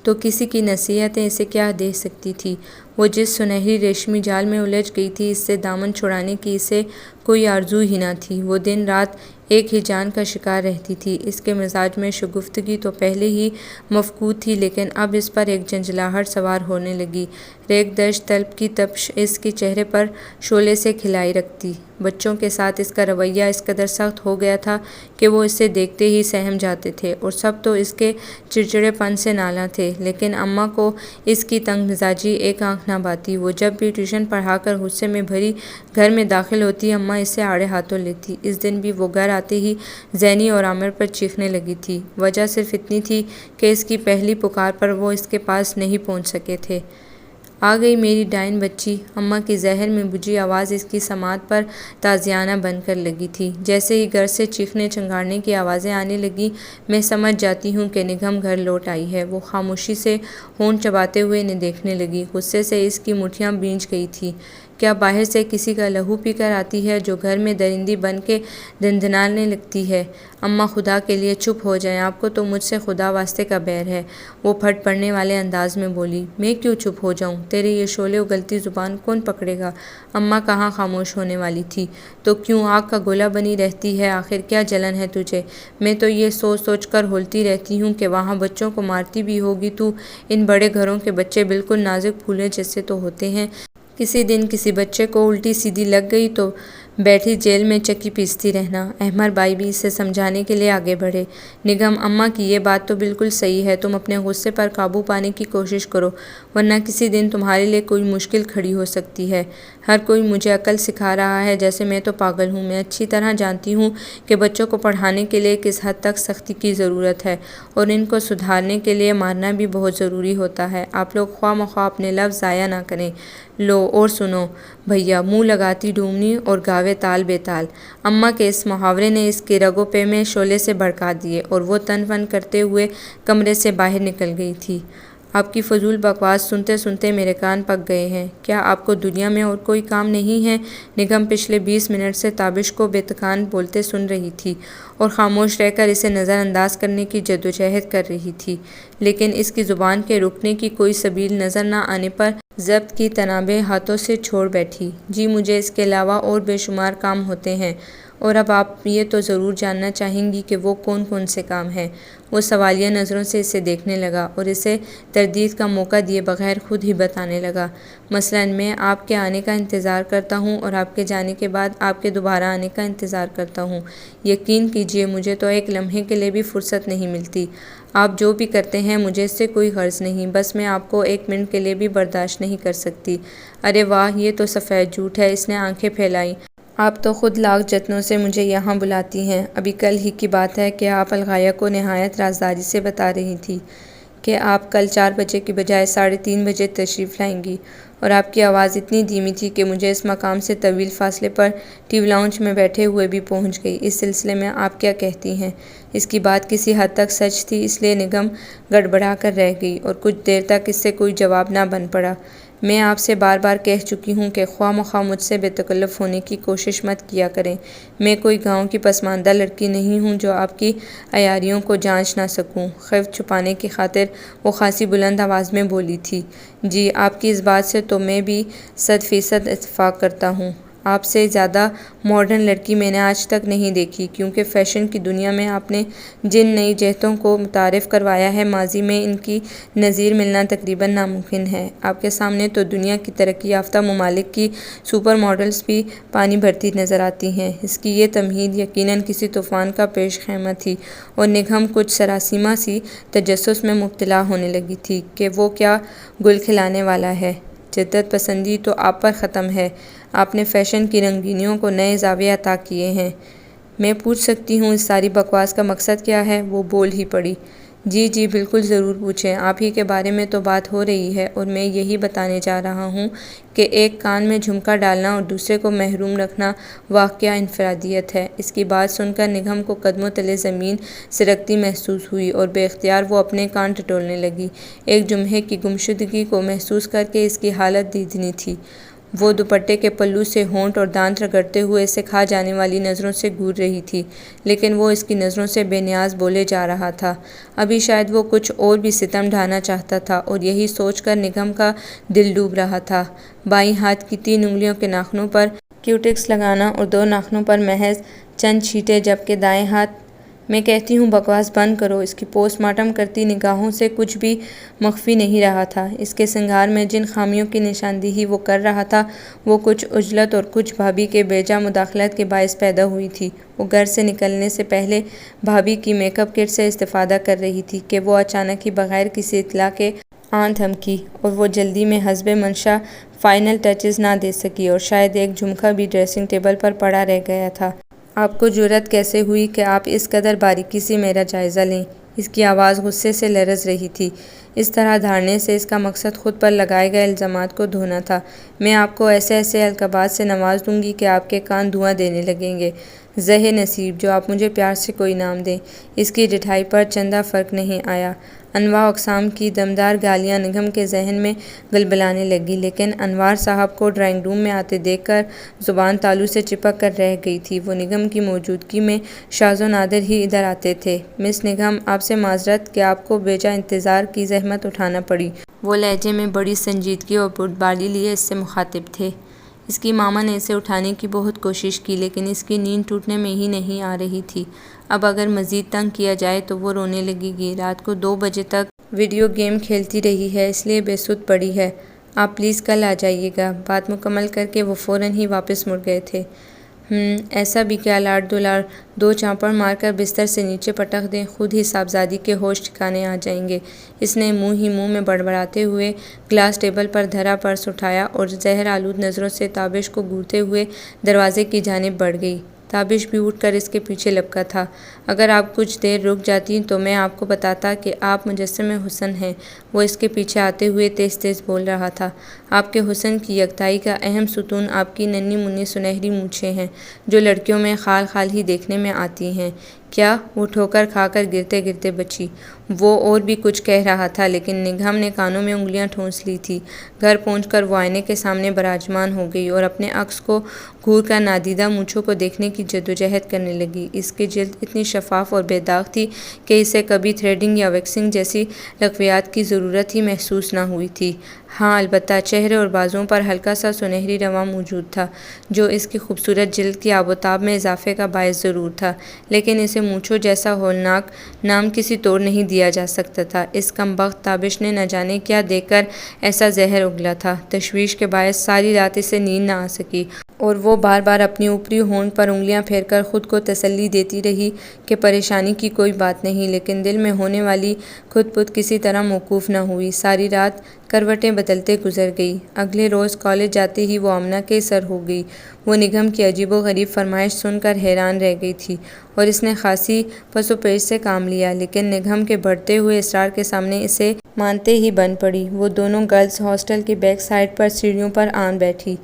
تو کسی کی نصیحتیں اسے کیا دے سکتی تھی؟ وہ جس سنہری ریشمی جال میں الجھ گئی تھی، اس سے دامن چھڑانے کی اسے کوئی آرزو ہی نہ تھی۔ وہ دن رات ایک ہی جان کا شکار رہتی تھی۔ اس کے مزاج میں شگفتگی تو پہلے ہی مفقود تھی، لیکن اب اس پر ایک جھنجھلاہٹ سوار ہونے لگی۔ ریگ دشت طلب کی تپش اس کے چہرے پر شعلے سے کھلائی رکھتی۔ بچوں کے ساتھ اس کا رویہ اس قدر سخت ہو گیا تھا کہ وہ اسے دیکھتے ہی سہم جاتے تھے، اور سب تو اس کے چڑچڑے پن سے نالاں تھے، لیکن اماں کو اس کی تنگ مزاجی ایک آنکھ نہ بھاتی۔ وہ جب بھی ٹیوشن پڑھا کر غصے میں بھری گھر میں داخل ہوتی، اماں اسے آڑے ہاتھوں لیتی۔ اس دن بھی وہ گھر آتے ہی زینی اور عامر پر چیخنے لگی تھی۔ وجہ صرف اتنی تھی کہ اس کی پہلی پکار پر وہ اس کے پاس نہیں پہنچ سکے تھے۔ آ گئی میری ڈائن بچی، اماں کی زہر میں بجھی آواز اس کی سماعت پر تازیانہ بن کر لگی تھی۔ جیسے ہی گھر سے چیخنے چنگاڑنے کی آوازیں آنے لگیں، میں سمجھ جاتی ہوں کہ نگم گھر لوٹ آئی ہے۔ وہ خاموشی سے ہونٹ چباتے ہوئے انہیں دیکھنے لگی۔ غصے سے اس کی مٹھیاں بھیج گئی تھیں۔ کیا باہر سے کسی کا لہو پی کر آتی ہے جو گھر میں درندی بن کے دندنانے لگتی ہے؟ اماں خدا کے لیے چپ ہو جائیں، آپ کو تو مجھ سے خدا واسطے کا بیر ہے، وہ پھٹ پڑنے والے انداز میں بولی۔ میں کیوں چپ ہو جاؤں؟ تیرے یہ شعلے اگلتی زبان کون پکڑے گا؟ اماں کہاں خاموش ہونے والی تھی۔ تو کیوں آگ کا گولا بنی رہتی ہے؟ آخر کیا جلن ہے تجھے؟ میں تو یہ سوچ سوچ کر ہولتی رہتی ہوں کہ وہاں بچوں کو مارتی بھی ہوگی تو۔ ان بڑے گھروں کے بچے بالکل نازک پھولیں جیسے تو ہوتے ہیں، کسی دن کسی بچے کو الٹی سیدھی لگ گئی تو بیٹھی جیل میں چکی پیستی رہنا۔ احمر بھائی بھی اسے سمجھانے کے لیے آگے بڑھے۔ نگم اماں کی یہ بات تو بالکل صحیح ہے، تم اپنے غصے پر قابو پانے کی کوشش کرو، ورنہ کسی دن تمہارے لیے کوئی مشکل کھڑی ہو سکتی ہے۔ ہر کوئی مجھے عقل سکھا رہا ہے جیسے میں تو پاگل ہوں۔ میں اچھی طرح جانتی ہوں کہ بچوں کو پڑھانے کے لیے کس حد تک سختی کی ضرورت ہے، اور ان کو سدھارنے کے لیے مارنا بھی بہت ضروری ہوتا ہے۔ آپ لوگ خواہ مخواہ اپنے لفظ ضائع نہ کریں۔ لو اور سنو بھیا، منہ لگاتی ڈومنی اور گاوے تال بے تال۔ اماں کے اس محاورے نے اس کے رگوں پے میں شعلے سے بھڑکا دیے، اور وہ تن ون کرتے ہوئے کمرے سے باہر نکل گئی تھی۔ آپ کی فضول بکواس سنتے سنتے میرے کان پک گئے ہیں۔ کیا آپ کو دنیا میں اور کوئی کام نہیں ہے؟ نگم پچھلے 20 منٹ سے تابش کو بے تکان بولتے سن رہی تھی، اور خاموش رہ کر اسے نظر انداز کرنے کی جدوجہد کر رہی تھی، لیکن اس کی زبان کے رکنے کی کوئی سبیل نظر نہ آنے پر ضبط کی تنابیں ہاتھوں سے چھوڑ بیٹھی۔ جی مجھے اس کے علاوہ اور بے شمار کام ہوتے ہیں، اور اب آپ یہ تو ضرور جاننا چاہیں گی کہ وہ کون کون سے کام ہیں۔ وہ سوالیہ نظروں سے اسے دیکھنے لگا، اور اسے تردید کا موقع دیے بغیر خود ہی بتانے لگا۔ مثلاً میں آپ کے آنے کا انتظار کرتا ہوں، اور آپ کے جانے کے بعد آپ کے دوبارہ آنے کا انتظار کرتا ہوں۔ یقین کیجیے مجھے تو ایک لمحے کے لیے بھی فرصت نہیں ملتی۔ آپ جو بھی کرتے ہیں مجھے اس سے کوئی غرض نہیں، بس میں آپ کو ایک منٹ کے لیے بھی برداشت نہیں کر سکتی۔ ارے واہ، یہ تو سفید جھوٹ ہے، اس نے آنکھیں پھیلائیں۔ آپ تو خود لاکھ جتنوں سے مجھے یہاں بلاتی ہیں۔ ابھی کل ہی کی بات ہے کہ آپ الغایہ کو نہایت رازداری سے بتا رہی تھی کہ آپ کل 4 بجے کی بجائے 3:30 بجے تشریف لائیں گی، اور آپ کی آواز اتنی دھیمی تھی کہ مجھے اس مقام سے طویل فاصلے پر ٹی وی لاؤنج میں بیٹھے ہوئے بھی پہنچ گئی۔ اس سلسلے میں آپ کیا کہتی ہیں؟ اس کی بات کسی حد تک سچ تھی، اس لیے نگم گڑبڑا کر رہ گئی، اور کچھ دیر تک اس سے کوئی جواب نہ بن پڑا۔ میں آپ سے بار بار کہہ چکی ہوں کہ خواہ مخواہ مجھ سے بے تکلف ہونے کی کوشش مت کیا کریں۔ میں کوئی گاؤں کی پسماندہ لڑکی نہیں ہوں جو آپ کی عیاریوں کو جانچ نہ سکوں۔ خفت چھپانے کی خاطر وہ خاصی بلند آواز میں بولی تھی۔ جی، آپ کی اس بات سے تو میں بھی 100% اتفاق کرتا ہوں۔ آپ سے زیادہ ماڈرن لڑکی میں نے آج تک نہیں دیکھی، کیونکہ فیشن کی دنیا میں آپ نے جن نئی جہتوں کو متعارف کروایا ہے، ماضی میں ان کی نظیر ملنا تقریباً ناممکن ہے۔ آپ کے سامنے تو دنیا کی ترقی یافتہ ممالک کی سپر ماڈلز بھی پانی بھرتی نظر آتی ہیں۔ اس کی یہ تمہید یقیناً کسی طوفان کا پیش خیمہ تھی، اور نگہم کچھ سراسیمہ سی تجسس میں مبتلا ہونے لگی تھی کہ وہ کیا گل کھلانے والا ہے۔ جدت پسندی تو آپ پر ختم ہے، آپ نے فیشن کی رنگینیوں کو نئے زاویے عطا کیے ہیں۔ میں پوچھ سکتی ہوں اس ساری بکواس کا مقصد کیا ہے؟ وہ بول ہی پڑی۔ جی جی بالکل، ضرور پوچھیں، آپ ہی کے بارے میں تو بات ہو رہی ہے، اور میں یہی بتانے جا رہا ہوں کہ ایک کان میں جھمکا ڈالنا اور دوسرے کو محروم رکھنا واہ کیا انفرادیت ہے۔ اس کی بات سن کر نگہم کو قدموں تلے زمین سرکتی محسوس ہوئی، اور بے اختیار وہ اپنے کان ٹٹولنے لگی۔ ایک جمحے کی گمشدگی کو محسوس کر کے اس کی حالت دیدنی تھی۔ وہ دوپٹے کے پلو سے ہونٹ اور دانت رگڑتے ہوئے اسے کھا جانے والی نظروں سے گور رہی تھی، لیکن وہ اس کی نظروں سے بے نیاز بولے جا رہا تھا۔ ابھی شاید وہ کچھ اور بھی ستم ڈھانا چاہتا تھا، اور یہی سوچ کر نگم کا دل ڈوب رہا تھا۔ بائیں ہاتھ کی 3 انگلیوں کے ناخنوں پر کیوٹکس لگانا اور 2 ناخنوں پر محض چند چھینٹے، جبکہ دائیں ہاتھ… میں کہتی ہوں بکواس بند کرو۔ اس کی پوسٹ مارٹم کرتی نگاہوں سے کچھ بھی مخفی نہیں رہا تھا۔ اس کے سنگار میں جن خامیوں کی نشاندہی وہ کر رہا تھا، وہ کچھ عجلت اور کچھ بھابھی کے بے جا مداخلت کے باعث پیدا ہوئی تھی۔ وہ گھر سے نکلنے سے پہلے بھابھی کی میک اپ کٹ سے استفادہ کر رہی تھی کہ وہ اچانک ہی بغیر کسی اطلاع کے آن تھمکی، اور وہ جلدی میں حسب منشا فائنل ٹچز نہ دے سکی، اور شاید ایک جھمکا بھی ڈریسنگ ٹیبل پر پڑا رہ گیا تھا۔ آپ کو جرأت کیسے ہوئی کہ آپ اس قدر باریکی سے میرا جائزہ لیں؟ اس کی آواز غصے سے لرز رہی تھی۔ اس طرح دھاڑنے سے اس کا مقصد خود پر لگائے گئے الزامات کو دھونا تھا۔ میں آپ کو ایسے ایسے القابات سے نواز دوں گی کہ آپ کے کان دھواں دینے لگیں گے۔ زہ نصیب، جو آپ مجھے پیار سے کوئی نام دیں۔ اس کی ڈٹھائی پر چندہ فرق نہیں آیا۔ انواع اقسام کی دمدار گالیاں نگم کے ذہن میں گلبلانے لگیں، لیکن انوار صاحب کو ڈرائنگ روم میں آتے دیکھ کر زبان تالو سے چپک کر رہ گئی تھی۔ وہ نگم کی موجودگی میں شاذ و نادر ہی ادھر آتے تھے۔ مس نگم، آپ سے معذرت کہ آپ کو بیجا انتظار کی زحمت اٹھانا پڑی۔ وہ لہجے میں بڑی سنجیدگی اور بردباری لیے اس سے مخاطب تھے۔ اس کی ماما نے اسے اٹھانے کی بہت کوشش کی، لیکن اس کی نیند ٹوٹنے میں ہی نہیں آ رہی تھی۔ اب اگر مزید تنگ کیا جائے تو وہ رونے لگے گی۔ رات کو 2 بجے تک ویڈیو گیم کھیلتی رہی ہے، اس لیے بے سدھ پڑی ہے۔ آپ پلیز کل آ جائیے گا۔ بات مکمل کر کے وہ فوراً ہی واپس مڑ گئے تھے۔ ایسا بھی کیا لاڈ دولار 2 چانپڑ مار کر بستر سے نیچے پٹک دیں، خود ہی صاحبزادی کے ہوش ٹھکانے آ جائیں گے۔ اس نے منہ ہی منہ میں بڑبڑاتے ہوئے گلاس ٹیبل پر دھرا پرس اٹھایا اور زہر آلود نظروں سے تابش کو گھورتے ہوئے دروازے کی جانب بڑھ گئی۔ تابش بھی اٹھ کر اس کے پیچھے لپکا تھا۔ اگر آپ کچھ دیر رک جاتی تو میں آپ کو بتاتا کہ آپ مجسم حسن ہیں۔ وہ اس کے پیچھے آتے ہوئے تیز تیز بول رہا تھا۔ آپ کے حسن کی یکتائی کا اہم ستون آپ کی ننھی منھی سنہری مونچھیں ہیں، جو لڑکیوں میں خال خال ہی دیکھنے میں آتی ہیں۔ کیا؟ وہ ٹھوکر کھا کر گرتے گرتے بچی۔ وہ اور بھی کچھ کہہ رہا تھا، لیکن نگہم نے کانوں میں انگلیاں ٹھونس لی تھی۔ گھر پہنچ کر وہ آئینے کے سامنے براجمان ہو گئی اور اپنے عکس کو گھور کر نادیدہ مونچھوں کو دیکھنے کی جدوجہد کرنے لگی۔ اس کی جلد اتنی شفاف اور بے داغ تھی کہ اسے کبھی تھریڈنگ یا ویکسنگ جیسی لغویات کی ضرورت ہی محسوس نہ ہوئی تھی۔ ہاں، البتہ چہرے اور بازوؤں پر ہلکا سا سنہری رواں موجود تھا، جو اس کی خوبصورت جلد کی آب و تاب میں اضافے کا باعث ضرور تھا، لیکن اسے مونچھوں جیسا ہولناک نام کسی طور نہیں دیا جا سکتا تھا۔ اس کم بخت تابش نے نہ جانے کیا دیکھ کر ایسا زہر اگلا تھا۔ تشویش کے باعث ساری رات اسے نیند نہ آ سکی، اور وہ بار بار اپنی اوپری ہونٹ پر انگلیاں پھیر کر خود کو تسلی دیتی رہی کہ پریشانی کی کوئی بات نہیں، لیکن دل میں ہونے والی کھد پد کسی طرح موقوف نہ ہوئی۔ ساری رات کروٹیں بدلتے گزر گئی۔ اگلے روز کالج جاتے ہی وہ آمنہ کے سر ہو گئی۔ وہ نگہم کی عجیب و غریب فرمائش سن کر حیران رہ گئی تھی، اور اس نے خاصی پس و پیش سے کام لیا، لیکن نگہم کے بڑھتے ہوئے اصرار کے سامنے اسے مانتے ہی بن پڑی۔ وہ دونوں گرلز ہاسٹل کی بیک سائڈ پر سیڑھیوں پر آن بیٹھی۔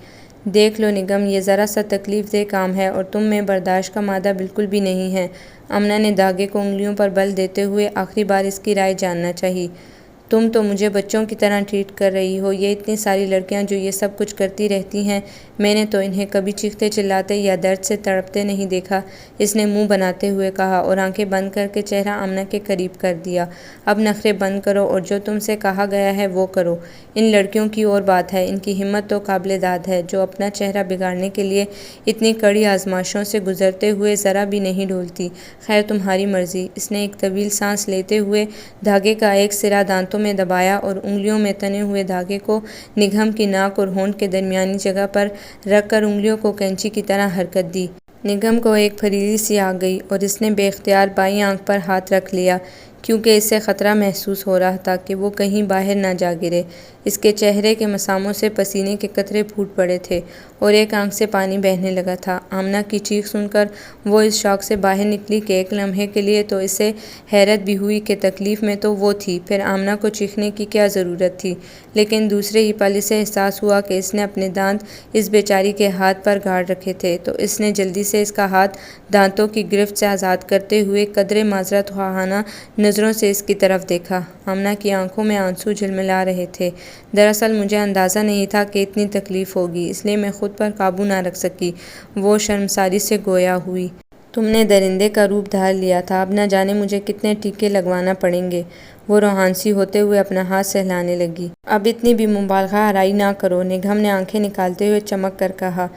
دیکھ لو نگہم، یہ ذرا سا تکلیف دہ کام ہے اور تم میں برداشت کا مادہ بالکل بھی نہیں ہے۔ آمنہ نے دھاگے کو انگلیوں پر بل دیتے ہوئے آخری بار اس کی رائے جاننا چاہی۔ تم تو مجھے بچوں کی طرح ٹریٹ کر رہی ہو۔ یہ اتنی ساری لڑکیاں جو یہ سب کچھ کرتی رہتی ہیں، میں نے تو انہیں کبھی چیختے چلاتے یا درد سے تڑپتے نہیں دیکھا۔ اس نے منہ بناتے ہوئے کہا اور آنکھیں بند کر کے چہرہ آمنہ کے قریب کر دیا۔ اب نخرے بند کرو اور جو تم سے کہا گیا ہے وہ کرو۔ ان لڑکیوں کی اور بات ہے، ان کی ہمت تو قابل داد ہے، جو اپنا چہرہ بگاڑنے کے لیے اتنی کڑی آزمائشوں سے گزرتے ہوئے ذرا بھی نہیں ڈھولتی۔ خیر تمہاری مرضی۔ اس نے ایک طویل سانس لیتے ہوئے دھاگے کا ایک سرا دانتوں میں دبایا اور انگلیوں میں تنے ہوئے دھاگے کو نگہم کی ناک اور ہونٹ کے درمیانی جگہ پر رکھ کر انگلیوں کو کینچی کی طرح حرکت دی۔ نگہم کو ایک پھریلی سی آ گئی اور اس نے بے اختیار بائیں آنکھ پر ہاتھ رکھ لیا، کیونکہ اسے خطرہ محسوس ہو رہا تھا کہ وہ کہیں باہر نہ جا گرے۔ اس کے چہرے کے مساموں سے پسینے کے قطرے پھوٹ پڑے تھے اور ایک آنکھ سے پانی بہنے لگا تھا۔ آمنہ کی چیخ سن کر وہ اس شوق سے باہر نکلی کہ ایک لمحے کے لیے تو اسے حیرت بھی ہوئی کہ تکلیف میں تو وہ تھی، پھر آمنہ کو چیخنے کی کیا ضرورت تھی، لیکن دوسرے ہی پل اسے احساس ہوا کہ اس نے اپنے دانت اس بیچاری کے ہاتھ پر گاڑ رکھے تھے، تو اس نے جلدی سے اس کا ہاتھ دانتوں کی گرفت سے آزاد کرتے ہوئے قدرے معذرت خواہانہ نظروں نظروں سے اس کی طرف دیکھا۔ آمنہ کی آنکھوں میں آنسو جھلملا رہے تھے۔ دراصل مجھے اندازہ نہیں تھا کہ اتنی تکلیف ہوگی، اس لیے میں خود پر قابو نہ رکھ سکی۔ وہ شرمساری سے گویا ہوئی۔ تم نے درندے کا روپ دھار لیا تھا، اب نہ جانے مجھے کتنے ٹیکے لگوانا پڑیں گے۔ وہ روحانسی ہوتے ہوئے اپنا ہاتھ سہلانے لگی۔ اب اتنی بھی مبالغہ آرائی نہ کرو، نگہم نے آنکھیں نکالتے ہوئے چمک کر کہا۔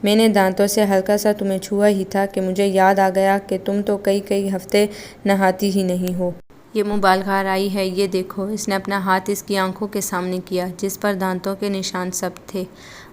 میں نے دانتوں سے ہلکا سا تمہیں چھوا ہی تھا کہ مجھے یاد آ گیا کہ تم تو کئی ہفتے نہاتی ہی نہیں ہو۔ یہ مبالغہ آرائی ہے، یہ دیکھو۔ اس نے اپنا ہاتھ اس کی آنکھوں کے سامنے کیا، جس پر دانتوں کے نشان سبز تھے۔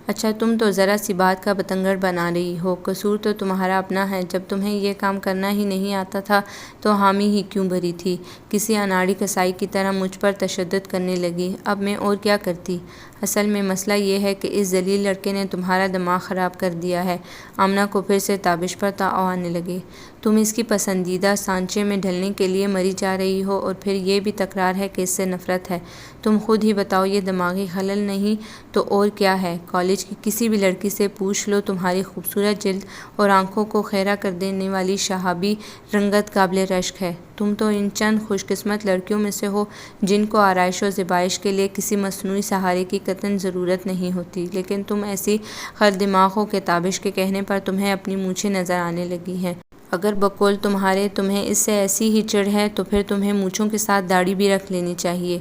اچھا، تم تو ذرا سی بات کا بتنگڑ بنا رہی ہو۔ قصور تو تمہارا اپنا ہے۔ جب تمہیں یہ کام کرنا ہی نہیں آتا تھا تو حامی ہی کیوں بھری تھی؟ کسی اناڑی کسائی کی طرح مجھ پر تشدد کرنے لگی۔ اب میں اور کیا کرتی؟ اصل میں مسئلہ یہ ہے کہ اس ذلیل لڑکے نے تمہارا دماغ خراب کر دیا ہے۔ آمنہ کو پھر سے تابش پر تاؤ آنے لگے۔ تم اس کی پسندیدہ سانچے میں ڈھلنے کے لیے مری جا رہی ہو اور پھر یہ بھی تکرار ہے کہ اس سے نفرت ہے۔ تم خود ہی بتاؤ، یہ دماغی خلل نہیں تو اور کیا ہے؟ کالج کی کسی بھی لڑکی سے پوچھ لو، تمہاری خوبصورت جلد اور آنکھوں کو خیرہ کر دینے والی شہابی رنگت قابل رشک ہے۔ تم تو ان چند خوش قسمت لڑکیوں میں سے ہو جن کو آرائش و زیبائش کے لیے کسی مصنوعی سہارے کی قطعاً ضرورت نہیں ہوتی، لیکن تم ایسی خر دماغ ہو کہ تابش کے کہنے پر تمہیں اپنی مونچھیں نظر آنے لگی ہیں۔ اگر بقول تمہیں اس سے ایسی ہی چڑ ہے تو پھر تمہیں مونچھوں کے ساتھ داڑھی بھی رکھ لینی چاہیے۔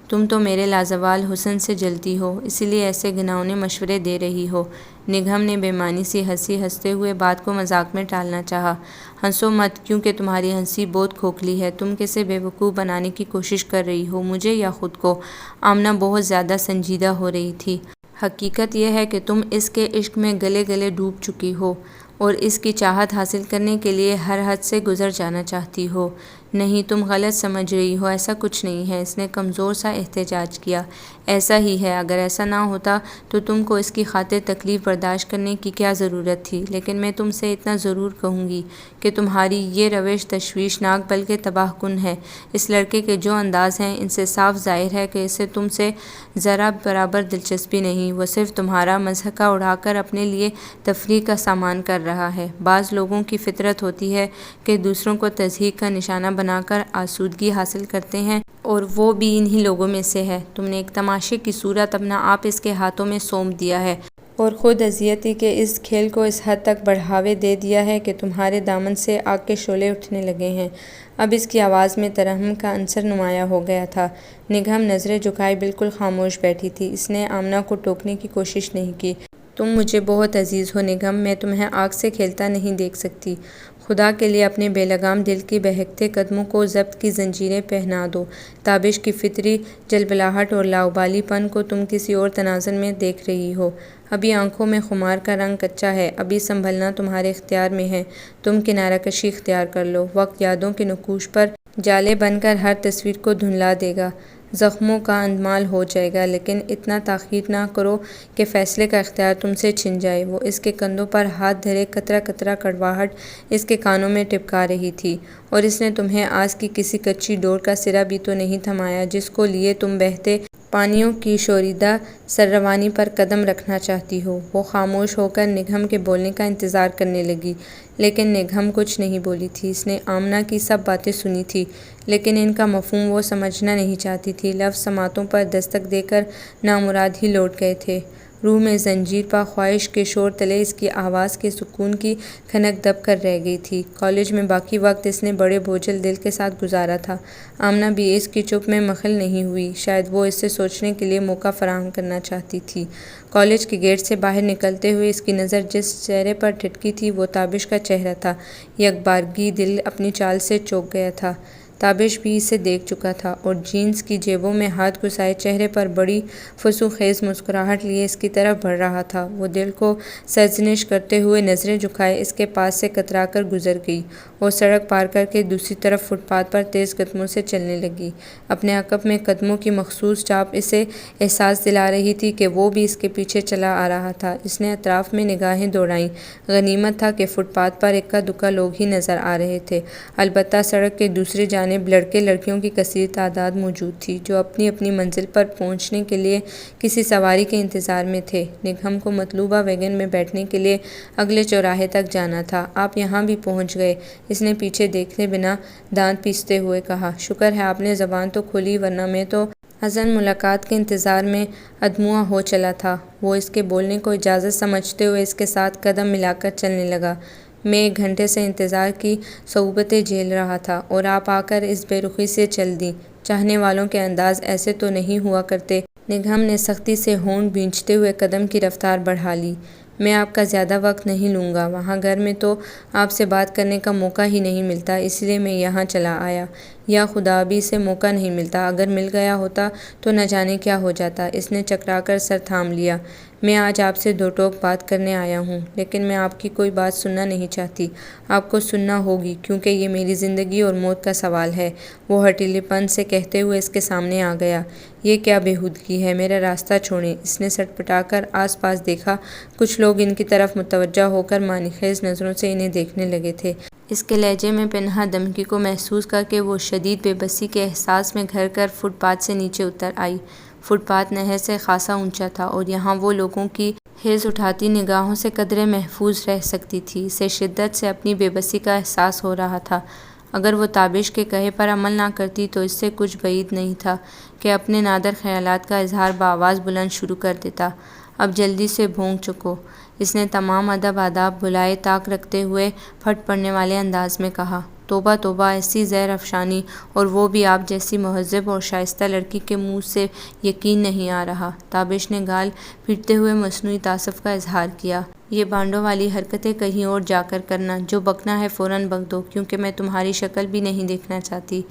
تم تو میرے لازوال حسن سے جلتی ہو، اسی لیے ایسے گھناؤنے مشورے دے رہی ہو۔ نگہم نے بے معنی سی ہنستے ہوئے بات کو مذاق میں ٹالنا چاہا۔ ہنسو مت، کیونکہ تمہاری ہنسی بہت کھوکھلی ہے۔ تم کسے بے وقوف بنانے کی کوشش کر رہی ہو، مجھے یا خود کو؟ آمنہ بہت زیادہ سنجیدہ ہو رہی تھی۔ حقیقت یہ ہے کہ تم اس کے عشق میں گلے ڈوب چکی ہو اور اس کی چاہت حاصل کرنے کے لیے ہر حد سے گزر جانا چاہتی ہو۔ نہیں، تم غلط سمجھ رہی ہو، ایسا کچھ نہیں ہے۔ اس نے کمزور سا احتجاج کیا۔ ایسا ہی ہے، اگر ایسا نہ ہوتا تو تم کو اس کی خاطر تکلیف برداشت کرنے کی کیا ضرورت تھی؟ لیکن میں تم سے اتنا ضرور کہوں گی کہ تمہاری یہ روش تشویشناک بلکہ تباہ کن ہے۔ اس لڑکے کے جو انداز ہیں، ان سے صاف ظاہر ہے کہ اسے تم سے ذرا برابر دلچسپی نہیں۔ وہ صرف تمہارا مضحکہ اڑا کر اپنے لیے تفریح کا سامان کر رہا ہے۔ بعض لوگوں کی فطرت ہوتی ہے کہ دوسروں کو تضحیک کا نشانہ بنا کر آسودگی حاصل کرتے ہیں، اور وہ بھی انہی لوگوں میں سے ہے۔ تم نے ایک تماشے کی صورت اپنا آپ اس کے ہاتھوں میں سونپ دیا ہے اور خود اذیتی کے اس کھیل کو اس حد تک بڑھاوے دے دیا ہے کہ تمہارے دامن سے آگ کے شعلے اٹھنے لگے ہیں۔ اب اس کی آواز میں ترحم کا عنصر نمایاں ہو گیا تھا۔ نگہم نظریں جھکائے بالکل خاموش بیٹھی تھی۔ اس نے آمنہ کو ٹوکنے کی کوشش نہیں کی۔ تم مجھے بہت عزیز ہو نگہم، میں تمہیں آگ سے کھیلتا نہیں دیکھ سکتی۔ خدا کے لیے اپنے بے لگام دل کی بہکتے قدموں کو ضبط کی زنجیریں پہنا دو۔ تابش کی فطری جلبلاہٹ اور لاابالی پن کو تم کسی اور تناظر میں دیکھ رہی ہو۔ ابھی آنکھوں میں خمار کا رنگ کچا ہے، ابھی سنبھلنا تمہارے اختیار میں ہے۔ تم کنارہ کشی اختیار کر لو، وقت یادوں کے نقوش پر جالے بن کر ہر تصویر کو دھندلا دے گا، زخموں کا اندمال ہو جائے گا، لیکن اتنا تاخیر نہ کرو کہ فیصلے کا اختیار تم سے چھن جائے۔ وہ اس کے کندھوں پر ہاتھ دھرے قطرہ قطرہ کڑواہٹ اس کے کانوں میں ٹپکا رہی تھی۔ اور اس نے تمہیں آس کی کسی کچی ڈور کا سرا بھی تو نہیں تھمایا جس کو لیے تم بہتے پانیوں کی شوریدہ سرروانی پر قدم رکھنا چاہتی ہو۔ وہ خاموش ہو کر نگہم کے بولنے کا انتظار کرنے لگی، لیکن نگہم کچھ نہیں بولی تھی۔ اس نے آمنہ کی سب باتیں سنی تھیں، لیکن ان کا مفہوم وہ سمجھنا نہیں چاہتی تھی۔ لفظ سماعتوں پر دستک دے کر نامراد ہی لوٹ گئے تھے۔ روح میں زنجیر پا خواہش کے شور تلے اس کی آواز کے سکون کی کھنک دب کر رہ گئی تھی۔ کالج میں باقی وقت اس نے بڑے بوجھل دل کے ساتھ گزارا تھا۔ آمنہ بھی اس کی چپ میں مخل نہیں ہوئی، شاید وہ اس سے سوچنے کے لیے موقع فراہم کرنا چاہتی تھی۔ کالج کے گیٹ سے باہر نکلتے ہوئے اس کی نظر جس چہرے پر ٹھٹکی تھی وہ تابش کا چہرہ تھا۔ یک بارگی دل اپنی چال سے چونک گیا تھا۔ تابش بھی اسے دیکھ چکا تھا اور جینز کی جیبوں میں ہاتھ گھسائے چہرے پر بڑی فسوں خیز مسکراہٹ لیے اس کی طرف بڑھ رہا تھا۔ وہ دل کو سرزنش کرتے ہوئے نظریں جھکائے اس کے پاس سے کترا کر گزر گئی اور سڑک پار کر کے دوسری طرف فٹ پاتھ پر تیز قدموں سے چلنے لگی۔ اپنے عقب میں قدموں کی مخصوص چاپ اسے احساس دلا رہی تھی کہ وہ بھی اس کے پیچھے چلا آ رہا تھا۔ اس نے اطراف میں نگاہیں دوڑائیں۔ غنیمت تھا کہ فٹ پاتھ پر اکا دکا لوگ ہی نظر آ رہے تھے، البتہ سڑک کے دوسری جانب جانب لڑکے لڑکیوں کی کثیر تعداد موجود تھی جو اپنی اپنی منزل پر پہنچنے کے لیے کسی سواری کے انتظار میں تھے۔ نگہم کو مطلوبہ ویگن میں بیٹھنے کے لیے اگلے چوراہے تک جانا تھا۔ آپ یہاں بھی پہنچ گئے، اس نے پیچھے دیکھے بنا دانت پیستے ہوئے کہا۔ شکر ہے آپ نے زبان تو کھولی، ورنہ میں تو ازاں ملاقات کے انتظار میں ادموا ہو چلا تھا۔ وہ اس کے بولنے کو اجازت سمجھتے ہوئے اس کے ساتھ قدم ملا کر چلنے لگا۔ میں 1 گھنٹے سے انتظار کی صعوبتیں جھیل رہا تھا اور آپ آ کر اس بے رخی سے چل دیں۔ چاہنے والوں کے انداز ایسے تو نہیں ہوا کرتے۔ نگہم نے سختی سے ہونٹ بھینچتے ہوئے قدم کی رفتار بڑھا لی۔ میں آپ کا زیادہ وقت نہیں لوں گا، وہاں گھر میں تو آپ سے بات کرنے کا موقع ہی نہیں ملتا، اس لیے میں یہاں چلا آیا۔ یا خدا ابھی سے موقع نہیں ملتا، اگر مل گیا ہوتا تو نہ جانے کیا ہو جاتا۔ اس نے چکرا کر سر تھام لیا۔ میں آج آپ سے 2 ٹوک بات کرنے آیا ہوں، لیکن میں آپ کی کوئی بات سننا نہیں چاہتی۔ آپ کو سننا ہوگی کیونکہ یہ میری زندگی اور موت کا سوال ہے، وہ ہٹیلے پن سے کہتے ہوئے اس کے سامنے آ گیا۔ یہ کیا بےہودگی ہے، میرا راستہ چھوڑیں۔ اس نے سٹپٹا کر آس پاس دیکھا، کچھ لوگ ان کی طرف متوجہ ہو کر معنی خیز نظروں سے انہیں دیکھنے لگے تھے۔ اس کے لہجے میں پنہاں دھمکی کو محسوس کر کے وہ شدید بے بسی کے احساس میں گھر کر فٹ پاتھ سے نیچے اتر آئی۔ فٹ پاتھ نہر سے خاصا اونچا تھا اور یہاں وہ لوگوں کی ہیز اٹھاتی نگاہوں سے قدرے محفوظ رہ سکتی تھی۔ اسے شدت سے اپنی بے بسی کا احساس ہو رہا تھا۔ اگر وہ تابش کے کہے پر عمل نہ کرتی تو اس سے کچھ بعید نہیں تھا کہ اپنے نادر خیالات کا اظہار بآواز بلند شروع کر دیتا۔ اب جلدی سے بھونک چکو، اس نے تمام ادب آداب بھلائے طاق رکھتے ہوئے پھٹ پڑنے والے انداز میں کہا۔ توبہ توبہ، ایسی زہر افشانی، اور وہ بھی آپ جیسی مہذب اور شائستہ لڑکی کے منہ سے یقین نہیں آ رہا۔ تابش نے گال پیٹتے ہوئے مصنوعی تعصب کا اظہار کیا۔ یہ بانڈوں والی حرکتیں کہیں اور جا کر کرنا، جو بکنا ہے فوراً بک دو، کیونکہ میں تمہاری شکل بھی نہیں دیکھنا چاہتی۔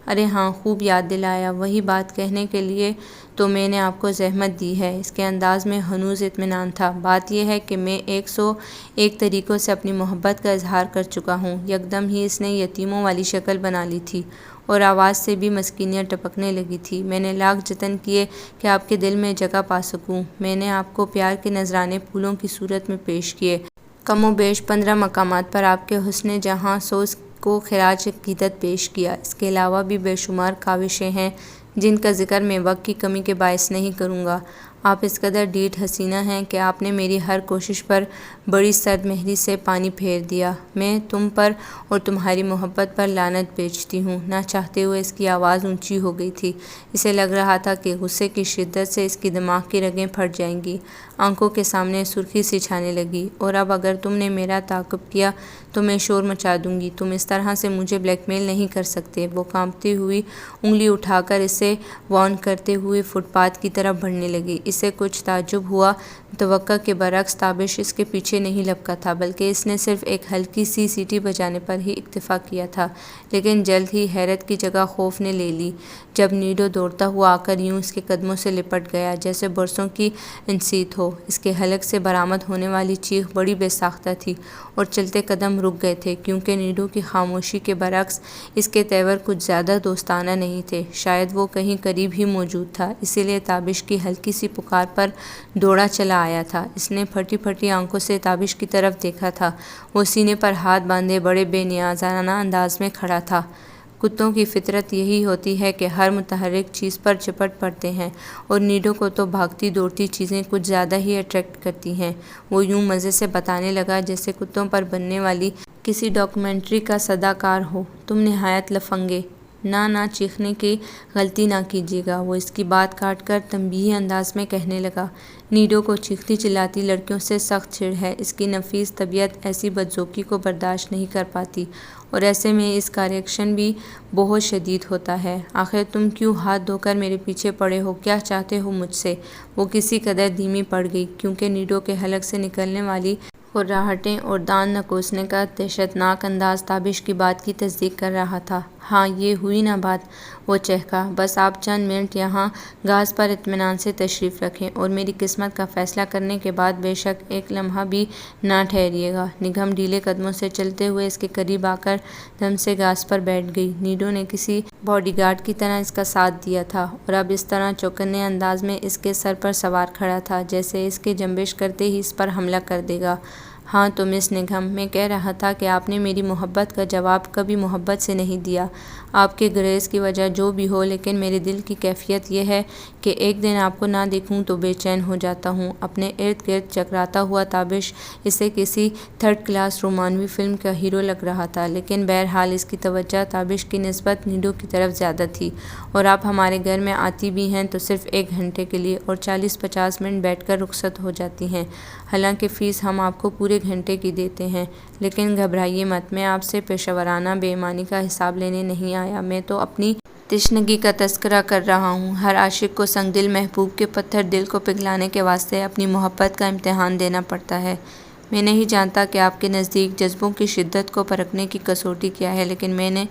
ارے ہاں، خوب یاد دلایا، وہی بات کہنے کے لیے تو میں نے آپ کو زحمت دی ہے۔ اس کے انداز میں ہنوز اطمینان تھا۔ بات یہ ہے کہ میں 101 طریقوں سے اپنی محبت کا اظہار کر چکا ہوں۔ یکدم ہی اس نے یتیموں والی شکل بنا لی تھی اور آواز سے بھی مسکینیت ٹپکنے لگی تھی۔ میں نے لاکھ جتن کیے کہ آپ کے دل میں جگہ پا سکوں۔ میں نے آپ کو پیار کے نذرانے پھولوں کی صورت میں پیش کیے۔ کم و بیش 15 مقامات پر آپ کے حسن جہاں سوز کو خراج عقیدت پیش کیا۔ اس کے علاوہ بھی بے شمار کاوشیں ہیں جن کا ذکر میں وقت کی کمی کے باعث نہیں کروں گا۔ آپ اس قدر ڈھیٹ حسینہ ہیں کہ آپ نے میری ہر کوشش پر بڑی سرد مہری سے پانی پھیر دیا۔ میں تم پر اور تمہاری محبت پر لعنت بھیجتی ہوں۔ نہ چاہتے ہوئے اس کی آواز اونچی ہو گئی تھی۔ اسے لگ رہا تھا کہ غصے کی شدت سے اس کی دماغ کی رگیں پھٹ جائیں گی۔ آنکھوں کے سامنے سرخی سی چھانے لگی۔ اور اب اگر تم نے میرا تعاقب کیا تو میں شور مچا دوں گی۔ تم اس طرح سے مجھے بلیک میل نہیں کر سکتے۔ وہ کانپتی ہوئی انگلی اٹھا کر اسے وارن کرتے ہوئے فٹ پاتھ کی طرف بڑھنے لگی۔ اسے کچھ تعجب ہوا۔ توقع کے برعکس تابش اس کے پیچھے نہیں لپکا تھا، بلکہ اس نے صرف ایک ہلکی سی سیٹی بجانے پر ہی اکتفا کیا تھا۔ لیکن جلد ہی حیرت کی جگہ خوف نے لے لی جب نیڈو دوڑتا ہوا آ کر یوں اس کے قدموں سے لپٹ گیا جیسے برسوں کی انسیت ہو۔ اس کے حلق سے برآمد ہونے والی چیخ بڑی بے ساختہ تھی اور چلتے قدم رک گئے تھے، کیونکہ نیڈو کی خاموشی کے برعکس اس کے تیور کچھ زیادہ دوستانہ نہیں تھے۔ شاید وہ کہیں قریب ہی موجود تھا، اسی لیے تابش کی ہلکی سی پکار پر دوڑا چلا آیا تھا۔ اس نے پھٹی پھٹی آنکھوں سے تابش کی طرف دیکھا تھا۔ وہ سینے پر ہاتھ باندھے بڑے بے نیازانہ انداز میں کھڑا تھا۔ کتوں کی فطرت یہی ہوتی ہے کہ ہر متحرک چیز پر چپٹ پڑتے ہیں، اور نیڈو کو تو بھاگتی دوڑتی چیزیں کچھ زیادہ ہی اٹریکٹ کرتی ہیں۔ وہ یوں مزے سے بتانے لگا جیسے کتوں پر بننے والی کسی ڈاکیومنٹری کا صداکار ہو۔ تم نہایت لفنگے، نہ چیخنے کی غلطی نہ کیجیے گا، وہ اس کی بات کاٹ کر تنبیہی انداز میں کہنے لگا۔ نیڈو کو چیختی چلاتی لڑکیوں سے سخت چڑ ہے۔ اس کی نفیس طبیعت ایسی بدذوقی کو برداشت نہیں کر پاتی، اور ایسے میں اس کا ریئیکشن بھی بہت شدید ہوتا ہے۔ آخر تم کیوں ہاتھ دھو کر میرے پیچھے پڑے ہو؟ کیا چاہتے ہو مجھ سے؟ وہ کسی قدر دھیمی پڑ گئی، کیونکہ نیڈو کے حلق سے نکلنے والی خراہٹیں اور دانت نکوسنے کا دہشتناک انداز تابش کی بات کی تصدیق کر رہا تھا۔ ہاں، یہ ہوئی نا بات، وہ چہکا۔ بس آپ چند منٹ یہاں گھاس پر اطمینان سے تشریف رکھیں اور میری قسمت کا فیصلہ کرنے کے بعد بے شک ایک لمحہ بھی نہ ٹھہریے گا۔ نگہم ڈھیلے قدموں سے چلتے ہوئے اس کے قریب آ کر دم سے گھاس پر بیٹھ گئی۔ نیڈو نے کسی باڈی گارڈ کی طرح اس کا ساتھ دیا تھا اور اب اس طرح چوکنے انداز میں اس کے سر پر سوار کھڑا تھا جیسے اس کے جنبش کرتے ہی اس پر حملہ کر دے گا۔ ہاں تو مس نگہم، میں کہہ رہا تھا کہ آپ نے میری محبت کا جواب کبھی محبت سے نہیں دیا۔ آپ کے گریز کی وجہ جو بھی ہو، لیکن میرے دل کی کیفیت یہ ہے کہ ایک دن آپ کو نہ دیکھوں تو بے چین ہو جاتا ہوں۔ اپنے ارد گرد چکراتا ہوا تابش اسے کسی تھرڈ کلاس رومانوی فلم کا ہیرو لگ رہا تھا، لیکن بہرحال اس کی توجہ تابش کی نسبت نیڈو کی طرف زیادہ تھی۔ اور آپ ہمارے گھر میں آتی بھی ہیں تو صرف 1 گھنٹے کے لیے، اور 40-50 منٹ بیٹھ کر رخصت ہو جاتی ہیں۔ حالانکہ فیس ہم آپ کو پورے گھنٹے کی دیتے ہیں، لیکن گھبرائیے مت، میں آپ سے پیشہ ورانہ بے ایمانی کا حساب لینے نہیں آیا، میں تو اپنی تشنگی کا تذکرہ کر رہا ہوں۔ ہر عاشق کو سنگ دل محبوب کے پتھر دل کو پگھلانے کے واسطے اپنی محبت کا امتحان دینا پڑتا ہے۔ میں نہیں جانتا کہ آپ کے نزدیک جذبوں کی شدت کو پرکھنے کی کسوٹی کیا ہے، لیکن میں نے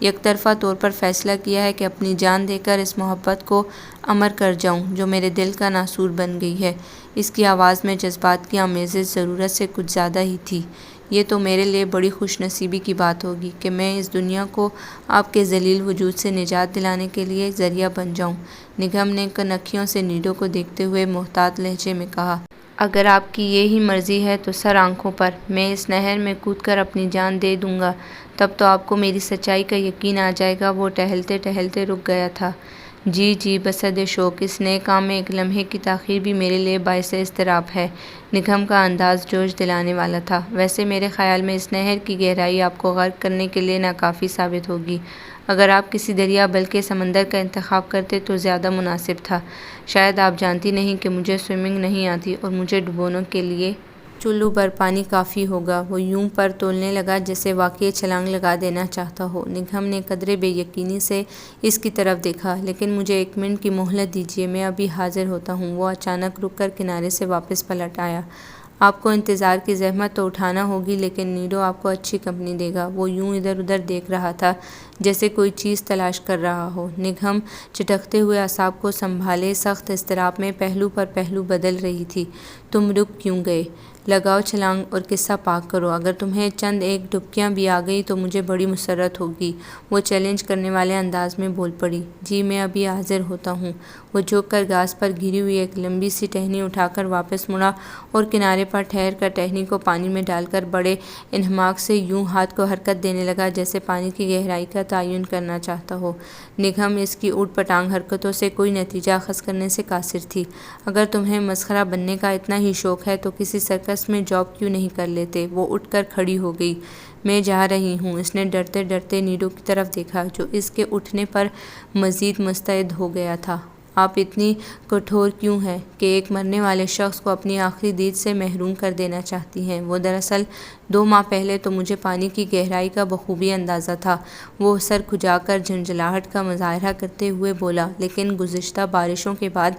یک طرفہ طور پر فیصلہ کیا ہے کہ اپنی جان دے کر اس محبت کو امر کر جاؤں جو میرے دل کا ناسور بن گئی ہے۔ اس کی آواز میں جذبات کی آمیزش ضرورت سے کچھ زیادہ ہی تھی۔ یہ تو میرے لیے بڑی خوش نصیبی کی بات ہوگی کہ میں اس دنیا کو آپ کے ذلیل وجود سے نجات دلانے کے لیے ذریعہ بن جاؤں۔ نگہم نے کنکھیوں سے نیڈو کو دیکھتے ہوئے محتاط لہجے میں کہا، اگر آپ کی یہی مرضی ہے تو سر آنکھوں پر، میں اس نہر میں کود کر اپنی جان دے دوں گا، تب تو آپ کو میری سچائی کا یقین آ جائے گا۔ وہ ٹہلتے ٹہلتے رک گیا تھا۔ جی جی، بسد شوق، اس نئے کام میں ایک لمحے کی تاخیر بھی میرے لیے باعث اضطراب ہے۔ نگہم کا انداز جوش دلانے والا تھا۔ ویسے میرے خیال میں اس نہر کی گہرائی آپ کو غرق کرنے کے لیے ناکافی ثابت ہوگی۔ اگر آپ کسی دریا بلکہ سمندر کا انتخاب کرتے تو زیادہ مناسب تھا۔ شاید آپ جانتی نہیں کہ مجھے سوئمنگ نہیں آتی، اور مجھے ڈبونے کے لیے چلو بھر پانی کافی ہوگا۔ وہ یوں پر تولنے لگا جیسے واقعی چھلانگ لگا دینا چاہتا ہو۔ نگہم نے قدرے بے یقینی سے اس کی طرف دیکھا۔ لیکن مجھے 1 منٹ کی مہلت دیجیے، میں ابھی حاضر ہوتا ہوں۔ وہ اچانک رک کر کنارے سے واپس پلٹ آیا۔ آپ کو انتظار کی زحمت تو اٹھانا ہوگی، لیکن نیڈو آپ کو اچھی کمپنی دے گا۔ وہ یوں ادھر ادھر دیکھ رہا تھا جیسے کوئی چیز تلاش کر رہا ہو۔ نگہم چٹکتے ہوئے اعصاب کو سنبھالے سخت اضطراب میں پہلو پر پہلو بدل رہی تھی۔ تم رک کیوں گئے؟ لگاؤ چھلانگ اور قصہ پاک کرو۔ اگر تمہیں چند ایک ڈبکیاں بھی آ گئی تو مجھے بڑی مسرت ہوگی۔ وہ چیلنج کرنے والے انداز میں بول پڑی۔ جی میں ابھی حاضر ہوتا ہوں۔ وہ جھک کر گھاس پر گری ہوئی ایک لمبی سی ٹہنی اٹھا کر واپس مڑا اور کنارے پر ٹھہر کر ٹہنی کو پانی میں ڈال کر بڑے انہماک سے یوں ہاتھ کو حرکت دینے لگا جیسے پانی کی گہرائی کا تعین کرنا چاہتا ہو۔ نگہم اس کی اوٹ پٹانگ حرکتوں سے کوئی نتیجہ اخذ کرنے سے قاصر تھی۔ اگر تمہیں مسخرہ بننے کا اتنا ہی شوق ہے تو کسی سرکس میں جاب کیوں نہیں کر لیتے؟ وہ اٹھ کر کھڑی ہو گئی۔ میں جا رہی ہوں۔ اس نے ڈرتے ڈرتے نیڈو کی طرف دیکھا جو اس کے اٹھنے پر مزید مستعد ہو گیا تھا۔ آپ اتنی کٹھور کیوں ہیں کہ ایک مرنے والے شخص کو اپنی آخری دید سے محروم کر دینا چاہتی ہیں؟ وہ دراصل 2 ماہ پہلے تو مجھے پانی کی گہرائی کا بخوبی اندازہ تھا۔ وہ سر کھجا کر جھنجھلاہٹ کا مظاہرہ کرتے ہوئے بولا، لیکن گزشتہ بارشوں کے بعد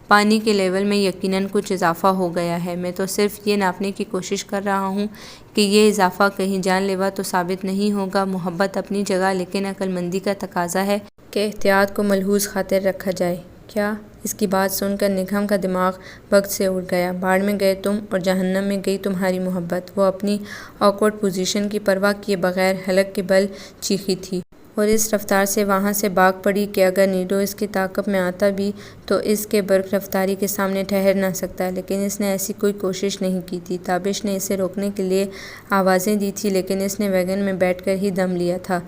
پانی کے لیول میں یقیناً کچھ اضافہ ہو گیا ہے۔ میں تو صرف یہ ناپنے کی کوشش کر رہا ہوں کہ یہ اضافہ کہیں جان لیوا تو ثابت نہیں ہوگا۔ محبت اپنی جگہ، لیکن عقل مندی کا تقاضا ہے کہ احتیاط کو ملحوظ خاطر رکھا جائے۔ کیا؟ اس کی بات سن کر نگہم کا دماغ وقت سے اڑ گیا۔ باڑ میں گئے تم اور جہنم میں گئی تمہاری محبت۔ وہ اپنی آکورڈ پوزیشن کی پرواہ کیے بغیر حلق کے بل چیخی تھی اور اس رفتار سے وہاں سے بھاگ پڑی کہ اگر نیڈو اس کی تعاقب میں آتا بھی تو اس کے برق رفتاری کے سامنے ٹھہر نہ سکتا، لیکن اس نے ایسی کوئی کوشش نہیں کی تھی۔ تابش نے اسے روکنے کے لیے آوازیں دی تھیں، لیکن اس نے ویگن میں بیٹھ کر ہی دم لیا تھا۔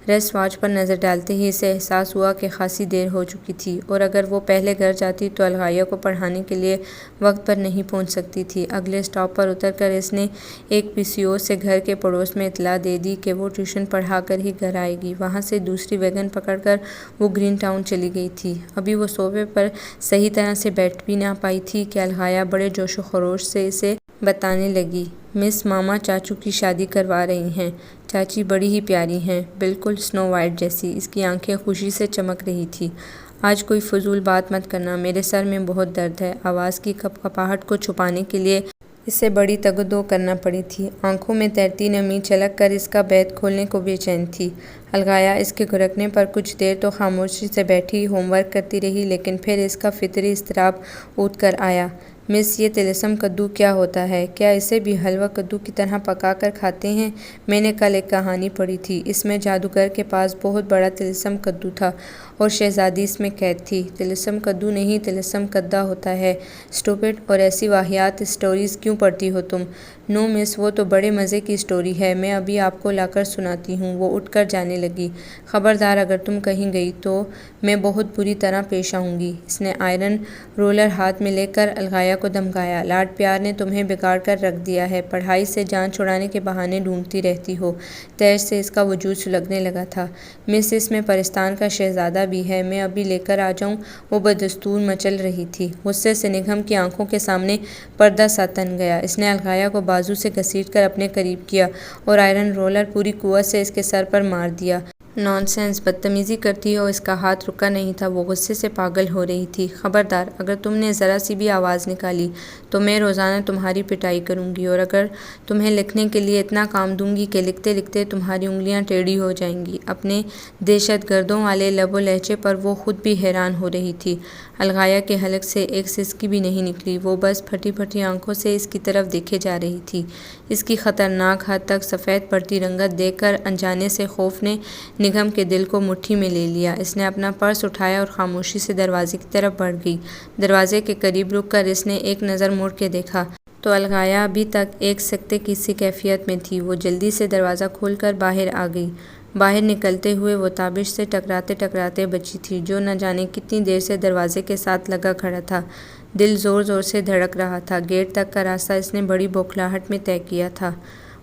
ریسٹ واچ پر نظر ڈالتے ہی اسے احساس ہوا کہ خاصی دیر ہو چکی تھی، اور اگر وہ پہلے گھر جاتی تو الغائیہ کو پڑھانے کے لیے وقت پر نہیں پہنچ سکتی تھی۔ اگلے اسٹاپ پر اتر کر اس نے ایک PCO سے گھر کے پڑوس میں اطلاع دے دی کہ وہ ٹیوشن پڑھا کر ہی گھر آئے گی۔ وہاں سے دوسری ویگن پکڑ کر وہ گرین ٹاؤن چلی گئی تھی۔ ابھی وہ صوفے پر صحیح طرح سے بیٹھ بھی نہ پائی تھی کہ الغائیہ بڑے جوش و خروش سے اسے بتانے لگی، مس ماما چاچو کی شادی کروا رہی ہیں۔ چاچی بڑی ہی پیاری ہیں، بالکل سنو وائٹ جیسی۔ اس کی آنکھیں خوشی سے چمک رہی تھی۔ آج کوئی فضول بات مت کرنا، میرے سر میں بہت درد ہے۔ آواز کی کپ کپاہٹ کو چھپانے کے لیے اسے بڑی تگدو کرنا پڑی تھی۔ آنکھوں میں تیرتی نمی چھلک کر اس کا بید کھولنے کو بے چین تھی۔ الغائیہ اس کے گھرکنے پر کچھ دیر تو خاموشی سے بیٹھی ہوم ورک کرتی رہی، لیکن پھر اس کا فطری اضطراب اوت کر آیا۔ مس، یہ طلسم کدو کیا ہوتا ہے؟ کیا اسے بھی حلوہ کدو کی طرح پکا کر کھاتے ہیں؟ میں نے کل ایک کہانی پڑھی تھی، اس میں جادوگر کے پاس بہت بڑا طلسم کدو تھا اور شہزادی اس میں قید تھی۔ طلسم کدو نہیں، طلسم کدہ ہوتا ہے، اسٹوپڈ، اور ایسی واہیات اسٹوریز کیوں پڑھتی ہو تم؟ نو مس، وہ تو بڑے مزے کی اسٹوری ہے، میں ابھی آپ کو لا کر سناتی ہوں۔ وہ اٹھ کر جانے لگی۔ خبردار، اگر تم کہیں گئی تو میں بہت بری طرح پیش آؤں گی۔ اس نے آئرن رولر ہاتھ میں لے کر الغا کو دھمکایا۔ لاڈ پیار نے تمہیں بگاڑ کر رکھ دیا ہے، پڑھائی سے جان چھڑانے کے بہانے ڈھونڈتی رہتی ہو۔ تیش سے اس کا وجود سلگنے لگا تھا۔ مس، اس میں پرستان کا شہزادہ بھی ہے، میں ابھی لے کر آ جاؤں؟ وہ بدستور مچل رہی تھی۔ غصے سے نگھم کی آنکھوں کے سامنے پردہ سا تن گیا۔ اس نے الغا کو بازو سے گھسیٹ کر اپنے قریب کیا اور آئرن رولر پوری قوت سے اس کے سر پر مار دیا۔ نان سینس، بدتمیزی کرتی ہو؟ اس کا ہاتھ رکا نہیں تھا، وہ غصے سے پاگل ہو رہی تھی۔ خبردار، اگر تم نے ذرا سی بھی آواز نکالی تو میں روزانہ تمہاری پٹائی کروں گی، اور اگر تمہیں لکھنے کے لیے اتنا کام دوں گی کہ لکھتے لکھتے تمہاری انگلیاں ٹیڑھی ہو جائیں گی۔ اپنے دہشت گردوں والے لب و لہجے پر وہ خود بھی حیران ہو رہی تھی۔ الغا کے حلق سے ایک سسکی بھی نہیں نکلی، وہ بس پھٹی پھٹی آنکھوں سے اس کی طرف دیکھے جا رہی تھی۔ اس کی خطرناک حد تک سفید پڑتی رنگت دیکھ کر انجانے سے خوف نے نگھم کے دل کو مٹھی میں لے لیا۔ اس نے اپنا پرس اٹھایا اور خاموشی سے دروازے کی طرف بڑھ گئی۔ دروازے کے قریب رک کر اس نے ایک نظر مڑ کے دیکھا تو الغا ابھی تک ایک سکتے کی سی کیفیت میں تھی۔ وہ جلدی سے دروازہ کھول کر باہر آ گئی۔ باہر نکلتے ہوئے وہ تابش سے ٹکراتے ٹکراتے بچی تھی، جو نہ جانے کتنی دیر سے دروازے کے ساتھ لگا کھڑا تھا۔ دل زور زور سے دھڑک رہا تھا۔ گیٹ تک کا راستہ اس نے بڑی بوکھلاہٹ میں طے کیا تھا۔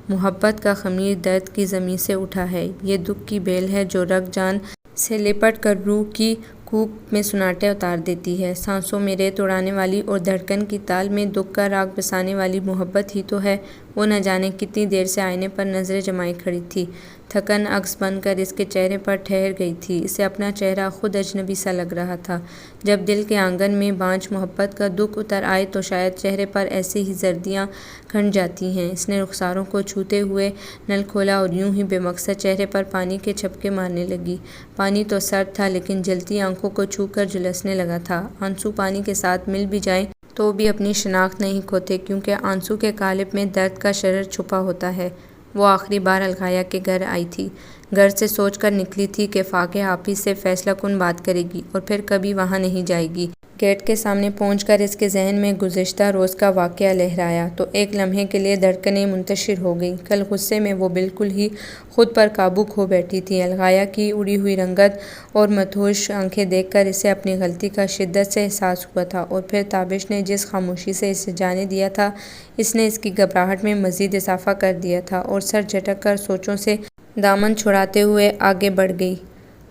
محبت کا خمیر درد کی زمین سے اٹھا ہے، یہ دکھ کی بیل ہے جو رگ جان سے لپٹ کر روح کی کوکھ میں سناٹے اتار دیتی ہے۔ سانسوں میں ریت اڑانے والی اور دھڑکن کی تال میں دکھ کا راگ بسانے والی محبت ہی تو ہے۔ وہ نہ جانے کتنی دیر سے آئینے پر نظریں جمائے کھڑی تھی۔ تھکن عکس بن کر اس کے چہرے پر ٹھہر گئی تھی۔ اسے اپنا چہرہ خود اجنبی سا لگ رہا تھا۔ جب دل کے آنگن میں بانجھ محبت کا دکھ اتر آئے تو شاید چہرے پر ایسے ہی زردیاں کھنڈ جاتی ہیں۔ اس نے رخساروں کو چھوتے ہوئے نل کھولا اور یوں ہی بے مقصد چہرے پر پانی کے چھپکے مارنے لگی۔ پانی تو سرد تھا لیکن جلتی آنکھوں کو چھو کر جھلسنے لگا تھا۔ آنسو پانی کے ساتھ مل بھی جائیں تو بھی اپنی شناخت نہیں کھوتے، کیونکہ آنسو کے قالب میں درد کا شرر چھپا ہوتا ہے۔ وہ آخری بار الغا کے گھر آئی تھی۔ گھر سے سوچ کر نکلی تھی کہ فاقہ آفس سے فیصلہ کن بات کرے گی اور پھر کبھی وہاں نہیں جائے گی۔ گیٹ کے سامنے پہنچ کر اس کے ذہن میں گزشتہ روز کا واقعہ لہرایا تو ایک لمحے کے لیے دھڑکنیں منتشر ہو گئیں۔ کل غصے میں وہ بالکل ہی خود پر قابو کھو بیٹھی تھی۔ الغا کی اڑی ہوئی رنگت اور مدہوش آنکھیں دیکھ کر اسے اپنی غلطی کا شدت سے احساس ہوا تھا، اور پھر تابش نے جس خاموشی سے اسے جانے دیا تھا، اس نے اس کی گھبراہٹ میں مزید اضافہ کر دیا تھا اور سر جھٹک کر سوچوں سے دامن چھڑاتے ہوئے آگے بڑھ گئی۔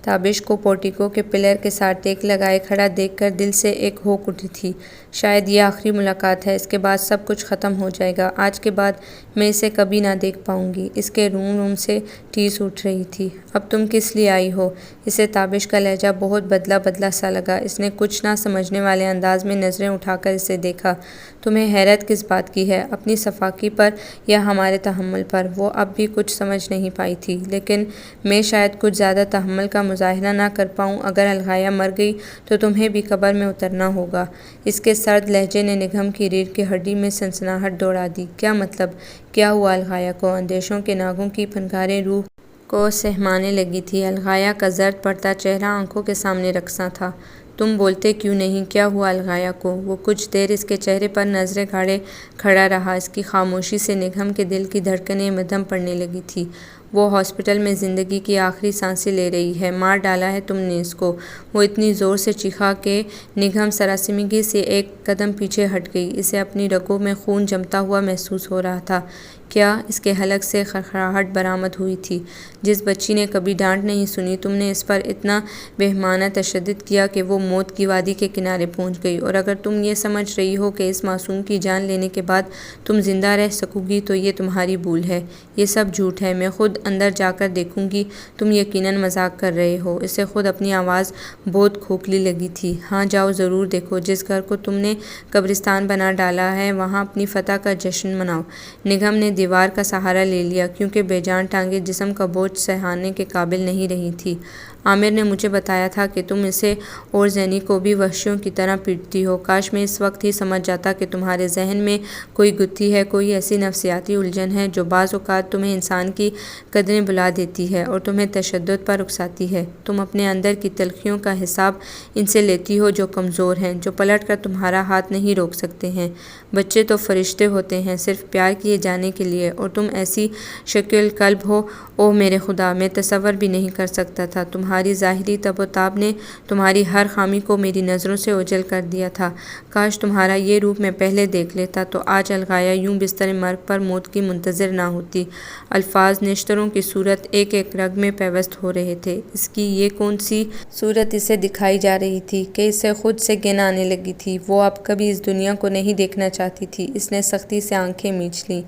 تابش کو پورٹیکو کے پلر کے ساتھ ٹیک لگائے کھڑا دیکھ کر دل سے ایک ہوک اٹھی تھی۔ شاید یہ آخری ملاقات ہے، اس کے بعد سب کچھ ختم ہو جائے گا۔ آج کے بعد میں اسے کبھی نہ دیکھ پاؤں گی۔ اس کے روم روم سے ٹیس اٹھ رہی تھی۔ اب تم کس لیے آئی ہو؟ اسے تابش کا لہجہ بہت بدلا بدلا سا لگا۔ اس نے کچھ نہ سمجھنے والے انداز میں نظریں اٹھا کر اسے دیکھا۔ تمہیں حیرت کس بات کی ہے؟ اپنی صفاکی پر یا ہمارے تحمل پر؟ وہ اب بھی کچھ سمجھ نہیں پائی تھی، لیکن میں شاید کچھ زیادہ تحمل کا مظاہرہ نہ کر پاؤں۔ اگر الغا مر گئی تو تمہیں بھی قبر میں اترنا ہوگا۔ اس کے سرد لہجے نے نگھم کی ریڑھ کی ہڈی میں سنسناہٹ دوڑا دی۔ کیا مطلب؟ کیا ہوا الغا کو؟ اندیشوں کے ناگوں کی پھنکاریں روح کو سہمانے لگی تھی۔ الغا کا زرد پڑتا چہرہ آنکھوں کے سامنے رقصاں تھا۔ تم بولتے کیوں نہیں؟ کیا ہوا الغا کو؟ وہ کچھ دیر اس کے چہرے پر نظریں گاڑے کھڑا رہا۔ اس کی خاموشی سے نگھم کے دل کی دھڑکنیں مدھم پڑنے لگی تھی۔ وہ ہاسپٹل میں زندگی کی آخری سانسیں لے رہی ہے، مار ڈالا ہے تم نے اس کو۔ وہ اتنی زور سے چیخا کہ نگھم سراسیمگی سے ایک قدم پیچھے ہٹ گئی۔ اسے اپنی رگوں میں خون جمتا ہوا محسوس ہو رہا تھا۔ کیا؟ اس کے حلق سے خرخراہٹ برآمد ہوئی تھی۔ جس بچی نے کبھی ڈانٹ نہیں سنی، تم نے اس پر اتنا بہیمانہ تشدد کیا کہ وہ موت کی وادی کے کنارے پہنچ گئی، اور اگر تم یہ سمجھ رہی ہو کہ اس معصوم کی جان لینے کے بعد تم زندہ رہ سکو گی تو یہ تمہاری بھول ہے۔ یہ سب جھوٹ ہے، میں خود اندر جا کر دیکھوں گی۔ تم یقیناً مذاق کر رہے ہو۔ اسے خود اپنی آواز بہت کھوکھلی لگی تھی۔ ہاں جاؤ، ضرور دیکھو۔ جس گھر کو تم نے قبرستان بنا ڈالا ہے وہاں اپنی فتح کا جشن مناؤ۔ نگھم نے دیوار کا سہارا لے لیا کیونکہ بے جان ٹانگیں جسم کا بوجھ سہانے کے قابل نہیں رہی تھی۔ عامر نے مجھے بتایا تھا کہ تم اسے اور زینی کو بھی وحشیوں کی طرح پیٹتی ہو۔ کاش میں اس وقت ہی سمجھ جاتا کہ تمہارے ذہن میں کوئی گتھی ہے، کوئی ایسی نفسیاتی الجھن ہے جو بعض اوقات تمہیں انسان کی قدریں بھلا دیتی ہے اور تمہیں تشدد پر اکساتی ہے۔ تم اپنے اندر کی تلخیوں کا حساب ان سے لیتی ہو جو کمزور ہیں، جو پلٹ کر تمہارا ہاتھ نہیں روک سکتے ہیں۔ بچے تو فرشتے ہوتے ہیں صرف پیار کیے جانے کے لیے، اور تم ایسی شکل قلب ہو، اوہ میرے خدا، میں تصور بھی نہیں کر سکتا تھا۔ تمہاری ظاہری تب و تاب نے تمہاری ہر خامی کو میری نظروں سے اوجھل کر دیا تھا۔ کاش تمہارا یہ روپ میں پہلے دیکھ لیتا تو آج الغایہ یوں بستر مرگ پر موت کی منتظر نہ ہوتی۔ الفاظ نشتروں کی صورت ایک ایک رگ میں پیوست ہو رہے تھے۔ اس کی یہ کون سی صورت اسے دکھائی جا رہی تھی کہ اسے خود سے گن آنے لگی تھی؟ وہ اب کبھی اس دنیا کو نہیں دیکھنا چاہتی تھی۔ اس نے سختی سے آنکھیں میچ لیں۔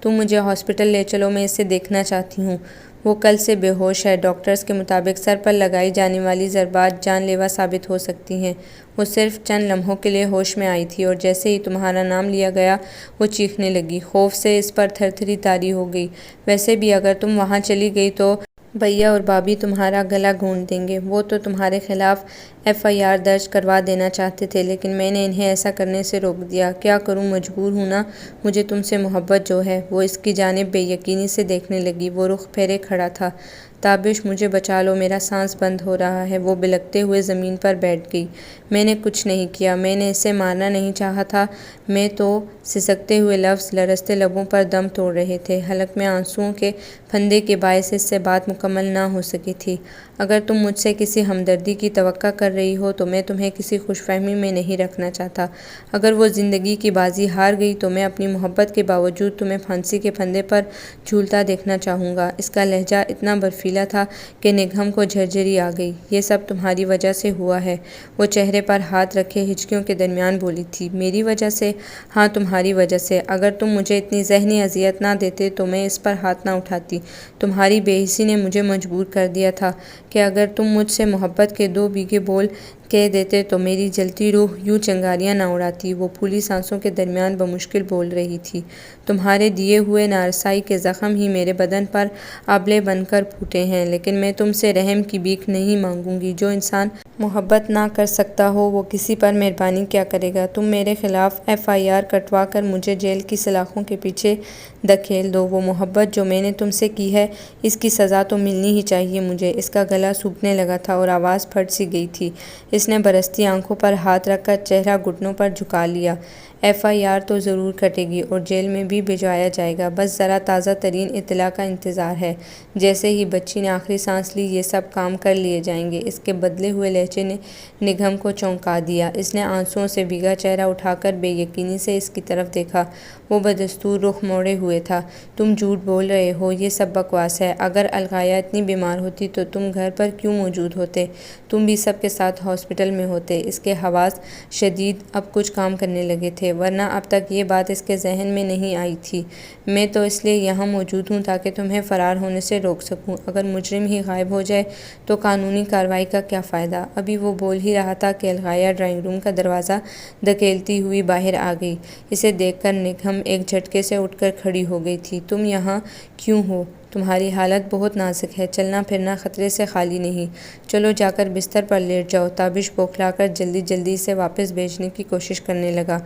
تم مجھے ہاسپٹل لے چلو، میں اسے دیکھنا چاہتی ہوں۔ وہ کل سے بے ہوش ہے۔ ڈاکٹرز کے مطابق سر پر لگائی جانے والی ضربات جان لیوا ثابت ہو سکتی ہیں۔ وہ صرف چند لمحوں کے لیے ہوش میں آئی تھی اور جیسے ہی تمہارا نام لیا گیا وہ چیخنے لگی۔ خوف سے اس پر تھر تھری طاری ہو گئی۔ ویسے بھی اگر تم وہاں چلی گئی تو بھیا اور بھابھی تمہارا گلا گھونٹ دیں گے۔ وہ تو تمہارے خلاف FIR درج کروا دینا چاہتے تھے لیکن میں نے انہیں ایسا کرنے سے روک دیا۔ کیا کروں، مجبور ہوں نا۔ مجھے تم سے محبت جو ہے۔ وہ اس کی جانب بے یقینی سے دیکھنے لگی۔ وہ رخ پھیرے کھڑا تھا۔ تابش مجھے بچا لو، میرا سانس بند ہو رہا ہے۔ وہ بلکتے ہوئے زمین پر بیٹھ گئی۔ میں نے کچھ نہیں کیا، میں نے اسے مارنا نہیں چاہا تھا۔ میں تو سسکتے ہوئے لفظ لرزتے لبوں پر دم توڑ رہے تھے۔ حلق میں آنسوؤں کے پھندے کے باعث اس سے بات مکمل نہ ہو سکی تھی۔ اگر تم مجھ سے کسی ہمدردی کی توقع کر رہی ہو تو میں تمہیں کسی خوش فہمی میں نہیں رکھنا چاہتا۔ اگر وہ زندگی کی بازی ہار گئی تو میں اپنی محبت کے باوجود تمہیں پھانسی کے پھندے پر جھولتا دیکھنا چاہوں گا۔ اس کا لہجہ اتنا برفیلا تھا کہ نگہم کو جھرجھری آ گئی۔ یہ سب تمہاری وجہ سے ہوا ہے۔ وہ چہرے پر ہاتھ رکھے ہچکیوں کے درمیان بولی تھی۔ میری وجہ سے؟ ہاں تمہاری وجہ سے۔ اگر تم مجھے اتنی ذہنی اذیت نہ دیتے تو میں اس پر ہاتھ نہ اٹھاتی۔ تمہاری بے حسی نے مجھے مجبور کر دیا تھا کہ اگر تم مجھ سے محبت کے 2 بیگھے بول کہہ دیتے تو میری جلتی روح یوں چنگاریاں نہ اڑاتی۔ وہ پھولی سانسوں کے درمیان بمشکل بول رہی تھی۔ تمہارے دیے ہوئے نارسائی کے زخم ہی میرے بدن پر آبلے بن کر پھوٹے ہیں، لیکن میں تم سے رحم کی بھیک نہیں مانگوں گی۔ جو انسان محبت نہ کر سکتا ہو وہ کسی پر مہربانی کیا کرے گا؟ تم میرے خلاف FIR کٹوا کر مجھے جیل کی سلاخوں کے پیچھے دھکیل دو۔ وہ محبت جو میں نے تم سے کی ہے اس کی سزا تو ملنی ہی چاہیے مجھے۔ اس کا گلا سوکھنے لگا تھا اور آواز پھٹ سی گئی تھی۔ اس نے برستی آنکھوں پر ہاتھ رکھ کر چہرہ گھٹنوں پر جھکا لیا۔ FIR تو ضرور کٹے گی اور جیل میں بھی بھجوایا جائے گا، بس ذرا تازہ ترین اطلاع کا انتظار ہے۔ جیسے ہی بچی نے آخری سانس لی، یہ سب کام کر لیے جائیں گے۔ اس کے بدلے ہوئے لہجے نے نگہم کو چونکا دیا۔ اس نے آنسوؤں سے بھیگا چہرہ اٹھا کر بے یقینی سے اس کی طرف دیکھا۔ وہ بدستور رخ موڑے ہوئے تھا۔ تم جھوٹ بول رہے ہو، یہ سب بکواس ہے۔ اگر الغایہ اتنی بیمار ہوتی تو تم گھر پر کیوں موجود ہوتے؟ تم بھی سب کے ساتھ ہاسپٹل میں ہوتے۔ اس کے حواس شدید اب کچھ کام کرنے لگے تھے، ورنہ اب تک یہ بات اس کے ذہن میں نہیں آئی تھی۔ میں تو اس لیے یہاں موجود ہوں تاکہ تمہیں فرار ہونے سے روک سکوں۔ اگر مجرم ہی غائب ہو جائے تو قانونی کارروائی کا کیا فائدہ؟ ابھی وہ بول ہی رہا تھا کہ الغایہ ڈرائنگ روم کا دروازہ دھکیلتی ہوئی باہر آ گئی۔ اسے دیکھ کر نگہم ایک جھٹکے سے اٹھ کر کھڑی ہو گئی تھی۔ تم یہاں کیوں ہو؟ تمہاری حالت بہت نازک ہے، چلنا پھرنا خطرے سے خالی نہیں۔ چلو جا کر بستر پر لیٹ جاؤ۔ تابش بوکھلا کر جلدی جلدی اسے واپس بھیجنے کی کوشش کرنے لگا۔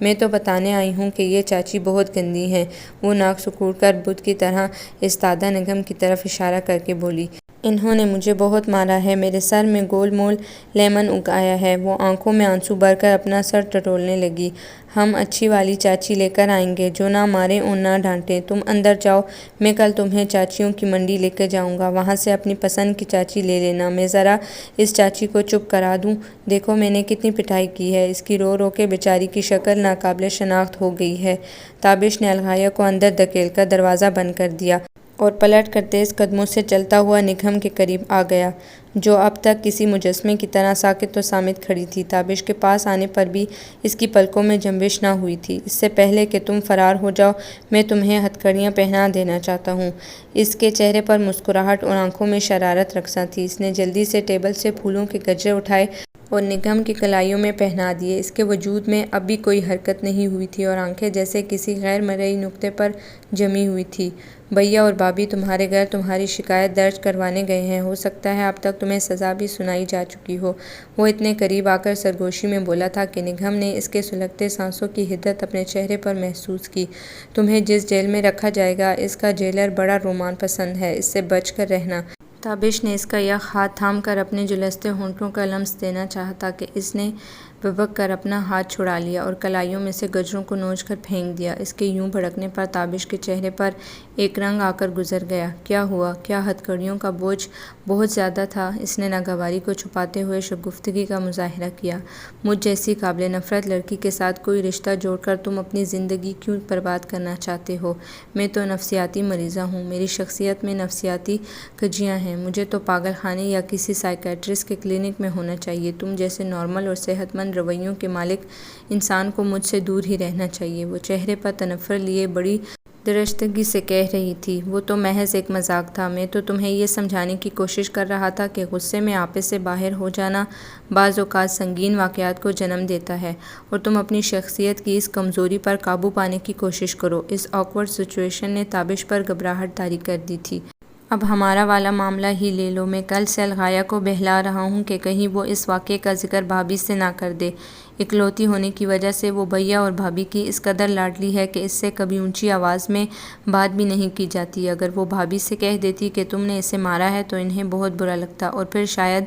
میں تو بتانے آئی ہوں کہ یہ چاچی بہت گندی ہیں۔ وہ ناک سکوڑ کر بت کی طرح استادہ نگہم کی طرف اشارہ کر کے بولی۔ انہوں نے مجھے بہت مارا ہے، میرے سر میں گول مول لیمن اگایا ہے۔ وہ آنکھوں میں آنسو بھر کر اپنا سر ٹٹولنے لگی۔ ہم اچھی والی چاچی لے کر آئیں گے جو نہ مارے اور نہ ڈانٹے۔ تم اندر جاؤ، میں کل تمہیں چاچیوں کی منڈی لے کے جاؤں گا، وہاں سے اپنی پسند کی چاچی لے لینا۔ میں ذرا اس چاچی کو چپ کرا دوں؟ دیکھو میں نے کتنی پٹائی کی ہے۔ اس کی رو رو کے بیچاری کی شکل ناقابل شناخت ہو گئی ہے۔ تابش نے الغایہ کو اندر دھکیل کر دروازہ بند کر دیا اور پلٹ کر تیز قدموں سے چلتا ہوا نگہم کے قریب آ گیا، جو اب تک کسی مجسمے کی طرح ساکت و صامت کھڑی تھی۔ تابش کے پاس آنے پر بھی اس کی پلکوں میں جنبش نہ ہوئی تھی۔ اس سے پہلے کہ تم فرار ہو جاؤ میں تمہیں ہتھکڑیاں پہنا دینا چاہتا ہوں۔ اس کے چہرے پر مسکراہٹ اور آنکھوں میں شرارت رقصاں تھی۔ اس نے جلدی سے ٹیبل سے پھولوں کے گجرے اٹھائے اور نگہم کی کلائیوں میں پہنا دیے۔ اس کے وجود میں اب بھی کوئی حرکت نہیں ہوئی تھی اور آنکھیں جیسے کسی غیر مرئی نقطے پر جمی ہوئی تھیں۔ بھیا اور بھابھی تمہارے گھر تمہاری شکایت درج کروانے گئے ہیں، ہو سکتا ہے اب تک تمہیں سزا بھی سنائی جا چکی ہو۔ وہ اتنے قریب آ کر سرگوشی میں بولا تھا کہ نگہم نے اس کے سلگتے سانسوں کی حدت اپنے چہرے پر محسوس کی۔ تمہیں جس جیل میں رکھا جائے گا، اس کا جیلر بڑا رومان پسند ہے، اس سے بچ کر رہنا۔ تابش نے اس کا یک ہاتھ تھام کر اپنے جھلستے ہونٹوں کا لمس دینا چاہا تھا کہ اس نے بھبک کر اپنا ہاتھ چھڑا لیا اور کلائیوں میں سے گجروں کو نوچ کر پھینک دیا۔ اس کے یوں بھڑکنے پر تابش کے چہرے پر ایک رنگ آ کر گزر گیا۔ کیا ہوا؟ کیا ہتھکڑیوں کا بوجھ بہت زیادہ تھا؟ اس نے ناگواری کو چھپاتے ہوئے شگفتگی کا مظاہرہ کیا۔ مجھ جیسی قابل نفرت لڑکی کے ساتھ کوئی رشتہ جوڑ کر تم اپنی زندگی کیوں برباد کرنا چاہتے ہو؟ میں تو نفسیاتی مریضہ ہوں، میری شخصیت میں نفسیاتی کجیاں ہیں، مجھے تو پاگل خانے یا کسی سائیکیٹرسٹ کے کلینک میں ہونا چاہیے۔ تم جیسے نارمل اور صحت مند رویوں کے مالک انسان کو مجھ سے دور ہی رہنا چاہیے۔ وہ چہرے پر تنفر لیے بڑی درشتگی سے کہہ رہی تھی۔ وہ تو محض ایک مذاق تھا، میں تو تمہیں یہ سمجھانے کی کوشش کر رہا تھا کہ غصے میں آپے سے باہر ہو جانا بعض اوقات سنگین واقعات کو جنم دیتا ہے اور تم اپنی شخصیت کی اس کمزوری پر قابو پانے کی کوشش کرو۔ اس آکورڈ سچویشن نے تابش پر گھبراہٹ طاری کر دی تھی۔ اب ہمارا والا معاملہ ہی لے لو، میں کل سے الغایہ کو بہلا رہا ہوں کہ کہیں وہ اس واقعے کا ذکر بھابھی سے نہ کر دے۔ اکلوتی ہونے کی وجہ سے وہ بھیا اور بھابھی کی اس قدر لاڈلی ہے کہ اس سے کبھی اونچی آواز میں بات بھی نہیں کی جاتی۔ اگر وہ بھابھی سے کہہ دیتی کہ تم نے اسے مارا ہے تو انہیں بہت برا لگتا اور پھر شاید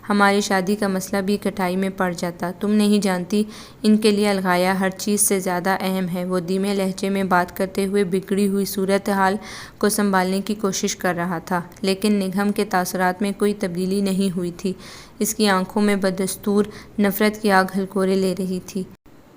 ہماری شادی کا مسئلہ بھی کٹھائی میں پڑ جاتا۔ تم نہیں جانتی، ان کے لیے الغایہ ہر چیز سے زیادہ اہم ہے۔ وہ دھیمے لہجے میں بات کرتے ہوئے بگڑی ہوئی صورتحال کو سنبھالنے کی کوشش کر رہا تھا، لیکن نگہم کے تاثرات میں کوئی تبدیلی نہیں ہوئی تھی۔ اس کی آنکھوں میں بدستور نفرت کی آگ ہلکورے لے رہی تھی۔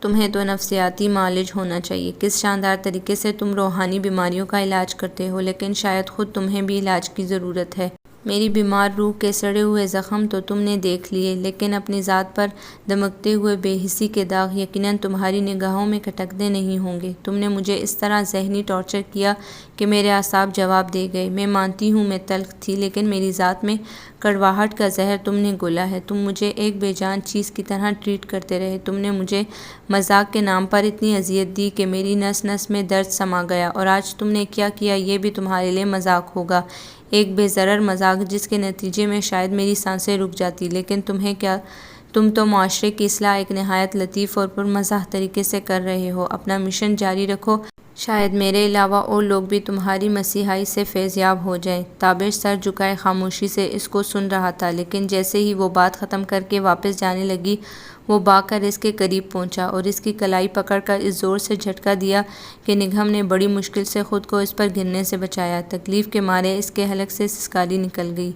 تمہیں تو نفسیاتی معالج ہونا چاہیے۔ کس شاندار طریقے سے تم روحانی بیماریوں کا علاج کرتے ہو، لیکن شاید خود تمہیں بھی علاج کی ضرورت ہے۔ میری بیمار روح کے سڑے ہوئے زخم تو تم نے دیکھ لیے، لیکن اپنی ذات پر دمکتے ہوئے بے حسی کے داغ یقیناً تمہاری نگاہوں میں کھٹکتے نہیں ہوں گے۔ تم نے مجھے اس طرح ذہنی ٹارچر کیا کہ میرے اعصاب جواب دے گئے۔ میں مانتی ہوں میں تلخ تھی، لیکن میری ذات میں کڑواہٹ کا زہر تم نے گھولا ہے۔ تم مجھے ایک بے جان چیز کی طرح ٹریٹ کرتے رہے۔ تم نے مجھے مذاق کے نام پر اتنی اذیت دی کہ میری نس نس میں درد سما گیا، اور آج تم نے کیا کیا یہ بھی تمہارے لیے مذاق ہوگا، ایک بے ضرر مذاق جس کے نتیجے میں شاید میری سانسیں رک جاتی۔ لیکن تمہیں کیا، تم تو معاشرے کی اصلاح ایک نہایت لطیف اور پرمزاح طریقے سے کر رہے ہو۔ اپنا مشن جاری رکھو، شاید میرے علاوہ اور لوگ بھی تمہاری مسیحائی سے فیض یاب ہو جائیں۔ تابش سر جھکائے خاموشی سے اس کو سن رہا تھا، لیکن جیسے ہی وہ بات ختم کر کے واپس جانے لگی، وہ بھاگ کر اس کے قریب پہنچا اور اس کی کلائی پکڑ کر اس زور سے جھٹکا دیا کہ نگہم نے بڑی مشکل سے خود کو اس پر گرنے سے بچایا۔ تکلیف کے مارے اس کے حلق سے سسکالی نکل گئی۔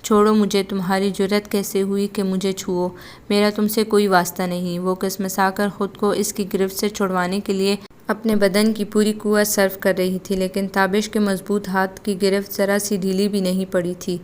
چھوڑو مجھے، تمہاری جرأت کیسے ہوئی کہ مجھے چھوؤ؟ میرا تم سے کوئی واسطہ نہیں۔ وہ کسمسا کر خود کو اس کی گرفت سے چھڑوانے کے لیے اپنے بدن کی پوری قوت صرف کر رہی تھی، لیکن تابش کے مضبوط ہاتھ کی گرفت ذرا سی ڈھیلی بھی نہیں پڑی تھی۔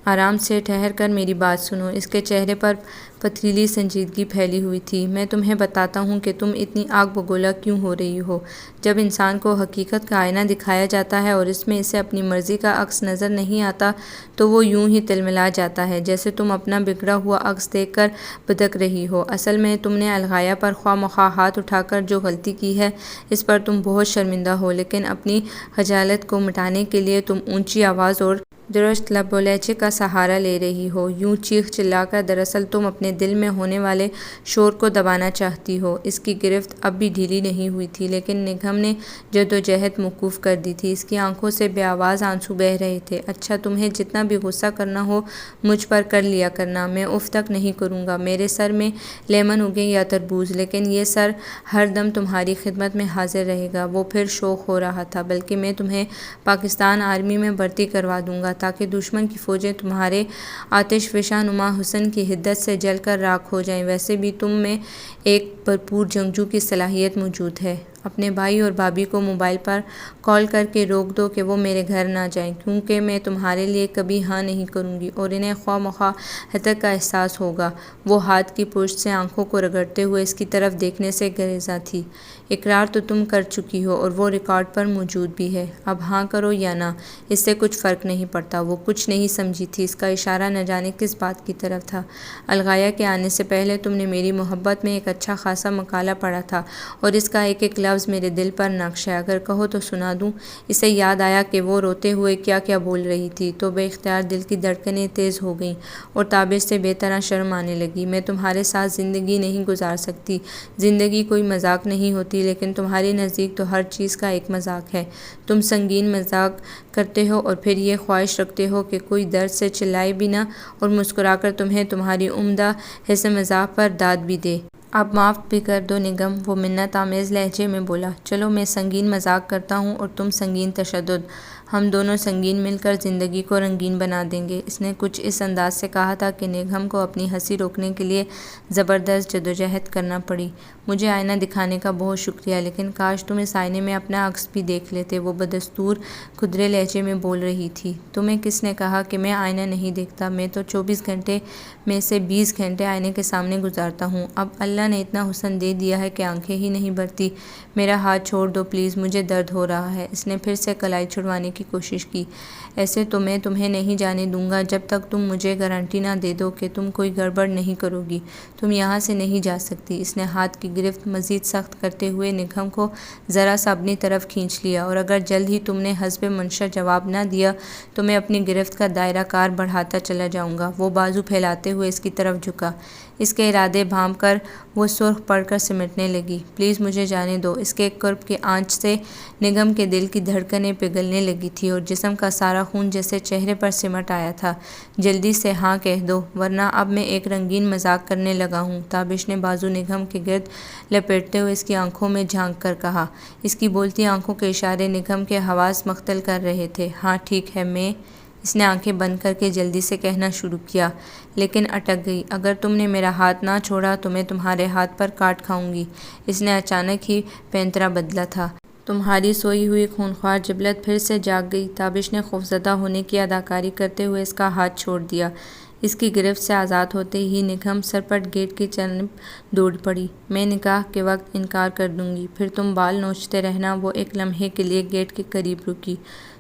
آرام سے ٹھہر کر میری بات سنو۔ اس کے چہرے پر پتھریلی سنجیدگی پھیلی ہوئی تھی۔ میں تمہیں بتاتا ہوں کہ تم اتنی آگ بگولا کیوں ہو رہی ہو۔ جب انسان کو حقیقت کا آئینہ دکھایا جاتا ہے اور اس میں اسے اپنی مرضی کا عکس نظر نہیں آتا تو وہ یوں ہی تلملا جاتا ہے جیسے تم اپنا بگڑا ہوا عکس دیکھ کر بھڑک رہی ہو۔ اصل میں تم نے الغایہ پر خواہ مخواہ ہاتھ اٹھا کر جو غلطی کی ہے اس پر تم بہت شرمندہ ہو، لیکن اپنی خجالت کو مٹانے کے لیے تم اونچی آواز اور درست لب و لہجے کا سہارا لے رہی ہو، یوں چیخ چلا کر۔ دراصل تم اپنے دل میں ہونے والے شور کو دبانا چاہتی ہو۔ اس کی گرفت اب بھی ڈھیلی نہیں ہوئی تھی، لیکن نگہم نے جدوجہد موقوف کر دی تھی۔ اس کی آنکھوں سے بے آواز آنسو بہہ رہے تھے۔ اچھا، تمہیں جتنا بھی غصہ کرنا ہو مجھ پر کر لیا کرنا، میں اف تک نہیں کروں گا۔ میرے سر میں لیمن اگے یا تربوز، لیکن یہ سر ہر دم تمہاری خدمت میں حاضر رہے گا۔ وہ پھر شوق ہو رہا تھا، بلکہ میں تمہیں پاکستان آرمی میں بھرتی کروا دوں گا تاکہ دشمن کی فوجیں تمہارے آتش فشاں نما حسن کی حدت سے جل کر راکھ ہو جائیں۔ ویسے بھی تم میں ایک بھرپور جنگجو کی صلاحیت موجود ہے۔ اپنے بھائی اور بھابھی کو موبائل پر کال کر کے روک دو کہ وہ میرے گھر نہ جائیں، کیونکہ میں تمہارے لیے کبھی ہاں نہیں کروں گی اور انہیں خواہ مخواہ ہتک کا احساس ہوگا۔ وہ ہاتھ کی پشت سے آنکھوں کو رگڑتے ہوئے اس کی طرف دیکھنے سے گریزاں تھی۔ اقرار تو تم کر چکی ہو اور وہ ریکارڈ پر موجود بھی ہے، اب ہاں کرو یا نہ، اس سے کچھ فرق نہیں پڑتا۔ وہ کچھ نہیں سمجھی تھی، اس کا اشارہ نہ جانے کس بات کی طرف تھا۔ الغایہ کے آنے سے پہلے تم نے میری محبت میں ایک اچھا خاصا مقالہ پڑھا تھا اور اس کا ایک ایک لفظ میرے دل پر نقش ہے، اگر کہو تو سنا دوں؟ اسے یاد آیا کہ وہ روتے ہوئے کیا کیا بول رہی تھی تو بے اختیار دل کی دھڑکنیں تیز ہو گئیں اور تابش سے بے طرح شرم آنے لگی۔ میں تمہارے ساتھ زندگی نہیں گزار سکتی۔ زندگی کوئی مذاق نہیں ہوتی، لیکن تمہارے نزدیک تو ہر چیز کا ایک مذاق ہے۔ تم سنگین مذاق کرتے ہو اور پھر یہ خواہش رکھتے ہو کہ کوئی درد سے چلائے بھی نہ اور مسکرا کر تمہیں تمہاری عمدہ حسن مزاح پر داد بھی دے۔ اب معاف بھی کر دو نگم، وہ منت آمیز لہجے میں بولا۔ چلو میں سنگین مذاق کرتا ہوں اور تم سنگین تشدد، ہم دونوں سنگین مل کر زندگی کو رنگین بنا دیں گے۔ اس نے کچھ اس انداز سے کہا تھا کہ نگم کو اپنی ہنسی روکنے کے لیے زبردست جدوجہد کرنا پڑی۔ مجھے آئینہ دکھانے کا بہت شکریہ، لیکن کاش تم اس آئینے میں اپنا عکس بھی دیکھ لیتے، وہ بدستور کھدرے لہجے میں بول رہی تھی۔ تمہیں کس نے کہا کہ میں آئینہ نہیں دیکھتا؟ میں تو 24 گھنٹے میں سے 20 گھنٹے آئینے کے سامنے گزارتا ہوں۔ اب اللہ نے اتنا حسن دے دیا ہے کہ آنکھیں ہی نہیں بھرتی۔ میرا ہاتھ چھوڑ دو پلیز، مجھے درد ہو رہا ہے۔ اس نے پھر سے کلائی چھڑوانے کی کوشش کی۔ ایسے تو میں تمہیں نہیں جانے دوں گا جب تک تم مجھے گارنٹی نہ دے دو کہ تم کوئی گڑبڑ نہیں کرو گی۔ تم یہاں سے نہیں جا سکتی۔ اس نے ہاتھ کی گرفت مزید سخت کرتے ہوئے نگم کو ذرا سا اپنی طرف کھینچ لیا، اور اگر جلد ہی تم نے حسب منشا جواب نہ دیا تو میں اپنی گرفت کا دائرہ کار بڑھاتا چلا جاؤں گا۔ وہ بازو پھیلاتے ہوئے اس کی طرف جھکا۔ اس کے ارادے بھانپ کر وہ سرخ پڑ کر سمٹنے لگی۔ پلیز مجھے جانے دو۔ اس کے قرب کی آنچ سے نگم کے دل کی دھڑکنیں پگھلنے لگی تھی اور جسم کا سارا خون جیسے چہرے پر سمٹ آیا تھا۔ جلدی سے ہاں کہہ دو، ورنہ اب میں ایک رنگین مذاق کرنے لگا ہوں۔ تابش نے بازو نگم کے گرد لپیٹتے ہوئے اس کی آنکھوں میں جھانک کر کہا۔ اس کی بولتی آنکھوں کے اشارے نگم کے حواس مختل کر رہے تھے۔ ہاں ٹھیک ہے، میں… اس نے آنکھیں بند کر کے جلدی سے کہنا شروع کیا، لیکن اٹک گئی۔ اگر تم نے میرا ہاتھ نہ چھوڑا تو میں تمہارے ہاتھ پر کاٹ کھاؤں گی۔ اس نے اچانک ہی پینترا بدلا تھا۔ تمہاری سوئی ہوئی خونخوار جبلت پھر سے جاگ گئی۔ تابش نے خوفزدہ ہونے کی اداکاری کرتے ہوئے اس کا ہاتھ چھوڑ دیا۔ اس کی گرفت سے آزاد ہوتے ہی نگم سرپٹ گیٹ کی جانب دوڑ پڑی۔ میں نکاح کے وقت انکار کر دوں گی، پھر تم بال نوچتے رہنا۔ وہ ایک لمحے کے لیے گیٹ کے قریب رکی۔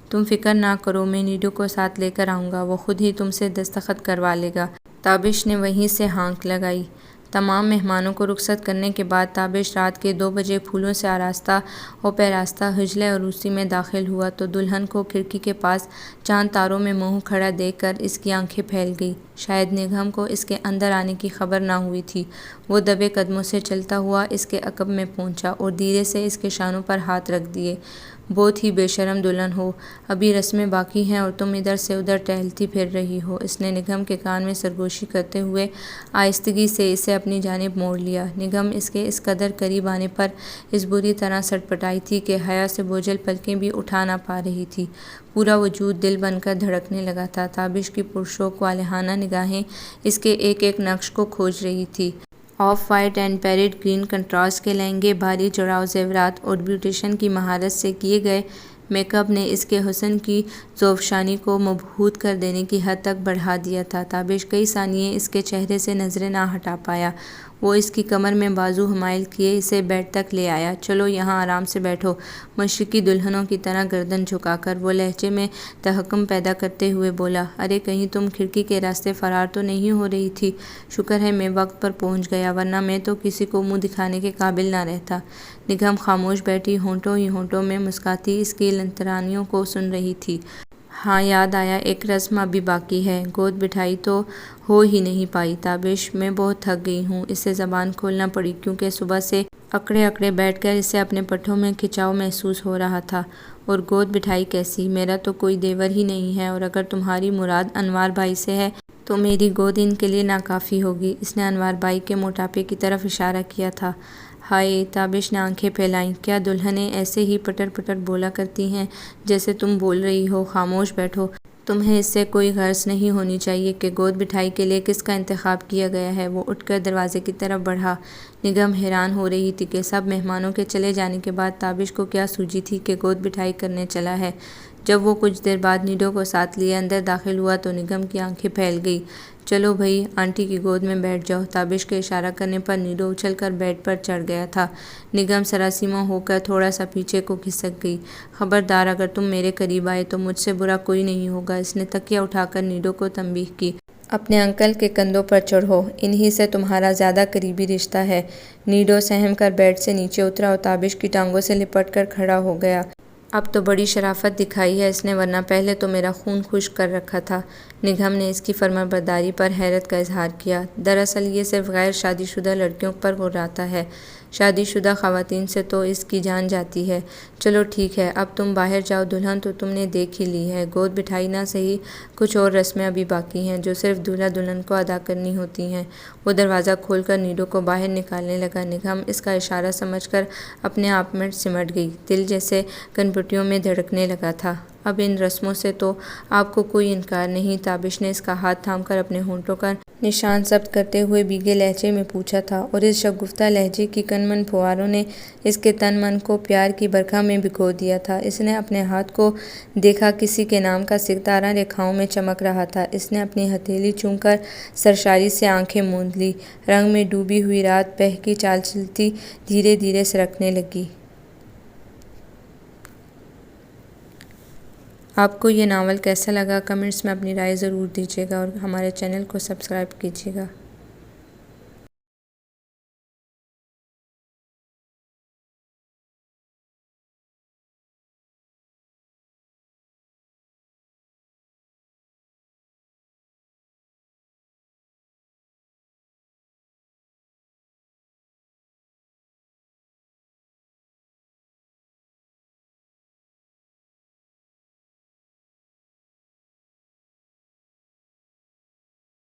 تم فکر نہ کرو، میں نیڈو کو ساتھ لے کر آؤں گا، وہ خود ہی تم سے دستخط کروا لے گا۔ تابش نے وہیں سے ہانک لگائی۔ تمام مہمانوں کو رخصت کرنے کے بعد تابش رات کے 2 بجے پھولوں سے آراستہ و پیراستہ حجلہ عروسی میں داخل ہوا تو دلہن کو کھڑکی کے پاس چاند تاروں میں منہ کھڑا دیکھ کر اس کی آنکھیں پھیل گئیں۔ شاید نگم کو اس کے اندر آنے کی خبر نہ ہوئی تھی۔ وہ دبے قدموں سے چلتا ہوا اس کے عقب میں پہنچا اور دھیرے سے اس کے شانوں پر ہاتھ رکھ دیے۔ بہت ہی بے شرم دلہن ہو، ابھی رسمیں باقی ہیں اور تم ادھر سے ادھر ٹہلتی پھر رہی ہو۔ اس نے نگم کے کان میں سرگوشی کرتے ہوئے آہستگی سے اسے اپنی جانب موڑ لیا۔ نگم اس کے اس قدر قریب آنے پر اس بری طرح سٹپٹائی تھی کہ حیا سے بوجھل پلکیں بھی اٹھا نہ پا رہی تھی۔ پورا وجود دل بن کر دھڑکنے لگا تھا۔ تابش کی پرشوق والہانہ نگاہیں اس کے ایک ایک نقش کو کھوج رہی تھی۔ Of white and period green contrast کے لہنگے، بھاری چڑھاؤ زیورات اور بیوٹیشین کی مہارت سے کیے گئے میک اپ نے اس کے حسن کی زوفشانی کو مبہوت کر دینے کی حد تک بڑھا دیا تھا۔ تابش کئی ثانیے اس کے چہرے سے نظریں نہ ہٹا پایا۔ وہ اس کی کمر میں بازو حمائل کیے اسے بیڈ تک لے آیا۔ چلو یہاں آرام سے بیٹھو، مشرقی دلہنوں کی طرح گردن جھکا کر وہ لہجے میں تحکم پیدا کرتے ہوئے بولا۔ ارے کہیں تم کھڑکی کے راستے فرار تو نہیں ہو رہی تھی؟ شکر ہے میں وقت پر پہنچ گیا، ورنہ میں تو کسی کو منہ دکھانے کے قابل نہ رہتا۔ نگم خاموش بیٹھی ہونٹوں ہی ہونٹوں میں مسکاتی اس کی لنترانیوں کو سن رہی تھی۔ ہاں یاد آیا، ایک رسم ابھی باقی ہے، گود بٹھائی تو ہو ہی نہیں پائی۔ تابش میں بہت تھک گئی ہوں۔ اسے زبان کھولنا پڑی کیونکہ صبح سے اکڑے اکڑے بیٹھ کر اسے اپنے پٹھوں میں کھچاؤ محسوس ہو رہا تھا۔ اور گود بٹھائی کیسی؟ میرا تو کوئی دیور ہی نہیں ہے، اور اگر تمہاری مراد انوار بھائی سے ہے تو میری گود ان کے لیے ناکافی ہوگی۔ اس نے انوار بھائی کے موٹاپے کی طرف اشارہ کیا تھا۔ ہائے! تابش نے آنکھیں پھیلائیں۔ کیا دلہنیں ایسے ہی پٹر پٹر بولا کرتی ہیں جیسے تم بول رہی ہو؟ خاموش بیٹھو۔ تمہیں اس سے کوئی غرض نہیں ہونی چاہیے کہ گود بٹھائی کے لیے کس کا انتخاب کیا گیا ہے۔ وہ اٹھ کر دروازے کی طرف بڑھا۔ نگم حیران ہو رہی تھی کہ سب مہمانوں کے چلے جانے کے بعد تابش کو کیا سوجی تھی کہ گود بٹھائی کرنے چلا ہے۔ جب وہ کچھ دیر بعد نیڈو کو ساتھ لیے اندر داخل ہوا تو نگم کی آنکھیں پھیل گئی۔ چلو بھئی، آنٹی کی گود میں بیٹھ جاؤ۔ تابش کے اشارہ کرنے پر نیڈو اچھل کر بیڈ پر چڑھ گیا تھا۔ نگم سراسیمہ ہو کر تھوڑا سا پیچھے کو کھسک گئی۔ خبردار، اگر تم میرے قریب آئے تو مجھ سے برا کوئی نہیں ہوگا۔ اس نے تکیہ اٹھا کر نیڈو کو تنبیہ کی۔ اپنے انکل کے کندھوں پر چڑھو، انہی سے تمہارا زیادہ قریبی رشتہ ہے۔ نیڈو سہم کر بیڈ سے نیچے اترا اور تابش کی ٹانگوں سے لپٹ کر کھڑا ہو گیا۔ اب تو بڑی شرافت دکھائی ہے اس نے، ورنہ پہلے تو میرا خون خشک کر رکھا تھا۔ نگم نے اس کی فرمانبرداری پر حیرت کا اظہار کیا۔ دراصل یہ صرف غیر شادی شدہ لڑکیوں پر غراتا ہے، شادی شدہ خواتین سے تو اس کی جان جاتی ہے۔ چلو ٹھیک ہے، اب تم باہر جاؤ۔ دلہن تو تم نے دیکھ ہی لی ہے، گود بٹھائی نہ سہی، کچھ اور رسمیں ابھی باقی ہیں جو صرف دولہا دلہن کو ادا کرنی ہوتی ہیں۔ وہ دروازہ کھول کر نیڈو کو باہر نکالنے لگا۔ نگم اس کا اشارہ سمجھ کر اپنے آپ میں سمٹ گئی، دل جیسے کنپٹیوں میں دھڑکنے لگا تھا۔ اب ان رسموں سے تو آپ کو کوئی انکار نہیں؟ تابش نے اس کا ہاتھ تھام کر اپنے ہونٹوں کا نشان ضبط کرتے ہوئے بھیگے لہجے میں پوچھا تھا، اور اس شگفتہ لہجے کی کنمن پھوہاروں نے اس کے تن من کو پیار کی برکھا میں بھگو دیا تھا۔ اس نے اپنے ہاتھ کو دیکھا، کسی کے نام کا ستارہ ریکھاؤں میں چمک رہا تھا۔ اس نے اپنی ہتھیلی چوم کر سرساری سے آنکھیں موند لیں۔ رنگ میں ڈوبی ہوئی رات بہہ کی چال چلتی دھیرے دھیرے سرکنے لگی۔ آپ کو یہ ناول کیسا لگا؟ کمنٹس میں اپنی رائے ضرور دیجیے گا اور ہمارے چینل کو سبسکرائب کیجیے گا۔